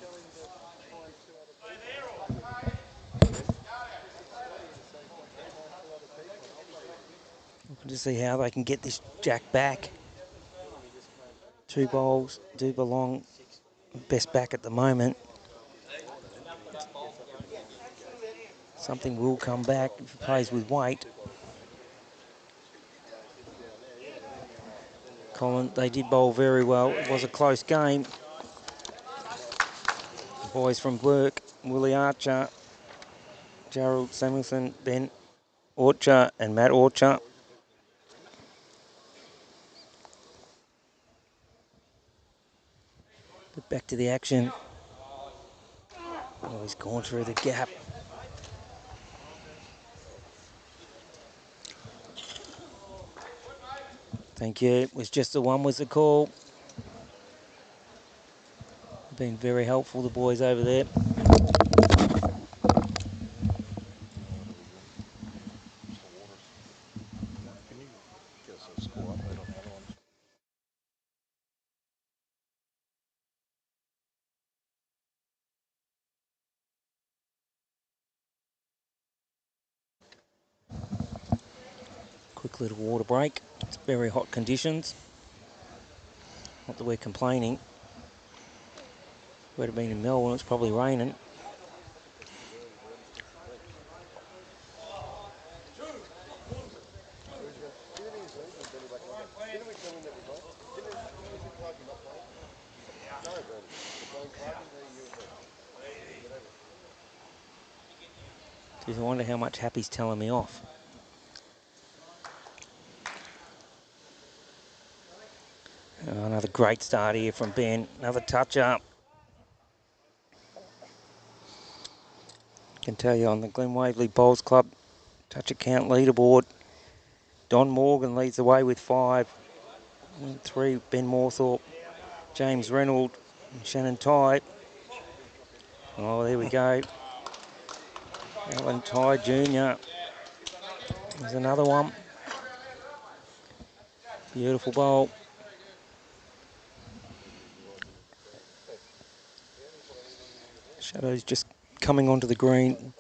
Looking to see how they can get this jack back. 2 bowls do belong best back at the moment. Something will come back if he plays with weight. Colin, they did bowl very well. It was a close game. The boys from Burke, Willie Archer, Gerald Samuelson, Ben Orchard and Matt Orchard. But back to the action. Oh, he's gone through the gap. Thank you. It was just the one was the call. Been very helpful, the boys over there. Quick little water break. It's very hot conditions. Not that we're complaining. If we'd have been in Melbourne, it's probably raining. Geez, I wonder how much Happy's telling me off. Oh, another great start here from Ben. Another touch up. Can tell you on the Glen Waverley Bowls Club touch account leaderboard, Don Morgan leads the way with 5. 3, Ben Moorthorpe, James Reynolds, and Shannon Tye. Oh, there we go. Alan Tye Jr. There's another one. Beautiful bowl. Shadows just coming onto the green.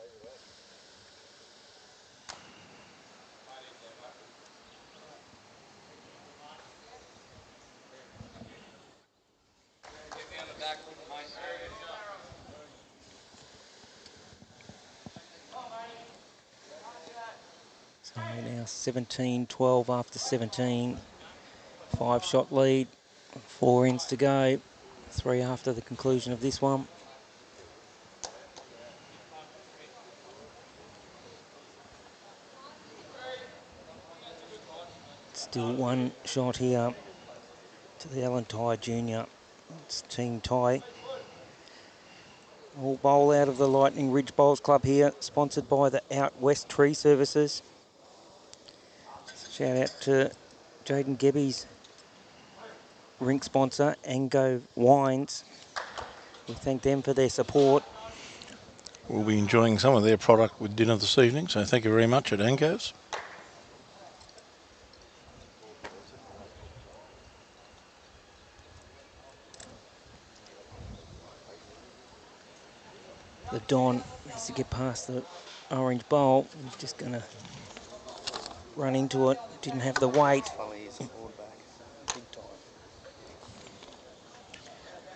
So now 17-12 after 17. 5-shot lead, 4 ends to go, 3 after the conclusion of this one. Still 1 shot here to the Alan Ty Junior. It's Team Ty. All bowl out of the Lightning Ridge Bowls Club here, sponsored by the Out West Tree Services. Shout out to Jaden Gebby's rink sponsor, Ango Wines. We thank them for their support. We'll be enjoying some of their product with dinner this evening, so thank you very much at Ango's. The Don needs to get past the orange bowl. He's just going to run into it. Didn't have the weight.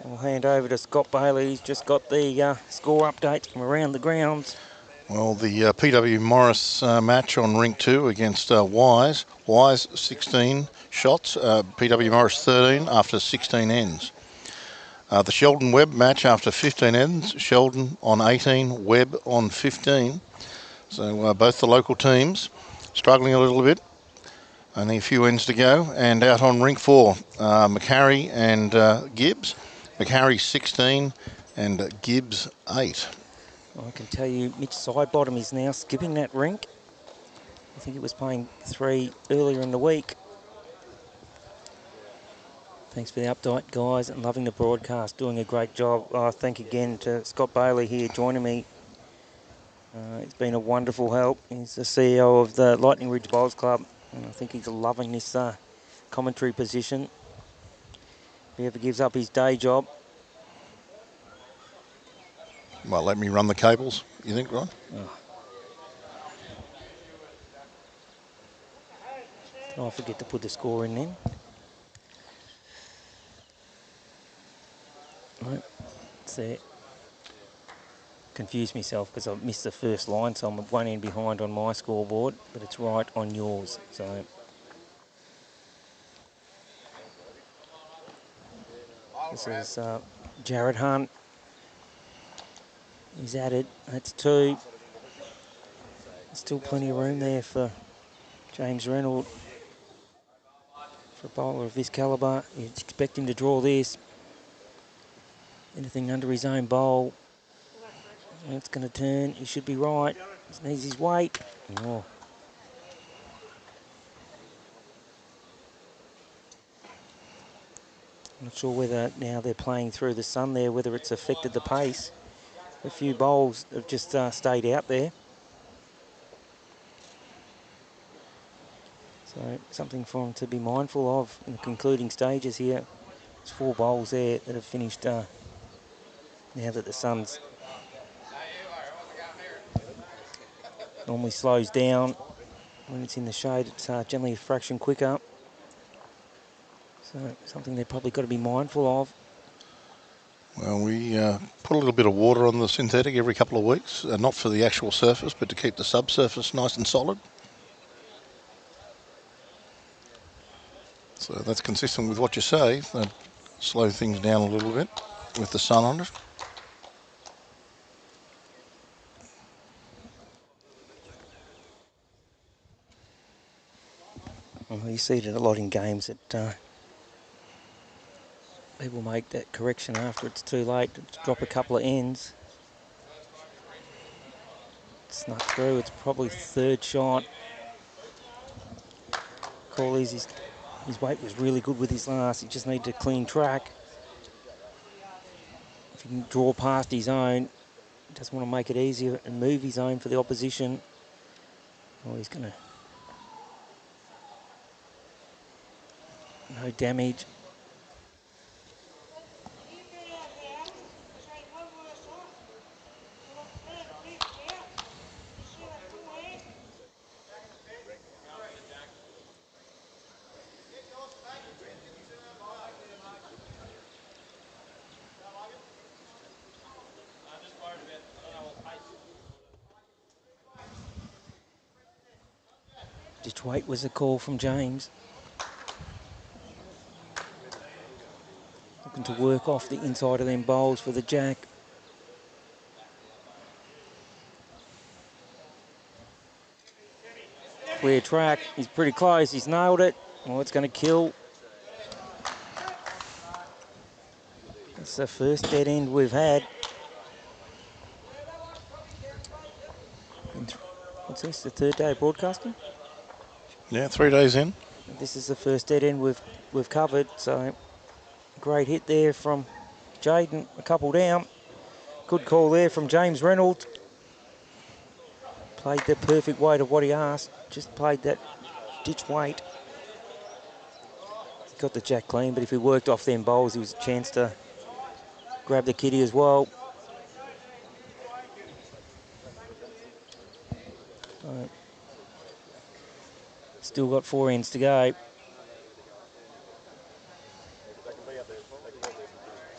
I'll hand over to Scott Bailey. He's just got the score updates from around the grounds. Well, the PW Morris match on Rink 2 against Wise. Wise 16 shots, PW Morris 13 after 16 ends. The Sheldon Webb match after 15 ends. Sheldon on 18, Webb on 15. So both the local teams struggling a little bit. Only a few ends to go. And out on Rink 4, McCarry and Gibbs. McCarry 16 and Gibbs 8. I can tell you Mitch Sidebottom is now skipping that rink. I think he was playing 3 earlier in the week. Thanks for the update, guys, and loving the broadcast, doing a great job. Thank again to Scott Bailey here joining me. It's been a wonderful help. He's the CEO of the Lightning Ridge Bowls Club, and I think he's loving this commentary position. If he ever gives up his day job. Well, let me run the cables, you think, Ron? Oh. I forget to put the score in then. Right, it's there. Confused myself because I missed the first line, so I'm 1 end behind on my scoreboard, but it's right on yours. So this is Jared Hunt. He's added. That's 2. Still plenty of room there for James Reynolds. For a bowler of this calibre, you'd expect him to draw this. Anything under his own bowl. It's going to turn. He should be right. He needs his weight. Oh. Not sure whether now they're playing through the sun there, whether it's affected the pace. A few bowls have just stayed out there. So something for them to be mindful of in the concluding stages here. There's 4 bowls there that have finished now that the sun's normally slows down. When it's in the shade, it's generally a fraction quicker. So something they've probably got to be mindful of. Well, we put a little bit of water on the synthetic every couple of weeks, not for the actual surface, but to keep the subsurface nice and solid. So that's consistent with what you say. That slow things down a little bit with the sun on it. Well, you see it a lot in games that people make that correction after it's too late to drop a couple of ends. Snuck through. It's probably 3rd shot. Corley's his weight was really good with his last. He just needed a clean track. If he can draw past his own, he doesn't want to make it easier and move his own for the opposition. Oh, he's going to... No damage. Ditch weight was a call from James. Looking to work off the inside of them bowls for the jack. Clear track. He's pretty close. He's nailed it. Oh, it's going to kill. It's the first dead end we've had. What's this, the third day of broadcasting? Yeah, 3 days in. This is the first dead end we've covered, so great hit there from Jaden, a couple down. Good call there from James Reynolds. Played the perfect weight of what he asked, just played that ditch weight. He got the jack clean, but if he worked off them bowls, he was a chance to grab the kitty as well. So, still got 4 ends to go.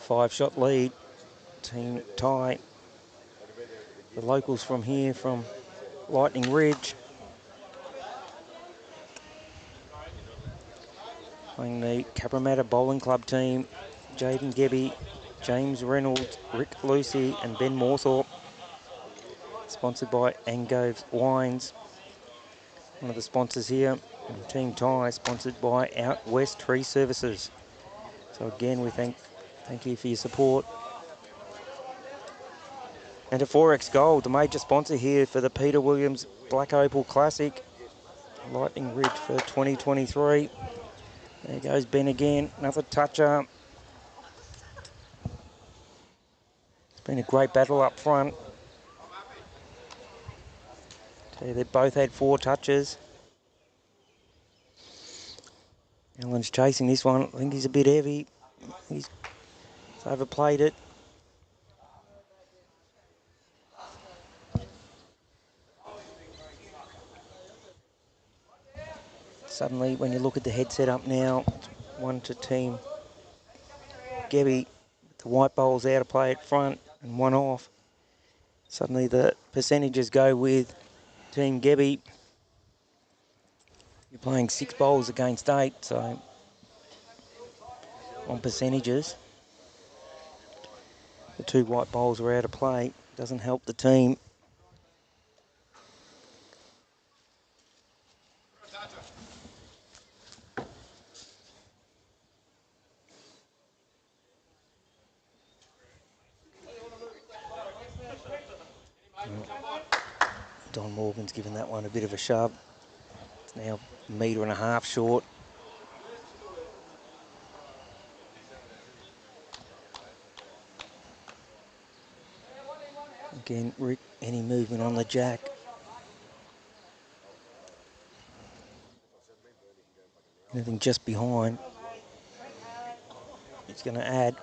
5-shot lead, team tie. The locals from here, from Lightning Ridge, playing the Cabramatta Bowling Club team. Jaden Gebby, James Reynolds, Rick Lucy and Ben Morthorpe. Sponsored by Angove's Wines. One of the sponsors here. And Team Tie, sponsored by Out West Tree Services. So again, we thank you for your support. And to Forex Gold, the major sponsor here for the Peter Williams Black Opal Classic. Lightning Ridge for 2023. There goes Ben again, another toucher. It's been a great battle up front. Tell you, they both had 4 touches. Allen's chasing this one. I think he's a bit heavy. He's overplayed it. Suddenly, when you look at the head set up now, 1 to Team Gebby. The white bowl's out of play at front and 1 off. Suddenly the percentages go with Team Gebby. You're playing 6 bowls against 8, so on percentages, the 2 white bowls are out of play. Doesn't help the team. Don Morgan's given that one a bit of a shove. It's now 1.5 meters short. Again, Rick, any movement on the jack? Anything just behind? It's going to add.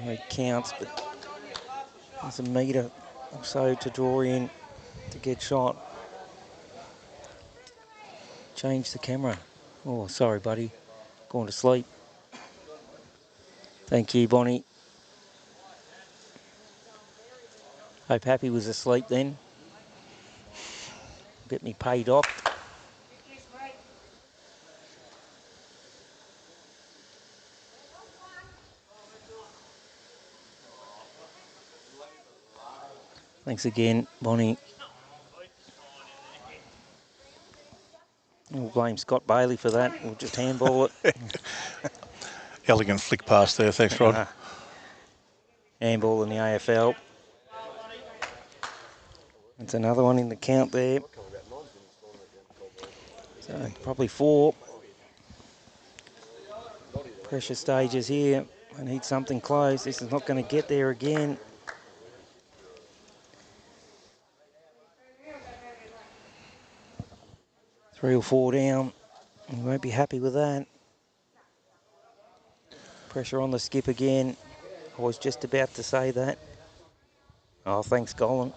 It counts, but there's 1 metre or so to draw in to get shot. Change the camera. Oh, sorry, buddy. Going to sleep. Thank you, Bonnie. Hope Happy was asleep then. Get me paid off. Thanks again, Bonnie. We'll blame Scott Bailey for that. We'll just handball it. Elegant flick pass there. Thanks, Rod. Handball in the AFL. It's another one in the count there. So probably 4. Pressure stages here. I need something close. This is not going to get there again. Three or 4 down. You won't be happy with that. Pressure on the skip again. I was just about to say that. Oh, thanks, Golan.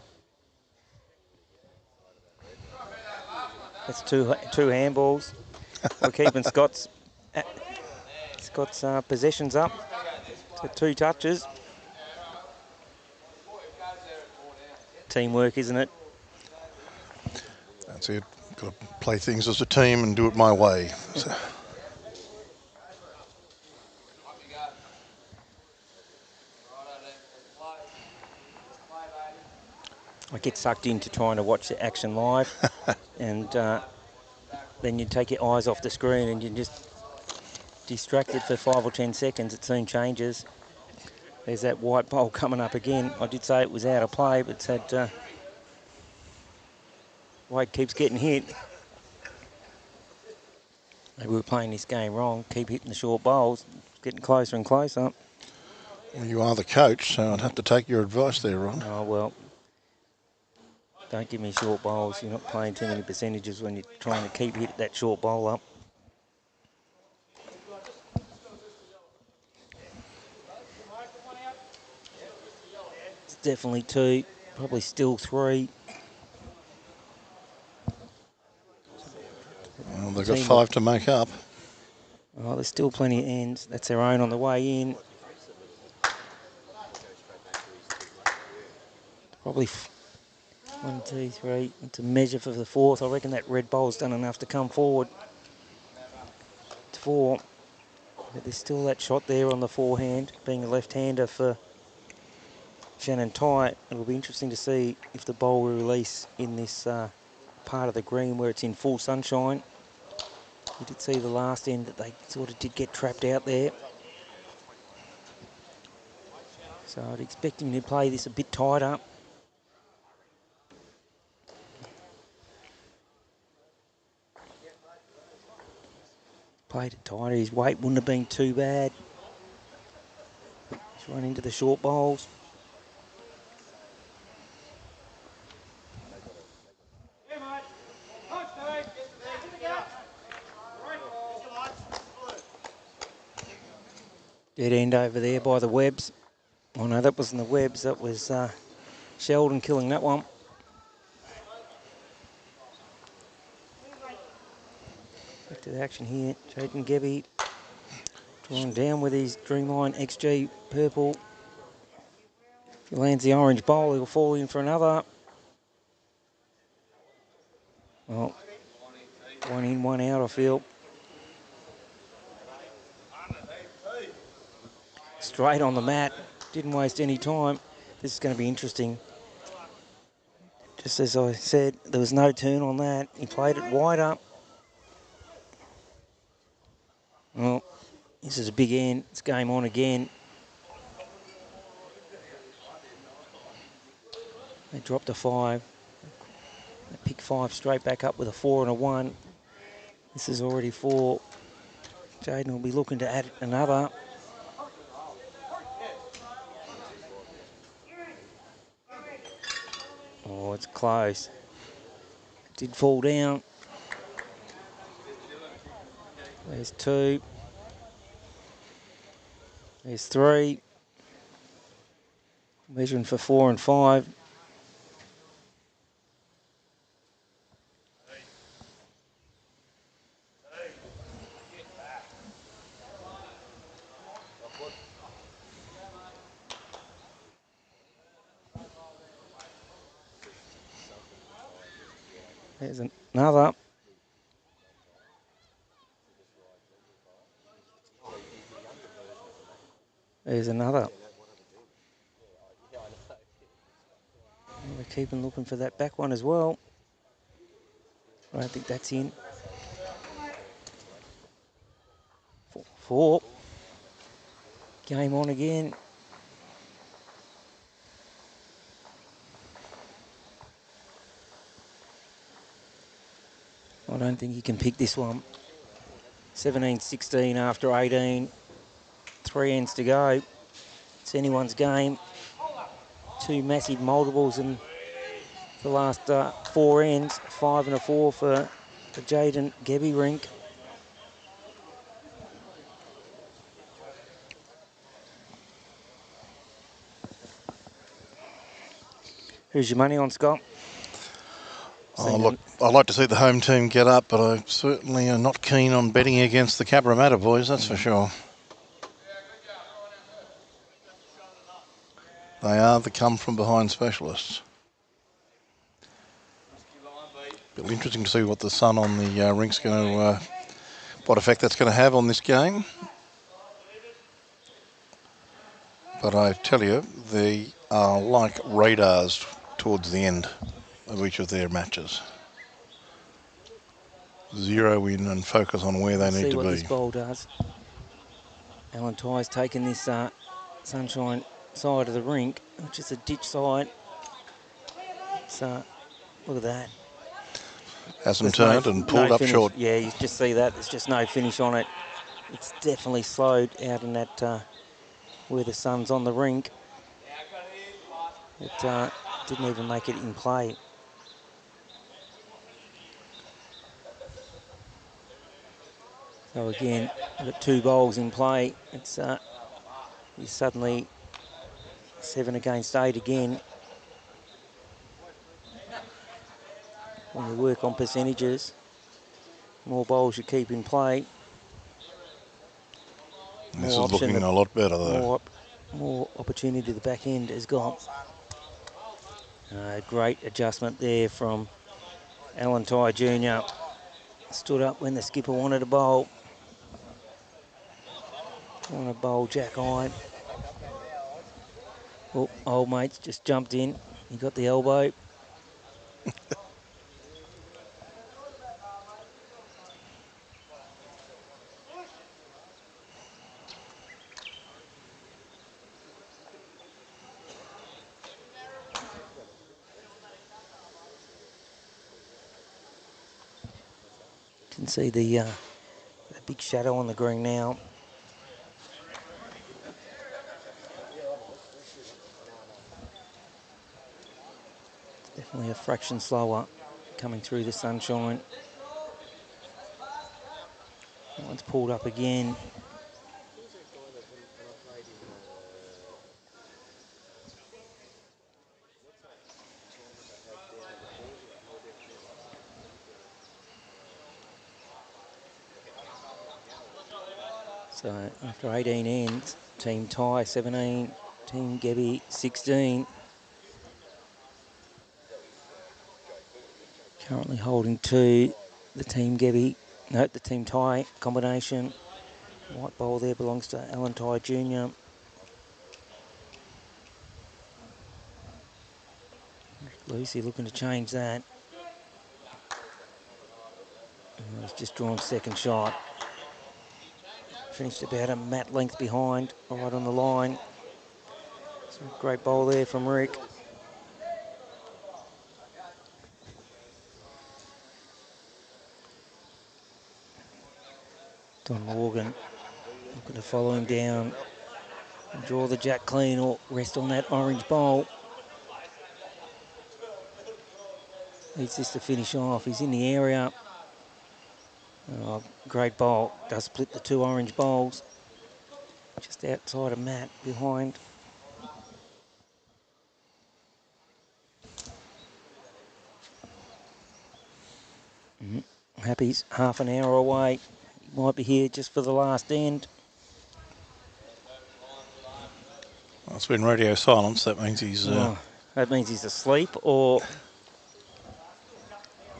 That's two handballs. We're keeping Scott's possessions up to 2 touches. teamwork, isn't it? That's it. Got to play things as a team and do it my way. So, I get sucked into trying to watch the action live, and then you take your eyes off the screen and you just distracted for 5 or 10 seconds. It soon changes. There's that white bowl coming up again. I did say it was out of play, but said white keeps getting hit. Maybe we're playing this game wrong. Keep hitting the short bowls. It's getting closer and closer. well, you are the coach, so I'd have to take your advice there, Ron. Oh, well. Don't give me short bowls. You're not playing too many percentages when you're trying to keep hitting that short bowl up. It's definitely 2, probably still 3. Well, they've got 5 to make up. Oh, there's still plenty of ends. That's their own on the way in. Probably 1, 2, 3. It's a measure for the 4th. I reckon that red bowl's done enough to come forward. It's 4. But there's still that shot there on the forehand, being a left-hander for Shannon Tye. It'll be interesting to see if the bowl will release in this part of the green where it's in full sunshine. You did see the last end that they sort of did get trapped out there. So I'd expect him to play this a bit tighter. Played it tighter. His weight wouldn't have been too bad. He's run into the short bowls. Dead end over there by the Webbs. Oh no, that wasn't the Webbs. That was Sheldon killing that one. Back to the action here. Jaden Gebby drawing down with his Dreamline XG purple. If he lands the orange bowl, he'll fall in for another. Well, 1 in, 1 out, I feel. Straight on the mat. Didn't waste any time. This is going to be interesting. Just as I said, there was no turn on that. He played it wide up. Well, this is a big end. It's game on again. They dropped a 5. They pick 5 straight back up with a 4 and a 1. This is already 4. Jaden will be looking to add another. Oh, it's close. It did fall down. There's 2. There's 3. Measuring for 4 and 5. There's another. There's another. We're keeping looking for that back one as well. I don't think that's in. 4. Game on again. I don't think you can pick this one. 17-16 after 18. 3 ends to go. It's anyone's game. 2 massive multiples in the last 4 ends. 5 and a 4 for the Jaden Gebby rink. Who's your money on, Scott? Oh, look, I'd like to see the home team get up, but I certainly am not keen on betting against the Cabramatta boys, that's for sure. They are the come-from-behind specialists. It'll be interesting to see what the sun on the rink's going to, what effect that's going to have on this game. But I tell you, they are like radars towards the end of each of their matches. Zero in and focus on where they need See to what be. this ball does. Alan Ty's taken this sunshine side of the rink, which is a ditch side. So look at that. Hasn't There's turned and pulled up finish. short. Yeah, you just see that. There's just no finish on it. It's definitely slowed out in that where the sun's on the rink. It didn't even make it in play. So again, we've got 2 bowls in play. It's he's suddenly 7 against 8 again. When you work on percentages, more bowls you keep in play. This is looking a lot better though. More opportunity to the back end has got. Great adjustment there from Alan Ty Jr. Stood up when the skipper wanted a bowl. Want a bowl, Jack Ide. Oh, old mate's just jumped in. He got the elbow. Can see the big shadow on the green now. Definitely a fraction slower coming through the sunshine. That one's pulled up again. So after 18 ends, Team Ty 17, Team Gebby 16. Currently holding 2. The Team Gebby, no, the Team Ty combination. White bowl there belongs to Alan Ty Jr. Lucy looking to change that. And he's just drawn second shot. Finished about a mat length behind, right on the line. So great bowl there from Rick. Don Morgan looking to follow him down and draw the jack clean or rest on that orange bowl. Needs this to finish off. He's in the area. Oh, great bowl. Does split the 2 orange bowls. Just outside of Matt, behind. Happy's half an hour away. He might be here just for the last end. Well, it's been radio silence. That means he's... that means he's asleep or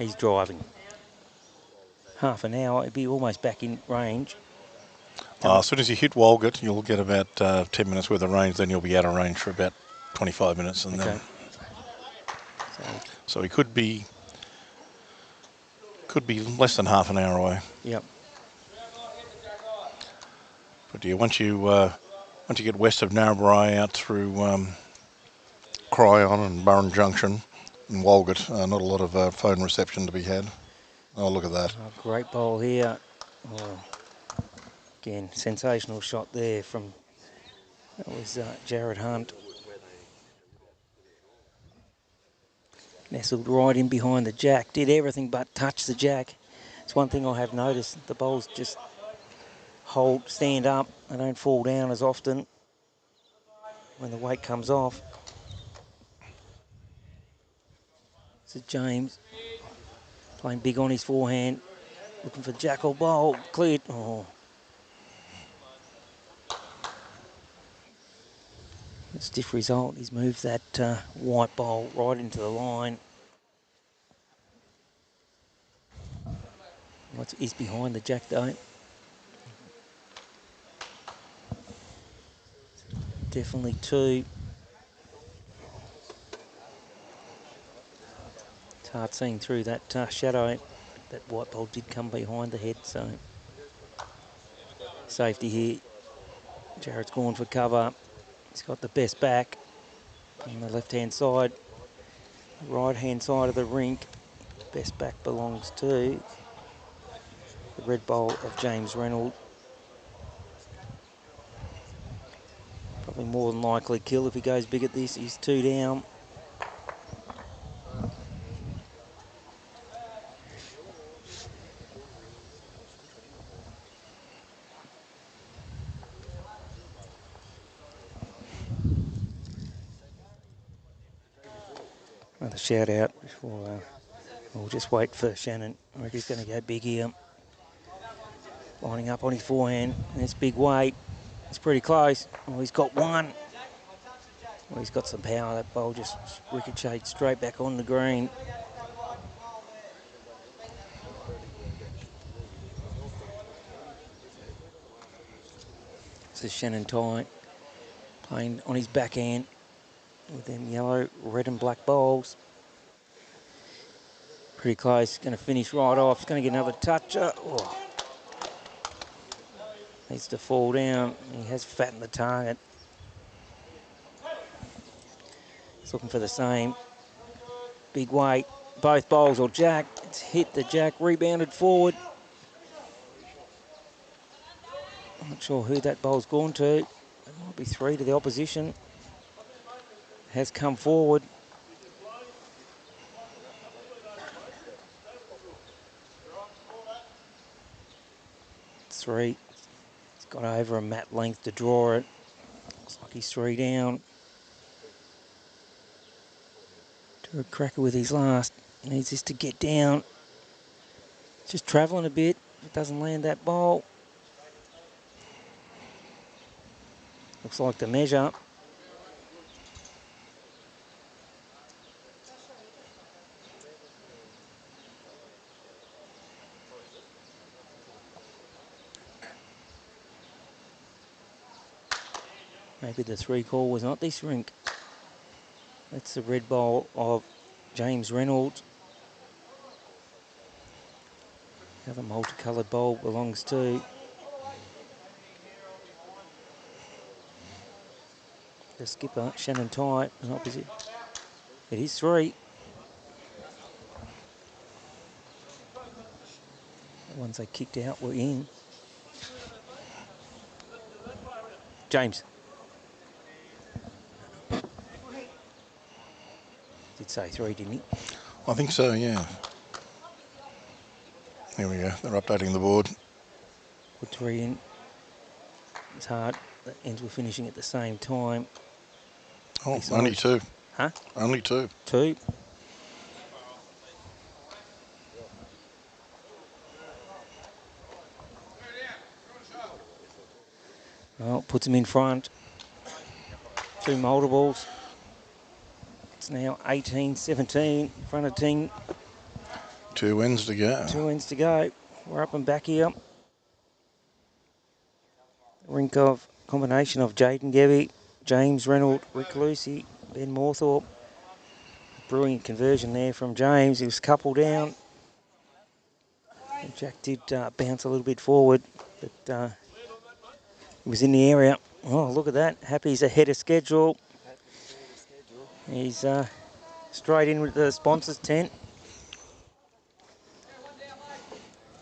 he's driving. Half an hour, he'd be almost back in range. As soon as you hit Walgett, you'll get about 10 minutes worth of range. Then you'll be out of range for about 25 minutes. And then, so he could be less than half an hour away. Yep. But yeah, once you get west of Narrabri out through Cryon and Burren Junction and Walgett, not a lot of phone reception to be had. Oh, look at that. Oh, great bowl here. Oh, again, sensational shot there from, that was Jared Hunt. Nestled right in behind the jack, did everything but touch the jack. It's one thing I have noticed, the bowls just stand up, they don't fall down as often when the weight comes off. So James playing big on his forehand, looking for jack or bowl, cleared. Oh. A stiff result, he's moved that white bowl right into the line. is behind the jack though. Definitely 2. It's hard seeing through that shadow. That white ball did come behind the head, so safety here. Jared's gone for cover. He's got the best back on the left-hand side. Right-hand side of the rink. Best back belongs to the red bowl of James Reynolds. Probably more than likely kill if he goes big at this. He's 2 down. Another shout out before we'll just wait for Shannon. I reckon he's going to go big here. Lining up on his forehand, and it's big weight. It's pretty close. Oh, he's got one. Well, he's got some power. That ball just ricocheted straight back on the green. This is Shannon Ty playing on his backhand with them yellow, red and black balls. Pretty close. Going to finish right off. He's going to get another toucher. Oh. Needs to fall down. He has fattened the target. He's looking for the same. Big weight. Both bowls or jack. It's hit the jack. Rebounded forward. I'm not sure who that bowl's gone to. It might be 3 to the opposition. Has come forward. 3. He's got over a mat length to draw it. Looks like he's 3 down. Do a cracker with his last. Needs this to get down. Just travelling a bit. It doesn't land that ball. Looks like the measure. Maybe the 3 call was not this rink. That's the red ball of James Reynolds. The other multicoloured bowl belongs to the skipper, Shannon Ty, an opposite. It is 3. The ones they kicked out were in. James. Did say 3, didn't he? I think so, yeah. Here we go. They're updating the board. Put 3 in. It's hard. The ends were finishing at the same time. Oh, Besides. only 2. Huh? Only 2. 2. Well, puts him in front. 2 multiples. It's now 18-17 in front of Ting. 2 ends to go. 2 ends to go. We're up and back here. Rink of combination of Jaden Gebby, James Reynolds, Rick Lucy, Ben Moorthorpe. Brilliant conversion there from James. He was couple down. And Jack did bounce a little bit forward, but he was in the area. Oh, look at that. Happy's ahead of schedule. He's straight in with the sponsors tent.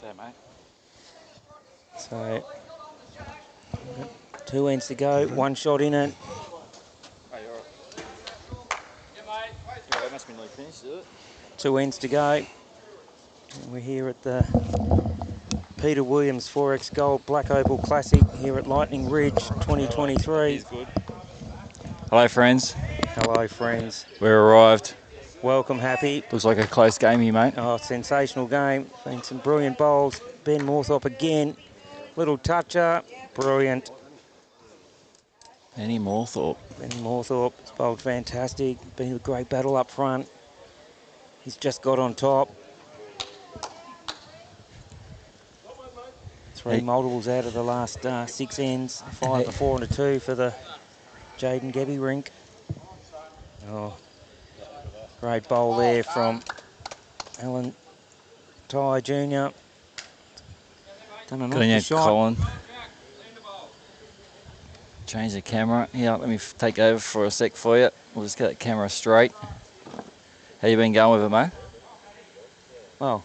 There, mate. So, 2 ends to go, 1 shot in it. Hey, you're right. Yeah, that must be nearly finished, is it? 2 ends to go. And we're here at the Peter Williams 4X Gold Black Opal Classic here at Lightning Ridge 2023. He's good. Hello, friends. Hello, friends. We're arrived. Welcome, Happy. Looks like a close game here, mate. Oh, sensational game. Been some brilliant bowls. Ben Moorthorpe again. Little toucher. Brilliant. Benny Moorthorpe. Benny Moorthorpe has bowled fantastic. Been a great battle up front. He's just got on top. 3 multiples out of the last 6 ends. 5, a 4 and a 2 for the Jaden Gebby rink. Oh, great bowl there from Alan Ty Jr. Done enough Good on to you, shot. Colin. Change the camera. Yeah, let me take over for a sec for you. We'll just get that camera straight. How you been going with it, mate? Well,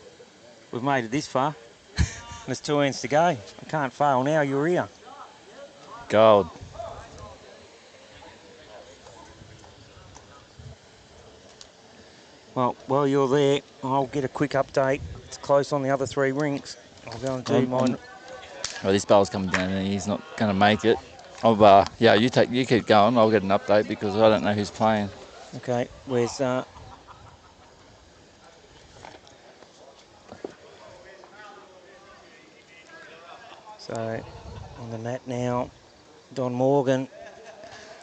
we've made it this far. There's 2 ends to go. I can't fail now, you're here. Gold. Well, while you're there, I'll get a quick update. It's close on the other 3 rinks. I'll go and do mine. Well, this bowl's coming down and he's not going to make it. Yeah, you keep going. I'll get an update because I don't know who's playing. Okay, where's so on the mat now, Don Morgan.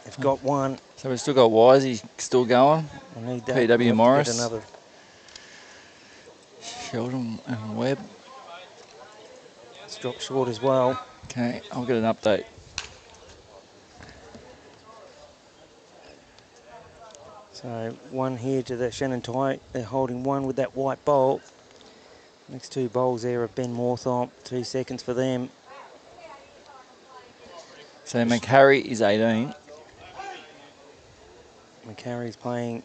They've got 1. So we've still got Wisey still going. I need that. PW Morris. Get another. Sheldon and Webb. It's dropped short as well. Okay, I'll get an update. So 1 here to the Shannon Ty. They're holding 1 with that white bowl. Next 2 bowls there of Ben Morthorpe. 2 seconds for them. So McHarry is 18. McHarry's playing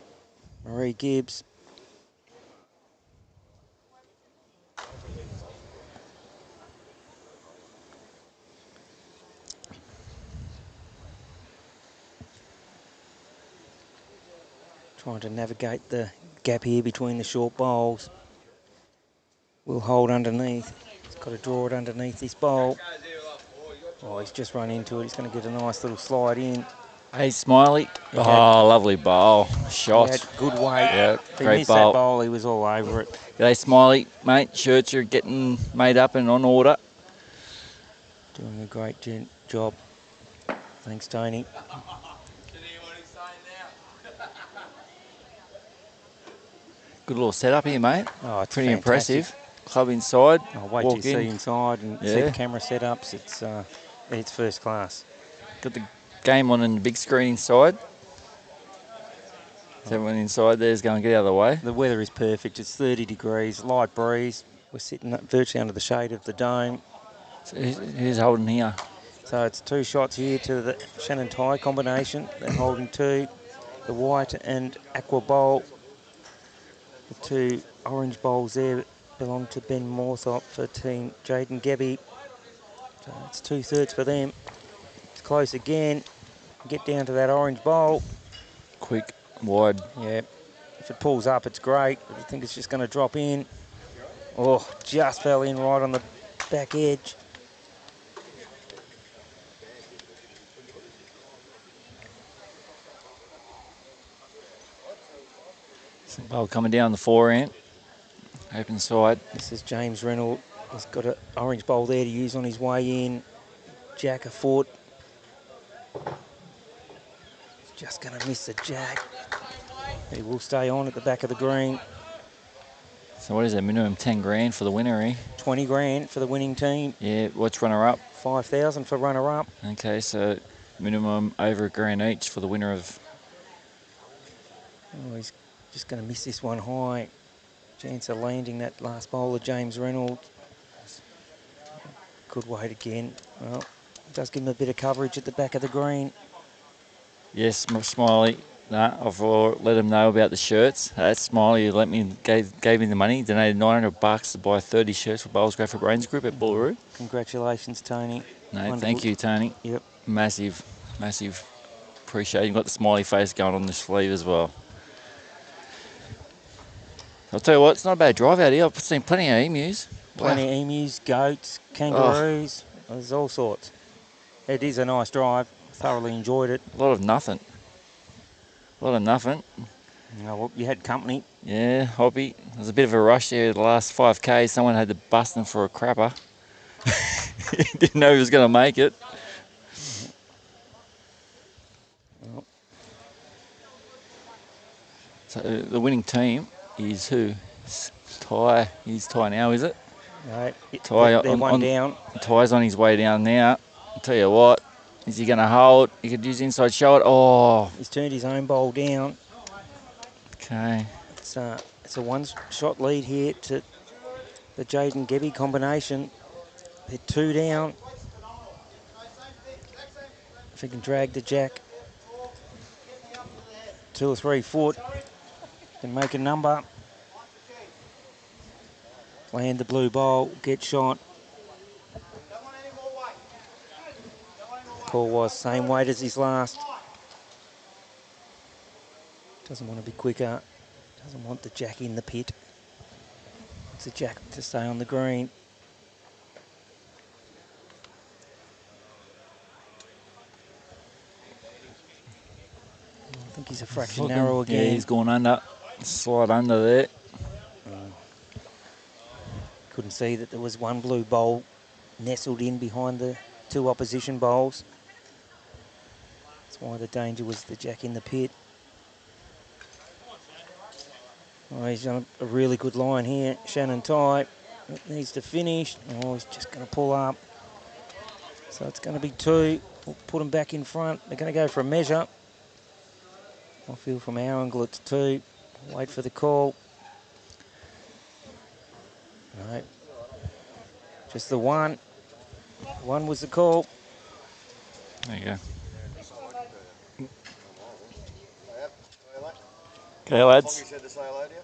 Marie Gibbs. Trying to navigate the gap here between the short bowls. Will hold underneath. He's got to draw it underneath this bowl. Oh, he's just run into it. He's going to get a nice little slide in. Hey, Smiley. Oh, lovely bowl. Shot. He had good weight. Yeah, if he great missed bowl. that bowl, he was all over it. G'day, Smiley. Mate, shirts are getting made up and on order. Doing a great job. Thanks, Tony. Good little setup here, mate. Oh, it's pretty fantastic. impressive. Club inside. Oh, wait till you see inside and see the camera setups. It's first class. Got the game on in the big screen inside. So everyone inside there's going to get out of the way. The weather is perfect. It's 30 degrees, light breeze. We're sitting virtually under the shade of the dome. So who's holding here? So it's 2 shots here to the Shannon Ty combination. They're holding 2. The white and aqua bowl. The 2 orange bowls there belong to Ben Morthorpe for team Jaden Gebby. So it's 2/3 for them. It's close again. Get down to that orange bowl. Quick, wide. Yeah. If it pulls up, it's great. But I think it's just going to drop in. Oh, just fell in right on the back edge. Some bowl coming down the forehand. Open side. This is James Reynolds. He's got an orange bowl there to use on his way in. Jack a foot. He's just going to miss the jack. He will stay on at the back of the green. So what is that, minimum 10 grand for the winner, eh? 20 grand for the winning team. Yeah, what's runner-up? 5,000 for runner-up. Okay, so minimum over $1 grand each for the winner of... Oh, he's just going to miss this one high. Chance of landing that last bowler, James Reynolds. Good weight again. Well, does give him a bit of coverage at the back of the green. Yes, Smiley. No, I've let him know about the shirts. That's Smiley who gave me the money, donated $900 to buy 30 shirts for Bowls Go for Brains Group at Bullaroo. Congratulations, Tony. No, Wonderful. Thank you, Tony. Yep. Massive, massive appreciate. You've got the smiley face going on the sleeve as well. I'll tell you what, it's not a bad drive out here. I've seen plenty of emus. Plenty of emus, goats, kangaroos. There's all sorts. It is a nice drive. Thoroughly enjoyed it. A lot of nothing. A lot of nothing. You know, well, you had company. Yeah, hobby. There was a bit of a rush there the last 5K. Someone had to bust him for a crapper. Didn't know he was going to make it. Well. So the winning team is who? Ty. He's Ty now, is it? No, Ty they're one down. Ty's on his way down now. I'll tell you what. Is he going to hold? He could use inside shot. Oh. He's turned his own bowl down. Okay. It's a one-shot lead here to the Jaden Gebby combination. They're 2 down. If he can drag the jack 2 or 3 foot, can make a number. Land the blue bowl, get shot. Call was same weight as his last. Doesn't want to be quicker. Doesn't want the jack in the pit. Wants the jack to stay on the green. I think he's a fraction narrow again. Yeah, he's gone under. Slide under there. Couldn't see that there was one blue bowl nestled in behind the 2 opposition bowls. That's why the danger was the jack in the pit. Oh, he's done a really good line here. Shannon Ty needs to finish. Oh, he's just going to pull up. So it's going to be 2. We'll put him back in front. They're going to go for a measure. I feel from our angle it's 2. Wait for the call. No. Just the 1. 1 was the call. There you go. Okay, lads. Fongy said to say hello to you.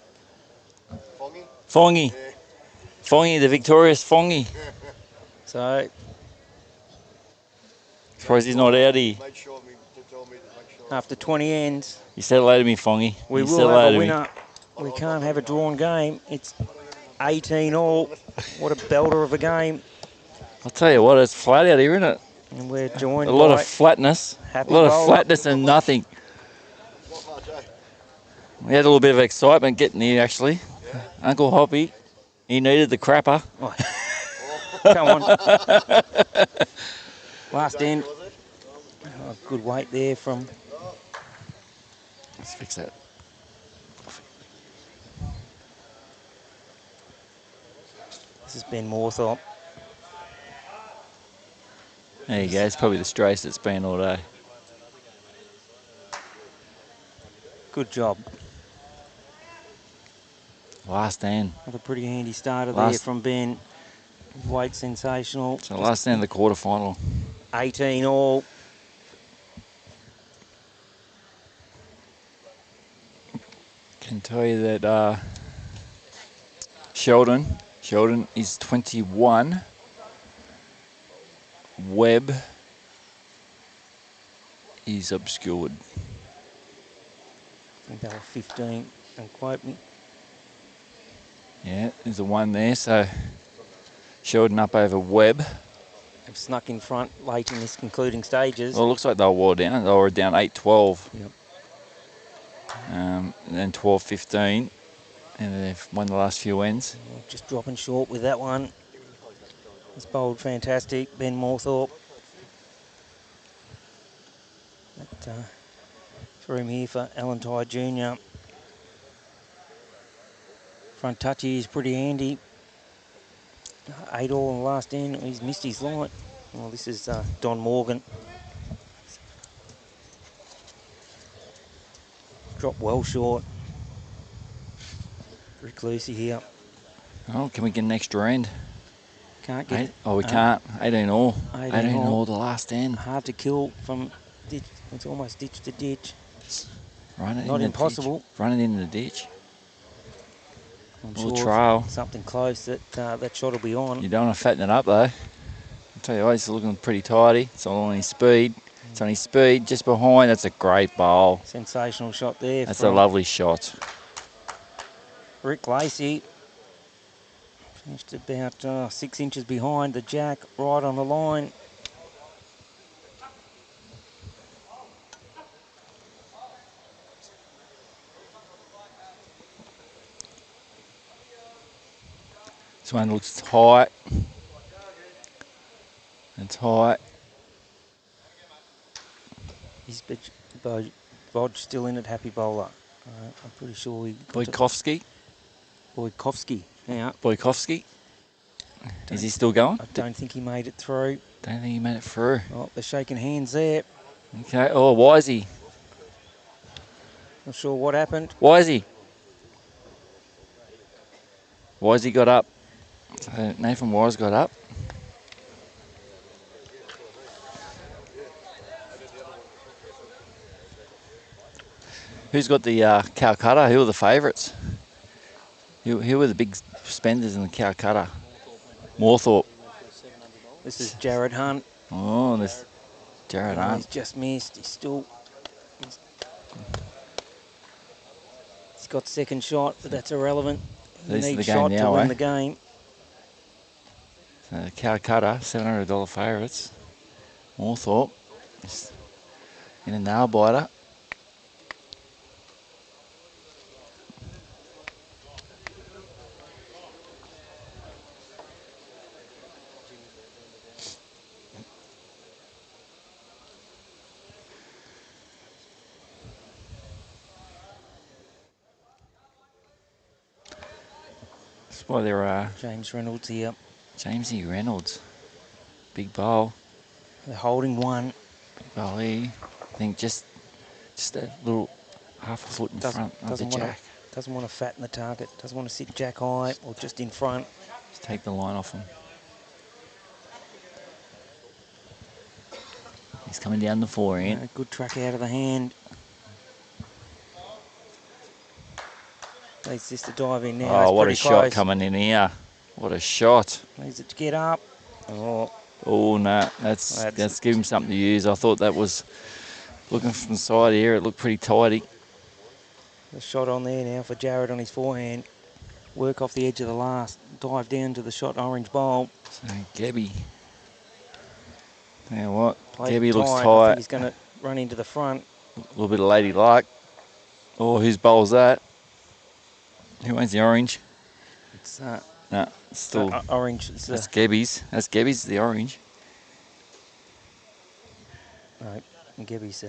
Fongy? Fongy. Yeah. Fongy, the victorious Fongy. So. Surprised he's not out here. Made sure me to tell me to make sure. After 20 ends. You said hello to me, Fongy. We you will have a winner. We can't have a drawn game. It's 18 all. What a belter of a game. I'll tell you what, it's flat out here, isn't it? And we're joined a lot by of flatness. Happy A lot Bowler. of flatness and nothing. We had a little bit of excitement getting here, actually. Yeah. Uncle Hoppy, he needed the crapper. Oh. Come on. Last end. Oh, good weight there from... Let's fix that. This is Ben Moorthorpe. There you go. It's probably the straightest it's been all day. Good job. Last end. What a pretty handy starter there from Ben. Weight sensational. So last end of the quarterfinal. 18 all. Can tell you that Sheldon is 21. Webb is obscured. I think they were 15, don't quote me. Yeah, there's a 1 there, so Sheldon up over Webb. They've snuck in front late in this concluding stages. Well, it looks like they were down. They were down 8-12. Yep. And then 12-15. And they've won the last few ends. Just dropping short with that one. It's bowled fantastic. Ben Moorthorpe. Threw him here for Alan Ty Jr. Front touchy is pretty handy. 8 all in the last end. He's missed his line. Well, this is Don Morgan. Dropped well short. Rick Lucy here. Oh, can we get an extra end? Can't get it. Oh, we can't. 18 all. 18 all. all the last end. Hard to kill from ditch. It's almost ditch to ditch. Not impossible. Run it in the ditch. I'm Little sure trail. Something close that that shot will be on. You don't want to fatten it up though. I'll tell you what, it's looking pretty tidy. It's on his speed. It's on his speed, just behind. That's a great bowl. Sensational shot there. That's a lovely shot. Rick Lacey finished about 6 inches behind the jack, right on the line. This one looks tight. It's high. Is Bodge still in at Happy Bowler? I'm pretty sure he got Boykovsky. Boykovsky. Yeah. Boykovsky. Is he still going? I don't think he made it through. Don't think he made it through. Oh, they're shaking hands there. Okay. Oh, Wisey. Not sure what happened. Wisey got up. So Nathan Wise got up. Who's got the Calcutta? Who are the favourites? Who were the big spenders in the Calcutta? Moorthorpe. This is Jared Hunt. Oh, this Jared Hunt. He's just missed. He's got second shot, but that's irrelevant. He This is needs the game shot now, to win eh? the game. So Calcutta, $700 favourites. Moorthorpe is in a nail biter. That's why there are James Reynolds here. Jamesy Reynolds. Big bowl. They're holding one. Big bowl here. I think just a little half a foot in front of the jack. Doesn't want to fatten the target. Doesn't want to sit jack high or just in front. Just take the line off him. He's coming down the forehand. Good track out of the hand. Needs this to dive in now. Oh, what a pretty shot close. coming in here. What a shot. Needs it to get up. Oh, No, that's give him something to use. I thought that was, looking from the side here, it looked pretty tidy. the shot on there now for Jared on his forehand. Work off the edge of the last. Dive down to the shot orange bowl. So Gebby. Tell you what, Played Gebby looks I tight. think he's going to run into the front. A little bit of ladylike. Oh, whose bowl's that? Who owns the orange? It's No, it's still orange. That's Gebby's. That's Gebby's, the orange. No, Gebby's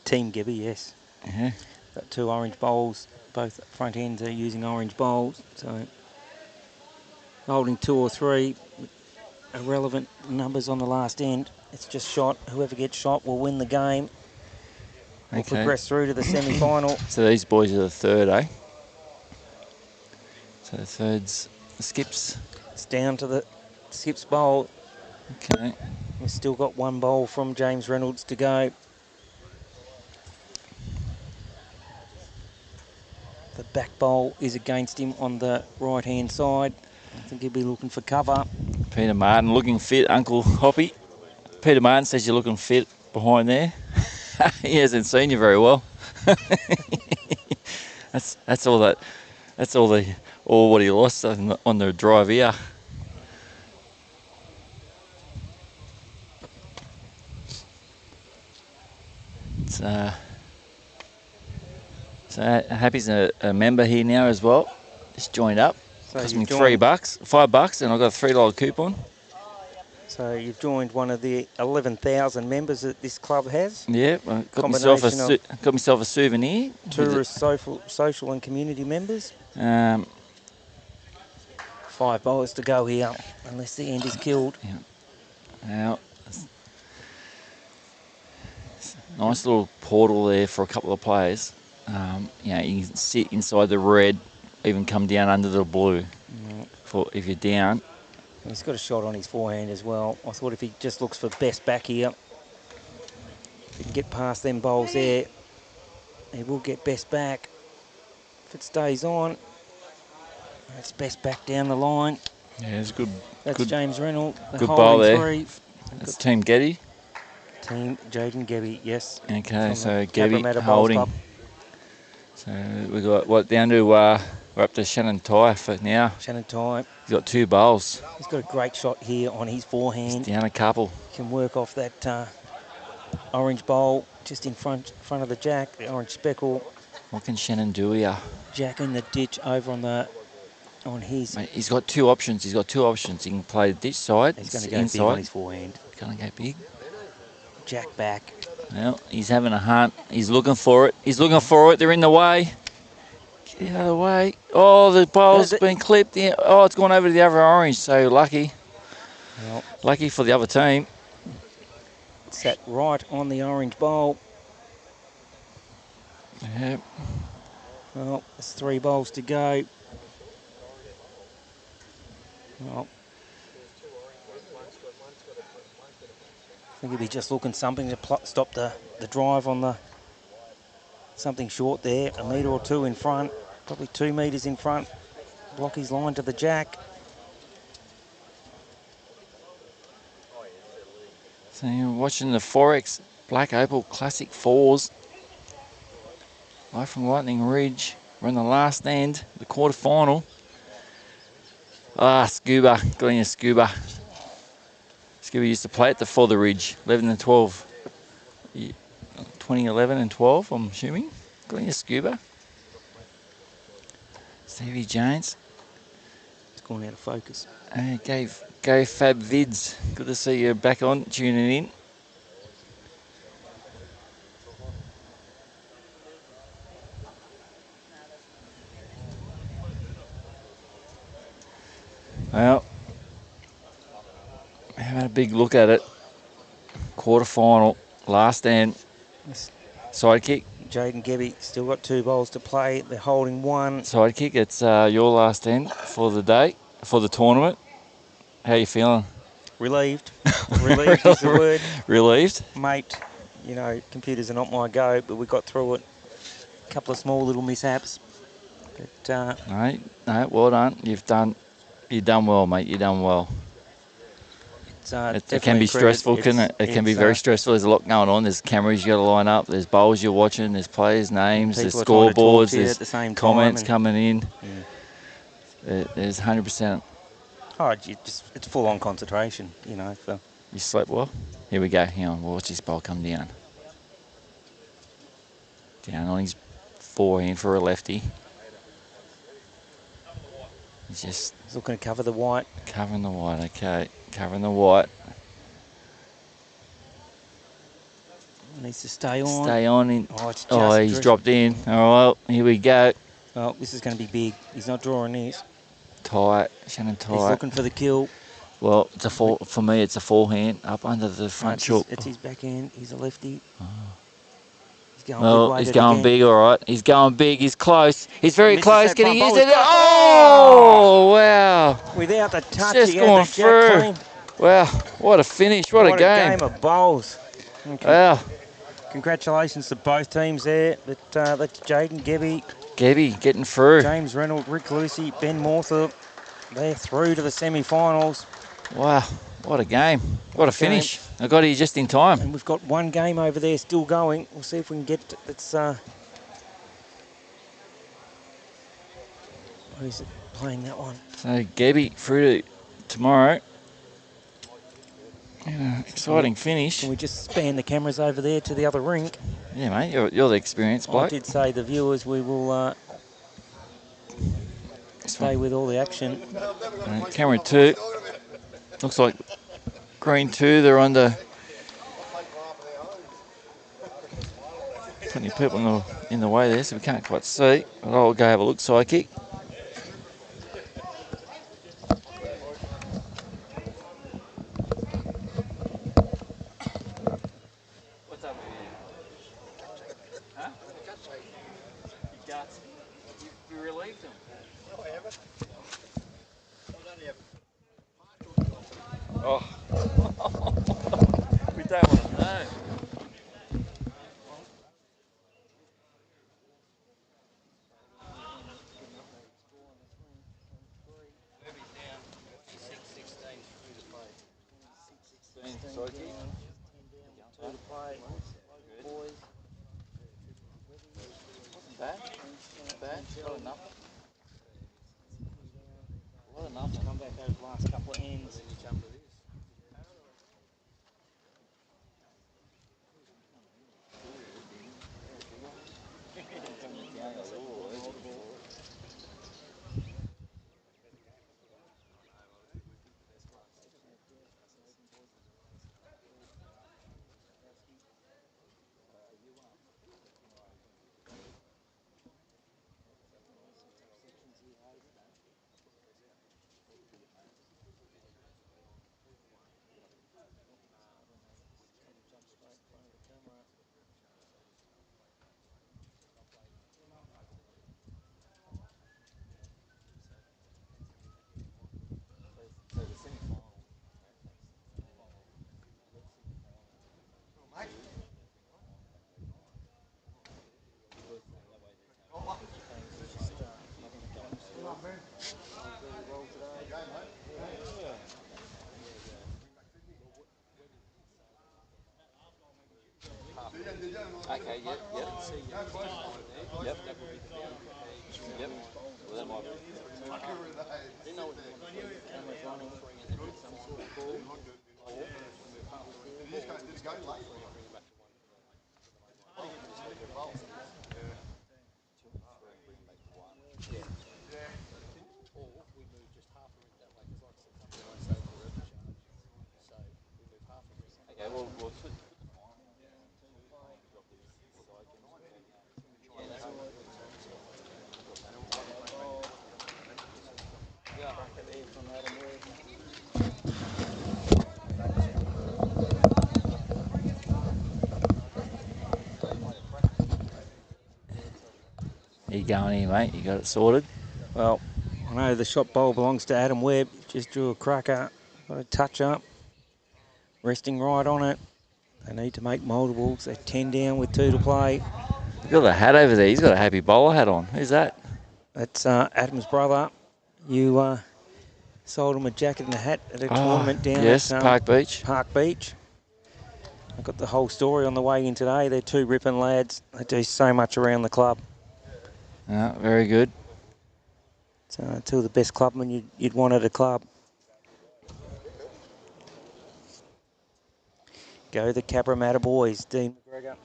Team Gebby, yes. Yeah. Got two orange bowls. Both front ends are using orange bowls. So holding 2 or 3 irrelevant numbers on the last end. It's just shot. Whoever gets shot will win the game. Will progress through to the semi-final. So these boys are the third, eh? So the third's the Skips. It's down to the Skips bowl. Okay. We've still got 1 bowl from James Reynolds to go. The back bowl is against him on the right-hand side. I think he'll be looking for cover. Peter Martin looking fit, Uncle Hoppy. Peter Martin says you're looking fit behind there. He hasn't seen you very well. That's all that. That's all what he lost on the drive here. So Happy's a member here now as well. Just joined up. So Cost me you've $3, $5, and I got a $3 coupon. So you've joined one of the 11,000 members that this club has. Yeah, I got myself a souvenir. Tourist, social and community members. $5 to go here, unless the end is killed. Yeah. Now, nice little portal there for a couple of players. You can sit inside the red, even come down under the blue. For if you're down. He's got a shot on his forehand as well. I thought if he just looks for best back here, if he can get past them bowls there, he will get best back. If it stays on, that's best back down the line. Yeah, it's good. That's good, James Reynolds. Good bowl there. 3. That's Team Getty. Team Jaden Gebby, yes. Okay, so Gebby Gebby holding. So we got down to we're up to Shannon Ty for now. Shannon Ty. He's got 2 bowls. He's got a great shot here on his forehand. He's down a couple. Can work off that orange bowl just in front of the jack, the orange speckle. What can Shannon do here? Jack in the ditch over on his. Mate, he's got 2 options. He can play the ditch side. He's going to go inside. big on his forehand. He's going to go big. Jack back. Well, he's having a hunt. He's looking for it. They're in the way. Get out of the way. Oh, the bowl's been clipped. Yeah. Oh, it's gone over to the other orange. So lucky. Well, Lucky for the other team. sat right on the orange bowl. Yep. Well, there's 3 bowls to go. Well, I think he'll be just looking something to stop the drive on the something short there, a metre or 2 in front, probably 2 metres in front. Block his line to the jack. So you're watching the Forex Black Opal Classic 4s. Live from Lightning Ridge. We're in the last end, the quarterfinal. Scuba, Glenn Scuba. Scuba used to play at the For the Ridge, 11 and 12. 2011 and 12, I'm assuming. Glenn Scuba. Stevie Jones. It's gone out of focus. Go Fab Vids. Good to see you back on, tuning in. Well, have a big look at it. Quarterfinal, last end. Sidekick. Jaden Gebby still got 2 bowls to play. They're holding 1. Sidekick, it's your last end for the day, for the tournament. How you feeling? Relieved. Relieved is the word. Relieved? Mate, you know, computers are not my go, but we got through it. A couple of small little mishaps. But, no, well done. You've done well, mate. You've done well. It can be stressful, can it? It can be very stressful. There's a lot going on. There's cameras you got to line up. There's bowls you're watching. There's players' names. There's scoreboards. There's comments coming in. There's 100%. Oh, it's full-on concentration, you know. So. You slept well? Here we go. Hang on. We'll watch this bowl come down. Down on his forehand for a lefty. He's looking to cover the white. Covering the white, okay. Covering the white. Needs to stay on. Stay on. He's dropped in. All right, well, here we go. Well, this is going to be big. He's not drawing this. Tight. Shannon tight. He's looking for the kill. Well, for me, it's a forehand up under the front chook. It's his backhand. He's a lefty. Oh. He's going big, all right. He's going big. He's close. He's very close. Can he use it? Oh, wow. Without the touch, just going through. Wow, what a finish. What a game. What a game of bowls. Okay. Wow. Congratulations to both teams there. That's Jaden Gebby. Gebby getting through. James Reynolds, Rick Lucy, Ben Morthup. They're through to the semi-finals. Wow, what a game. What a finish. I got here just in time. And we've got 1 game over there still going. We'll see if we can get it. It's, what is it? Playing that one. So Gebby through to tomorrow. Exciting finish. Can we just span the cameras over there to the other rink? Yeah, mate, you're the experienced bloke. I did say the viewers we will stay with all the action. Camera 2. Looks like green 2, they're under. Plenty of people in the way there, so we can't quite see. But I'll go have a look, sidekick. What's up with you? Huh? Your guts. You relieved them. No, I haven't. Oh. We don't want to know. Come back those last couple of ends. Okay, yep. Yep. Yep. Well, that might be. Didn't know what you wanted to do. Cameras running, and then get some sort of call. Or we move just half a ring that way, because like I said, some guys say forever charge. So we move half a ring. Okay, well, we'll put you going here, mate? You got it sorted? Well, I know the shot bowl belongs to Adam Webb. Just drew a cracker, got a touch up, resting right on it. They need to make multiples. They're 10 down with 2 to play. You've got a hat over there. He's got a happy bowler hat on. Who's that? That's Adam's brother. You sold him a jacket and a hat at a tournament down at Park Beach. Park Beach. I got the whole story on the way in today. They're 2 ripping lads. They do so much around the club. Yeah, very good. So 2 of the best clubmen you'd want at a club. Go the Cabramatta boys, Dean McGregor.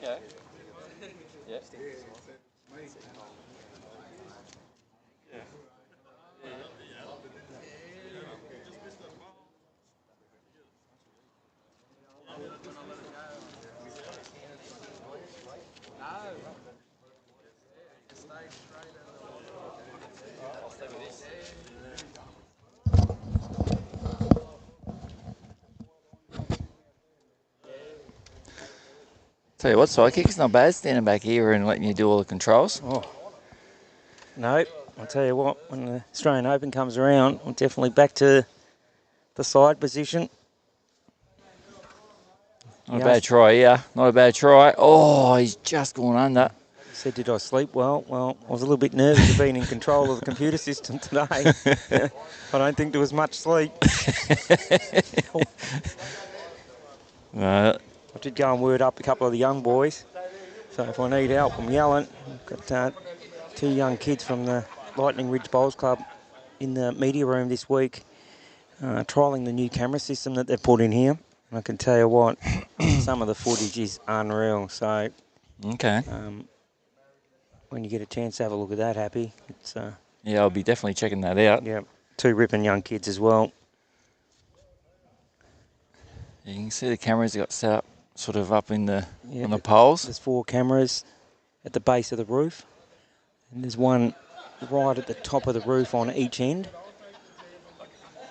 Okay. Yep. Tell you what, Sidekick, it's not bad standing back here and letting you do all the controls. Oh, no, I'll tell you what, when the Australian Open comes around, I'm definitely back to the side position. Not a bad try, yeah. Not a bad try. Oh, he's just gone under. He said, did I sleep well? Well, I was a little bit nervous of being in control of the computer system today. I don't think there was much sleep. I did go and word up a couple of the young boys. So if I need help, I'm yelling. I've got 2 young kids from the Lightning Ridge Bowls Club in the media room this week, trialling the new camera system that they've put in here. And I can tell you what, some of the footage is unreal. So, okay. When you get a chance to have a look at that, Happy, it's yeah, I'll be definitely checking that out. Yeah, 2 ripping young kids as well. You can see the cameras got set up sort of up in the on the poles. There's 4 cameras at the base of the roof, and there's one right at the top of the roof on each end.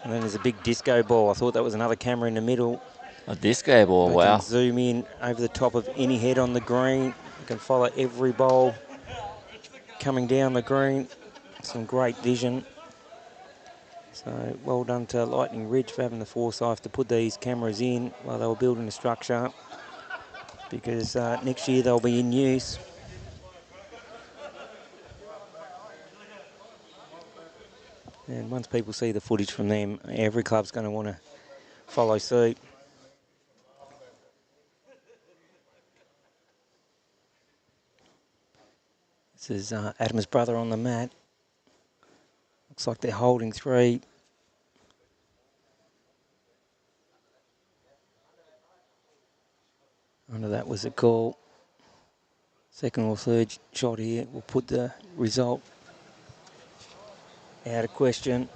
And then there's a big disco ball. I thought that was another camera in the middle. A disco ball, They wow. can zoom in over the top of any head on the green. You can follow every bowl coming down the green. Some great vision. So well done to Lightning Ridge for having the foresight to put these cameras in while they were building the structure, because next year they'll be in use. And once people see the footage from them, every club's going to want to follow suit. This is Adam's brother on the mat. Looks like they're holding 3. Under that was a call. Second or third shot here will put the result out of question.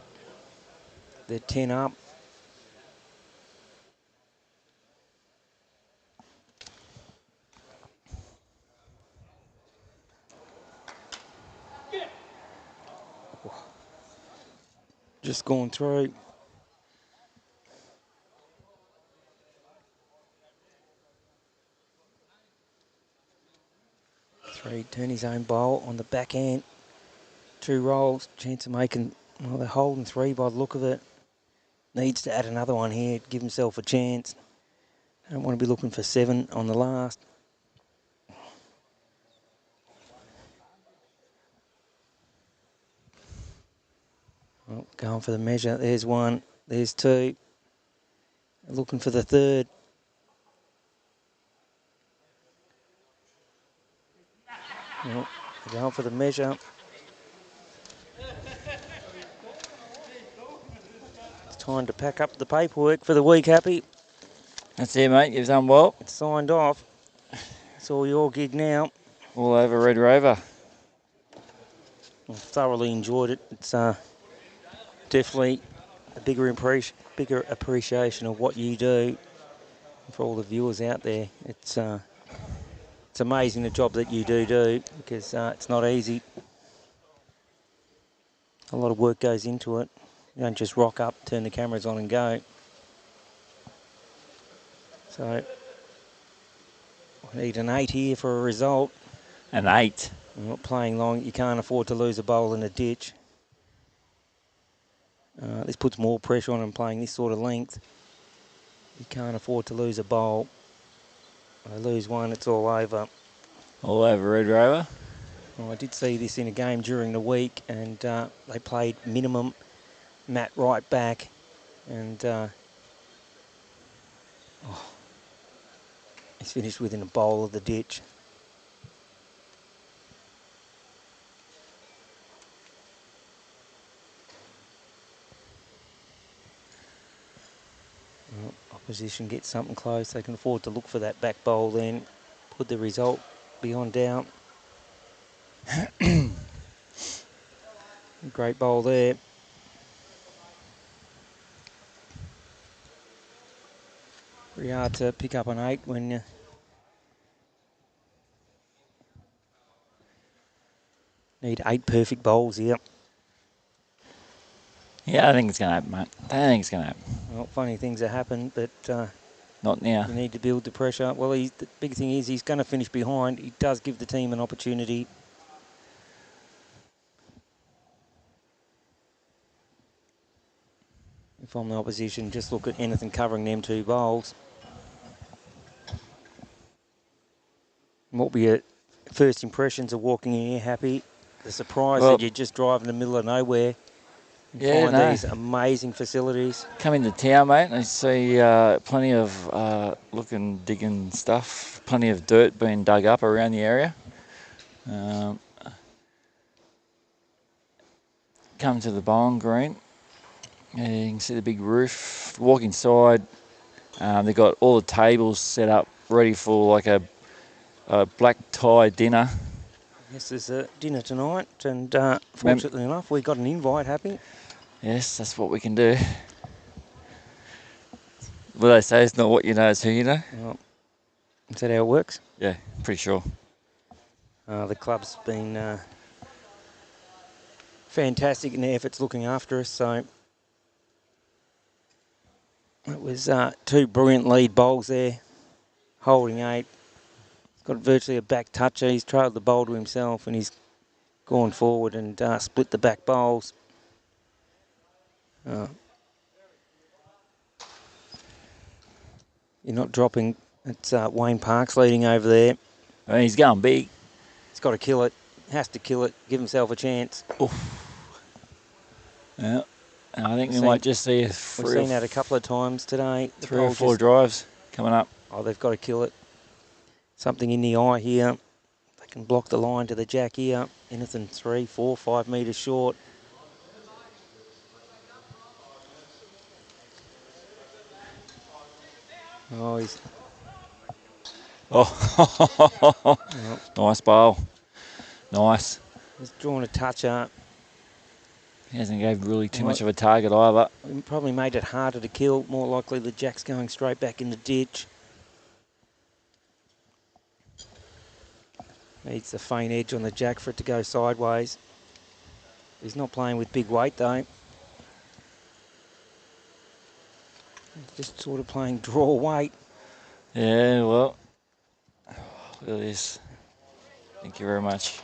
They're 10 up. Just gone through. Three, turn his own bowl on the back end. 2 rolls, chance of making, well, they're holding 3 by the look of it. Needs to add another one here, give himself a chance. Don't want to be looking for 7 on the last. Going for the measure. There's one. There's two. Looking for the third. Well, going for the measure. It's time to pack up the paperwork for the week, Happy. That's it, mate. You've done well. It's signed off. It's all your gig now. All over Red Rover. I've thoroughly enjoyed it. It's definitely a bigger appreciation of what you do. For all the viewers out there, it's amazing the job that you do because it's not easy. A lot of work goes into it. You don't just rock up, turn the cameras on and go. So I need an 8 here for a result. An 8? I'm not playing long. You can't afford to lose a bowl in a ditch. This puts more pressure on them playing this sort of length. You can't afford to lose a bowl. I lose one, it's all over. All over Red Rover? Well, I did see this in a game during the week, and they played minimum Matt right back, and he's finished within a bowl of the ditch. Well, opposition gets something close. They can afford to look for that back bowl then, put the result beyond doubt. Great bowl there. Pretty hard to pick up an 8 when you need 8 perfect bowls here. Yeah, I think it's going to happen, mate. I think it's going to happen. Well, funny things have happened, but not now. You need to build the pressure. Well, the big thing is he's going to finish behind. He does give the team an opportunity. If I'm the opposition, just look at anything covering them 2 bowls. What were your first impressions of walking in here, Happy? The surprise that you just drive in the middle of nowhere and find these amazing facilities. Come into town, mate, and I see plenty of digging stuff, plenty of dirt being dug up around the area. Come to the bowling green. Yeah, you can see the big roof. Walk inside. They've got all the tables set up ready for like a black tie dinner. Yes, there's a dinner tonight, and fortunately enough, we got an invite, Happy. Yes, that's what we can do. What they say, it's not what you know, it's who you know. Well, is that how it works? Yeah, pretty sure. The club's been fantastic in their efforts looking after us, so it was 2 brilliant lead bowls there, holding 8. He's got virtually a back toucher. He's trailed the bowl to himself, and he's gone forward and split the back bowls. You're not dropping. It's Wayne Parks leading over there. I mean, he's going big. He's got to kill it. Has to kill it. Give himself a chance. Oof. Yeah. I think we might just see we've seen that a couple of times today. 3 or 4 drives coming up. Oh, they've got to kill it. Something in the eye here. They can block the line to the jack here. Anything 3, 4, 5 metres short. Oh, he's... Oh, nice bowl. Nice. He's drawn a toucher. He hasn't gave really too much of a target either. He probably made it harder to kill. More likely the jack's going straight back in the ditch. Needs the faint edge on the jack for it to go sideways. He's not playing with big weight though. Just sort of playing draw weight. Yeah, well, look at this. Thank you very much.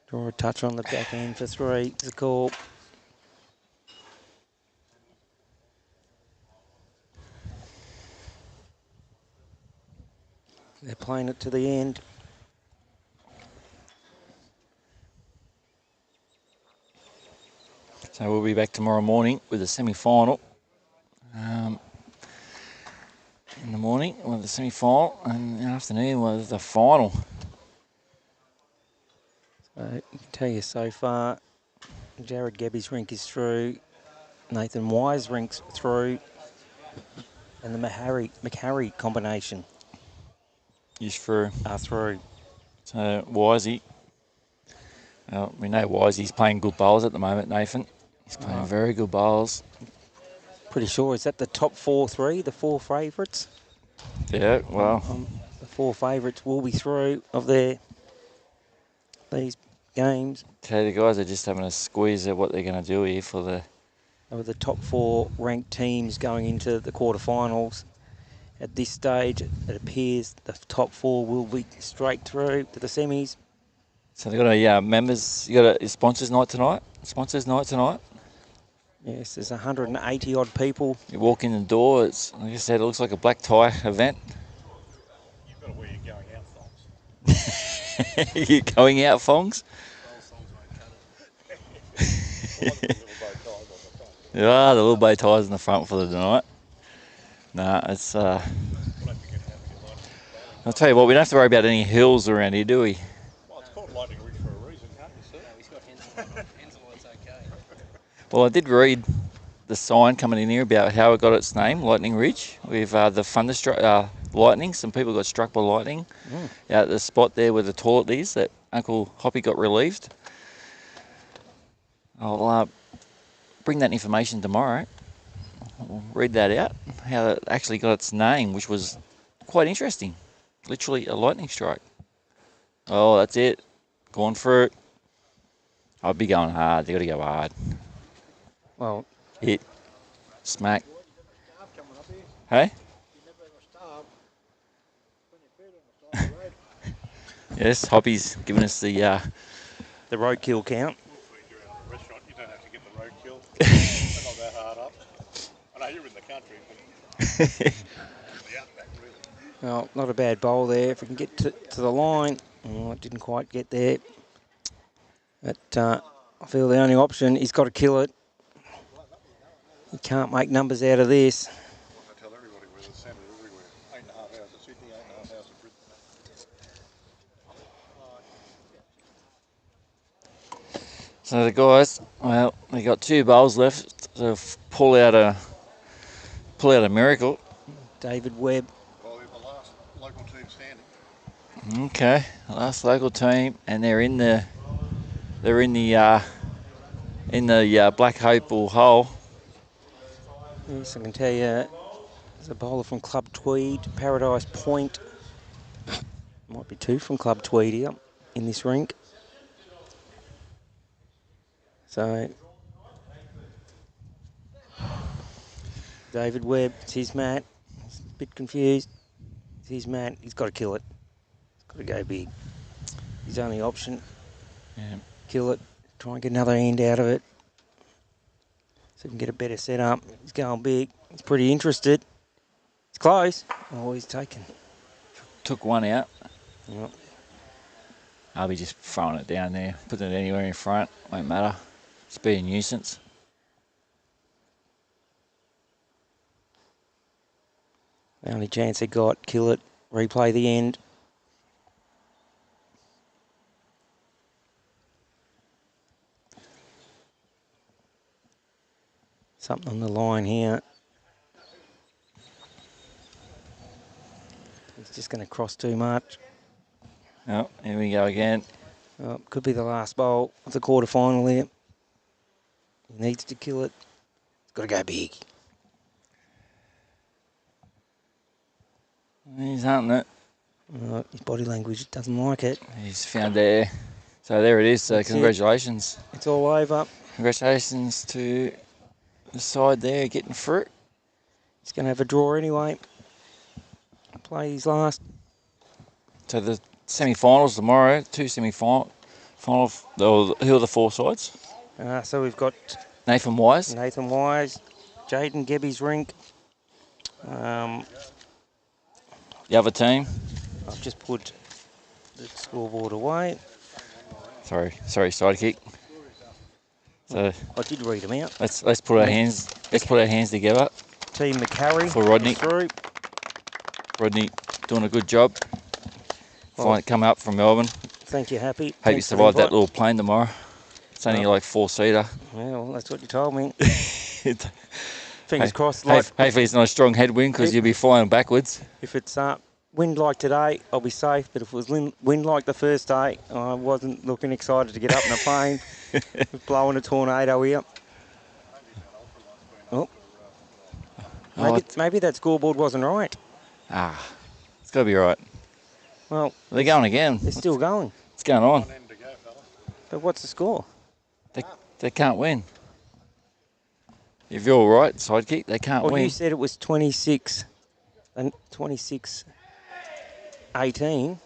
Draw a touch on the back end for 3. It's a call. They're playing it to the end. So we'll be back tomorrow morning with the semi-final. In the morning with the semi-final, and in the afternoon with the final. So I can tell you so far, Jared Gebby's rink is through, Nathan Wise rink's through, and the McHarry combination Is through. are through. So Wisey, well, we know Wisey's playing good bowls at the moment, Nathan. He's playing very good bowls. Pretty sure, is that the top 4-3, the 4 favourites? Yeah, well. The 4 favourites will be through of these games. Tell the guys are just having a squeeze at what they're going to do here for the... Of the top 4 ranked teams going into the quarterfinals. At this stage, it appears the top 4 will be straight through to the semis. So they've got a members, you got a sponsors night tonight? Sponsors night tonight? Yes, there's 180 odd people. You walk in the door, it's, like I said, it looks like a black tie event. You've got to wear your going out thongs. You going out, Fongs? There are the little bow ties in the front for the night. Nah, it's... I'll tell you what, we don't have to worry about any hills around here, do we? Well, it's called Lightning Ridge for a reason, can't you, sir? No, he's got Hensel, it's okay. Well, I did read the sign coming in here about how it got its name, Lightning Ridge, with the thunderstruck lightning. Some people got struck by lightning out at the spot there where the toilet is that Uncle Hoppy got relieved. I'll bring that information tomorrow. We'll read that out, how it actually got its name, which was quite interesting. Literally a lightning strike. Oh, that's it. Going for it. I'll be going hard. They got to go hard. Well, hit, smack. Hey? Yes, Hoppy's giving us the roadkill count. Restaurant, you don't have to get the roadkill. They're not that hard up. I know you're in the country, but the outback, really. Well, not a bad bowl there. If we can get to the line. Oh, it didn't quite get there. But I feel the only option, he's got to kill it. He can't make numbers out of this. I tell everybody we're the centre everywhere. 8.5 hours at Sydney, 8.5 hours at Brisbane. So the guys, well, they got 2 bowls left to pull out a miracle. David Webb. Well, they're the last local team standing. Okay, last local team, and they're in the black opal hole. Yes, I can tell you, there's a bowler from Club Tweed, Paradise Point. Might be 2 from Club Tweed here in this rink. So, David Webb, it's his mat. He's a bit confused. It's his mat. He's got to kill it. He's got to go big. His only option. Yeah. Kill it. Try and get another end out of it. So he can get a better setup. He's going big. He's pretty interested. It's close. Oh, he's taken. Took one out. Yep. I'll be just throwing it down there, putting it anywhere in front. Won't matter. It's be a nuisance. The only chance they got, kill it, replay the end. Something on the line here. He's just going to cross too much. Oh, here we go again. Oh, could be the last bowl of the quarterfinal here. He needs to kill it. It's got to go big. He's hunting it. His body language doesn't like it. He's found there. So there it is. So That's congratulations. It's all over. Congratulations to the side there getting through. He's going to have a draw anyway. Play his last. So the semi-finals tomorrow. 2 semi-final. Who are the 4 sides? So we've got Nathan Wise, Jaden Gebby's rink. the other team. I've just put the scoreboard away. Sorry, sidekick. So I did read them out. Let's put our hands. Let's put our hands together. Team McCarry for Rodney. Through. Rodney doing a good job. Coming up from Melbourne. Thank you, Happy. Hope you survive that little plane tomorrow. It's only like 4-seater. Well, that's what you told me. Fingers crossed. Hopefully it's not a strong headwind because you'll be flying backwards. If it's wind like today, I'll be safe. But if it was wind like the first day, I wasn't looking excited to get up in a plane. We're blowing a tornado here. Oh. Maybe that scoreboard wasn't right. It's got to be right. Well, they're going again. They're still going. What's going on? But what's the score? They can't win. If you're all right, sidekick, they can't win. You said it was 26 and 26-18.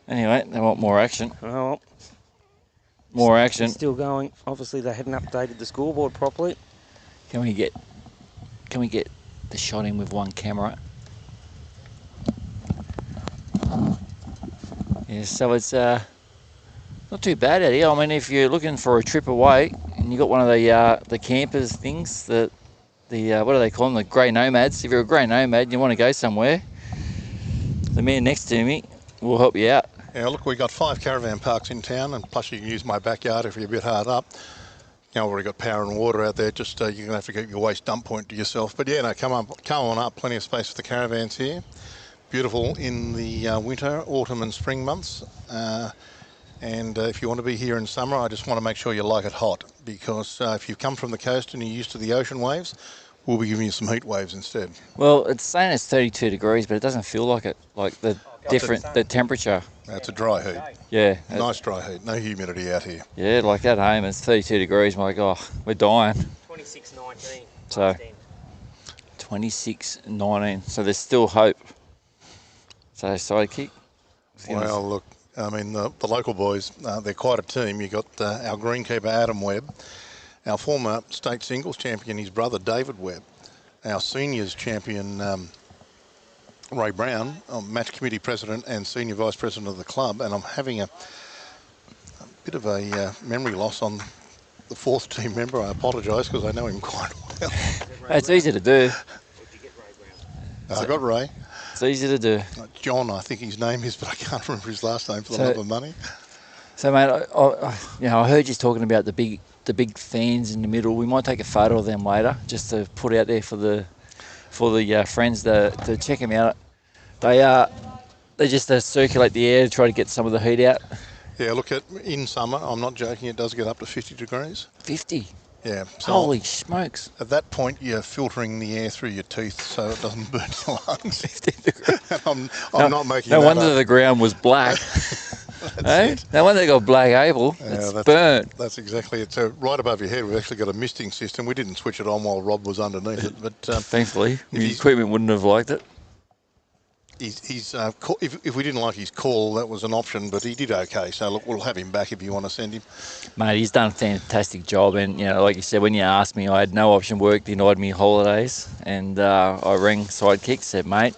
Anyway, they want more action. Oh, more action. It's still going. Obviously, they hadn't updated the scoreboard properly. Can we get the shot in with one camera? Yeah, so it's not too bad out here. I mean, if you're looking for a trip away and you got one of the campers things, what do they call them? The grey nomads. If you're a grey nomad and you want to go somewhere, the man next to me will help you out. Yeah, look, we've got 5 caravan parks in town, and plus you can use my backyard if you're a bit hard up. You know, we've already got power and water out there. Just you're going to have to get your waste dump point to yourself. But yeah, no, come on up. Plenty of space for the caravans here. Beautiful in the winter, autumn and spring months. And if you want to be here in summer, I just want to make sure you like it hot, because if you come from the coast and you're used to the ocean waves, we'll be giving you some heat waves instead. Well, it's saying it's 32 degrees, but it doesn't feel like it. Like the temperature. That's a dry heat. Yeah. Nice dry heat. No humidity out here. Yeah, like at home, it's 32 degrees. I'm like, oh, we're dying. 26-19. So 26-19. So there's still hope. So sidekick. Well, look, I mean, the local boys, they're quite a team. You've got our greenkeeper, Adam Webb, our former state singles champion, his brother, David Webb, our seniors champion, Ray Brown, match committee president and senior vice president of the club. And I'm having a bit of a memory loss on the 4th team member. I apologise because I know him quite well. It's easy to do. I got Ray. It's easy to do. John, I think his name is, but I can't remember his last name for the love of money. So, mate, I heard you talking about the big fans in the middle. We might take a photo of them later, just to put out there for the friends to check them out. They just circulate the air to try to get some of the heat out. Yeah, look, in summer, I'm not joking, it does get up to 50 degrees. 50? Yeah. So holy smokes. At that point, you're filtering the air through your teeth so it doesn't burn your lungs. 50 degrees. I'm not making no that wonder up. the ground was black. Hey? No wonder they got black Opal. It's burnt. That's exactly it. So right above your head, we've actually got a misting system. We didn't switch it on while Rob was underneath it. But thankfully, the equipment wouldn't have liked it. If we didn't like his call, that was an option, but he did okay. So look, we'll have him back if you want to send him. Mate, he's done a fantastic job, and like you said, when you asked me, I had no option work, denied me holidays, and I rang sidekick, said mate,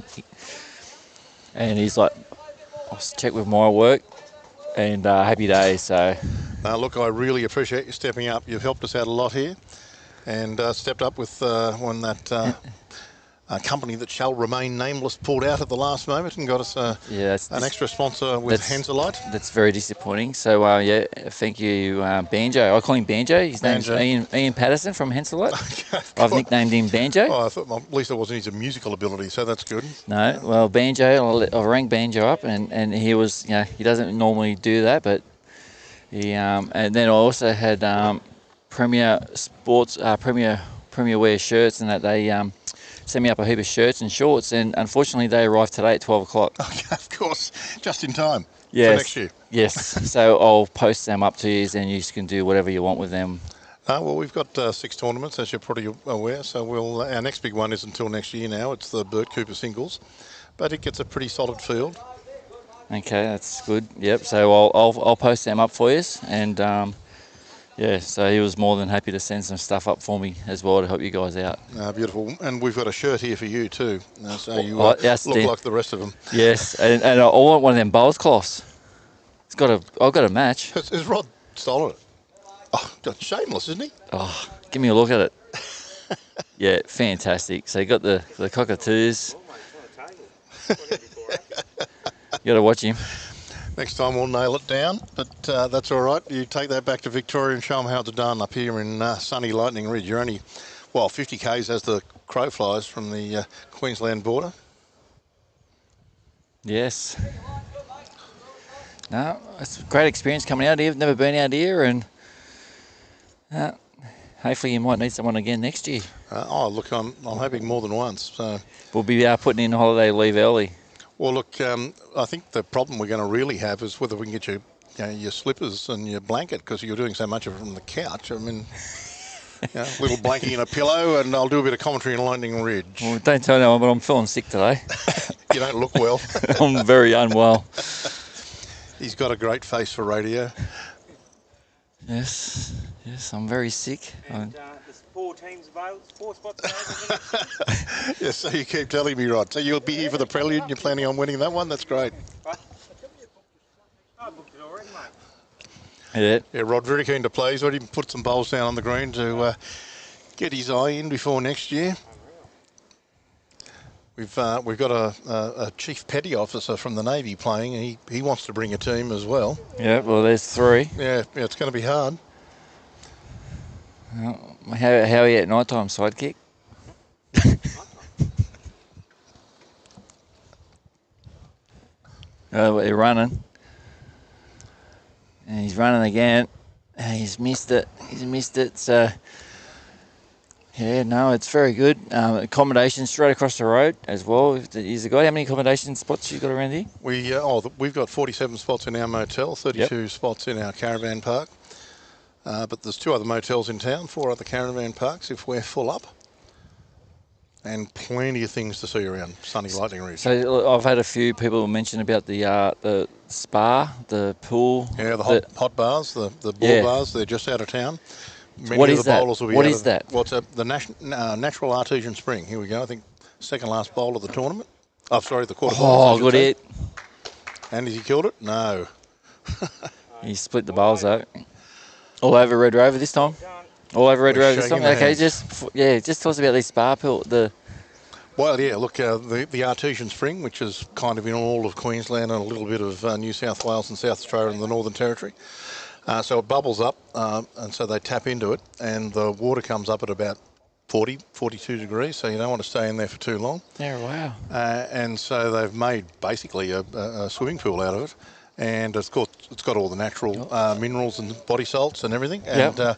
and he's like, I'll check with my work, and happy days. So look, I really appreciate you stepping up. You've helped us out a lot here, and stepped up with when that. Company that shall remain nameless pulled out at the last moment and got us an extra sponsor with Henselite. That's very disappointing. So, thank you, Banjo. I call him Banjo. His name's Ian Patterson from Henselite. I've nicknamed him Banjo. Oh, I thought at least it wasn't his musical ability, so that's good. No, well, Banjo, I rang Banjo up and he was, he doesn't normally do that, but he, and then I also had Premier Sports, Premier Wear shirts, and that they sent me up a heap of shirts and shorts, and unfortunately they arrived today at 12 o'clock. Okay, of course, just in time for next year. Yes, so I'll post them up to you and you can do whatever you want with them. Well, we've got 6 tournaments, as you're probably aware, so our next big one is until next year now. It's the Bert Cooper singles, but it gets a pretty solid field. Okay, that's good. Yep, so I'll post them up for you, and Yeah, so he was more than happy to send some stuff up for me as well to help you guys out. Beautiful. And we've got a shirt here for you too. So you look like the rest of them. Yes, and I want one of them bowls cloths. I've got a match. Has Rod stolen it? Oh, God, shameless, isn't he? Oh, give me a look at it. Yeah, fantastic. So you got the cockatoos. You got to watch him. Next time we'll nail it down, but that's all right. You take that back to Victoria and show them how it's done up here in sunny Lightning Ridge. You're only, 50 k's as the crow flies from the Queensland border. Yes. No, it's a great experience coming out here. I've never been out here, and hopefully you might need someone again next year. Look, I'm hoping more than once. So we'll be putting in holiday leave early. Well, look, I think the problem we're going to really have is whether we can get your slippers and your blanket, because you're doing so much of it from the couch. I mean, a little blankie and a pillow, and I'll do a bit of commentary in Lightning Ridge. Well, don't tell anyone, but I'm feeling sick today. You don't look well. I'm very unwell. He's got a great face for radio. Yes, I'm very sick. And there's 4 teams available, 4 spots available. Yes, so you keep telling me, Rod. So you'll be here for the prelude and you're planning on winning that one? That's great. I booked it already, mate. Yeah, Rod, very keen to play. He's already put some bowls down on the green to get his eye in before next year. We've got a chief petty officer from the Navy playing, and he wants to bring a team as well. Yeah, well, there's 3. Yeah, it's going to be hard. How are you at night time, sidekick? They're running. And he's running again. And he's missed it. So, yeah, no, it's very good. Accommodation straight across the road as well. Is it got how many accommodation spots you got around here? We've got 47 spots in our motel, 32 spots in our caravan park. But there's 2 other motels in town, 4 other caravan parks if we're full up. And plenty of things to see around sunny Lightning Ridge. So I've had a few people mention about the spa, the pool. Yeah, the hot bars, the ball bars. They're just out of town. What is that? What is that? What's the Natural Artesian Spring? Here we go. I think second last bowl of the tournament. Oh, sorry, the quarterfinal. Oh, good hit. And has he killed it? No. He split the bowls out. All over Red Rover this time. All over Red Rover this time. Okay, just tell us about these spa pool. Well, yeah, look, the Artesian Spring, which is kind of in all of Queensland and a little bit of New South Wales and South Australia and the Northern Territory. So it bubbles up, and so they tap into it, and the water comes up at about 40, 42 degrees, so you don't want to stay in there for too long. Yeah, wow. And so they've made basically a swimming pool out of it, and it's got all the natural minerals and body salts and everything. And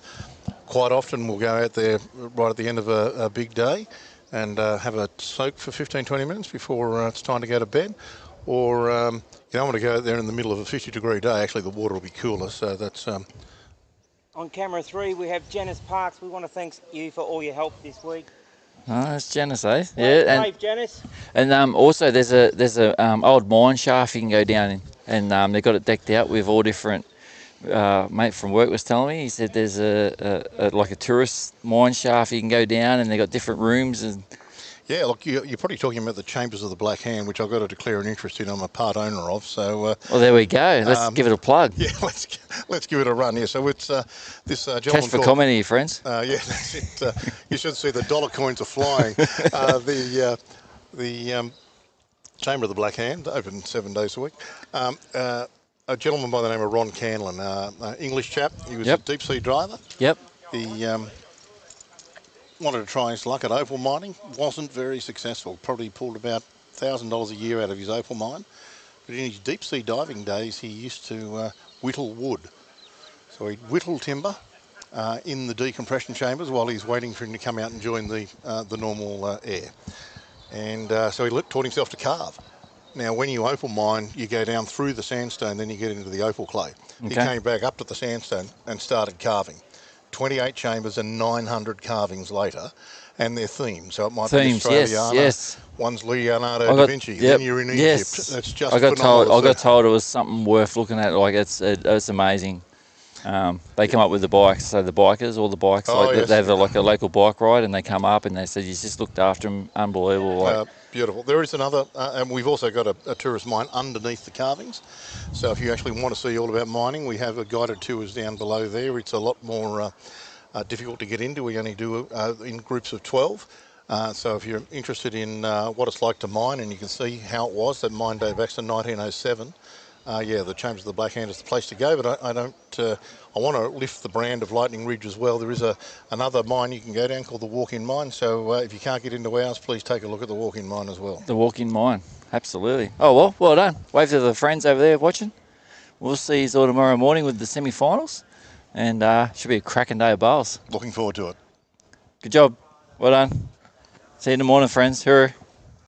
quite often we'll go out there right at the end of a big day and have a soak for 15, 20 minutes before it's time to go to bed. Or you don't want to go out there in the middle of a 50-degree day. Actually, the water will be cooler, so that's... On camera 3, we have Janice Parks. We want to thank you for all your help this week. Oh, that's Janice, eh? Yeah, and Janice. And also there's a old mine shaft you can go down in, and they've got it decked out with all different. Mate from work was telling me, he said there's like a tourist mine shaft you can go down, and they've got different rooms and. Yeah, look, you're probably talking about the Chambers of the Black Hand, which I've got to declare an interest in. I'm a part owner of, so... well, there we go. Let's give it a plug. Yeah, let's give it a run. Yeah, so it's this gentleman... Cash for comedy, friends. Yeah, that's it. You should see the dollar coins are flying. The Chamber of the Black Hand, open 7 days a week. A gentleman by the name of Ron Canlin, English chap. He was a deep-sea diver. Yep. He... wanted to try his luck at opal mining, wasn't very successful, probably pulled about $1,000 a year out of his opal mine. But in his deep sea diving days, he used to whittle wood. So he'd whittle timber in the decompression chambers while he's waiting for him to come out and join the normal air. And so he taught himself to carve. Now, when you opal mine, you go down through the sandstone, then you get into the opal clay. Okay. He came back up to the sandstone and started carving. 28 chambers and 900 carvings later, and they're themed. So it might be Australiana, yes. One's Leonardo da Vinci, then you're in Egypt. That's just I got told it was something worth looking at. Like it's amazing. They come up with the bikes, so the bikers, all the bikes, Yes. they have like a local bike ride, and they come up and they said you just looked after them, unbelievable. Beautiful. There is another, and we've also got a tourist mine underneath the carvings. So if you actually want to see all about mining, we have a guided tours down below there. It's a lot more difficult to get into. We only do in groups of 12. So if you're interested in what it's like to mine, and you can see how it was, that mine day back to 1907. The Chambers of the Black Hand is the place to go, but I want to lift the brand of Lightning Ridge as well. There is another mine you can go down called the Walk-In Mine, so if you can't get into ours, please take a look at the Walk-In Mine as well. The Walk-In Mine, absolutely. Oh, well done. Wave to the friends over there watching. We'll see you all tomorrow morning with the semi-finals, and should be a cracking day of bowls. Looking forward to it. Good job. Well done. See you in the morning, friends. Hooroo.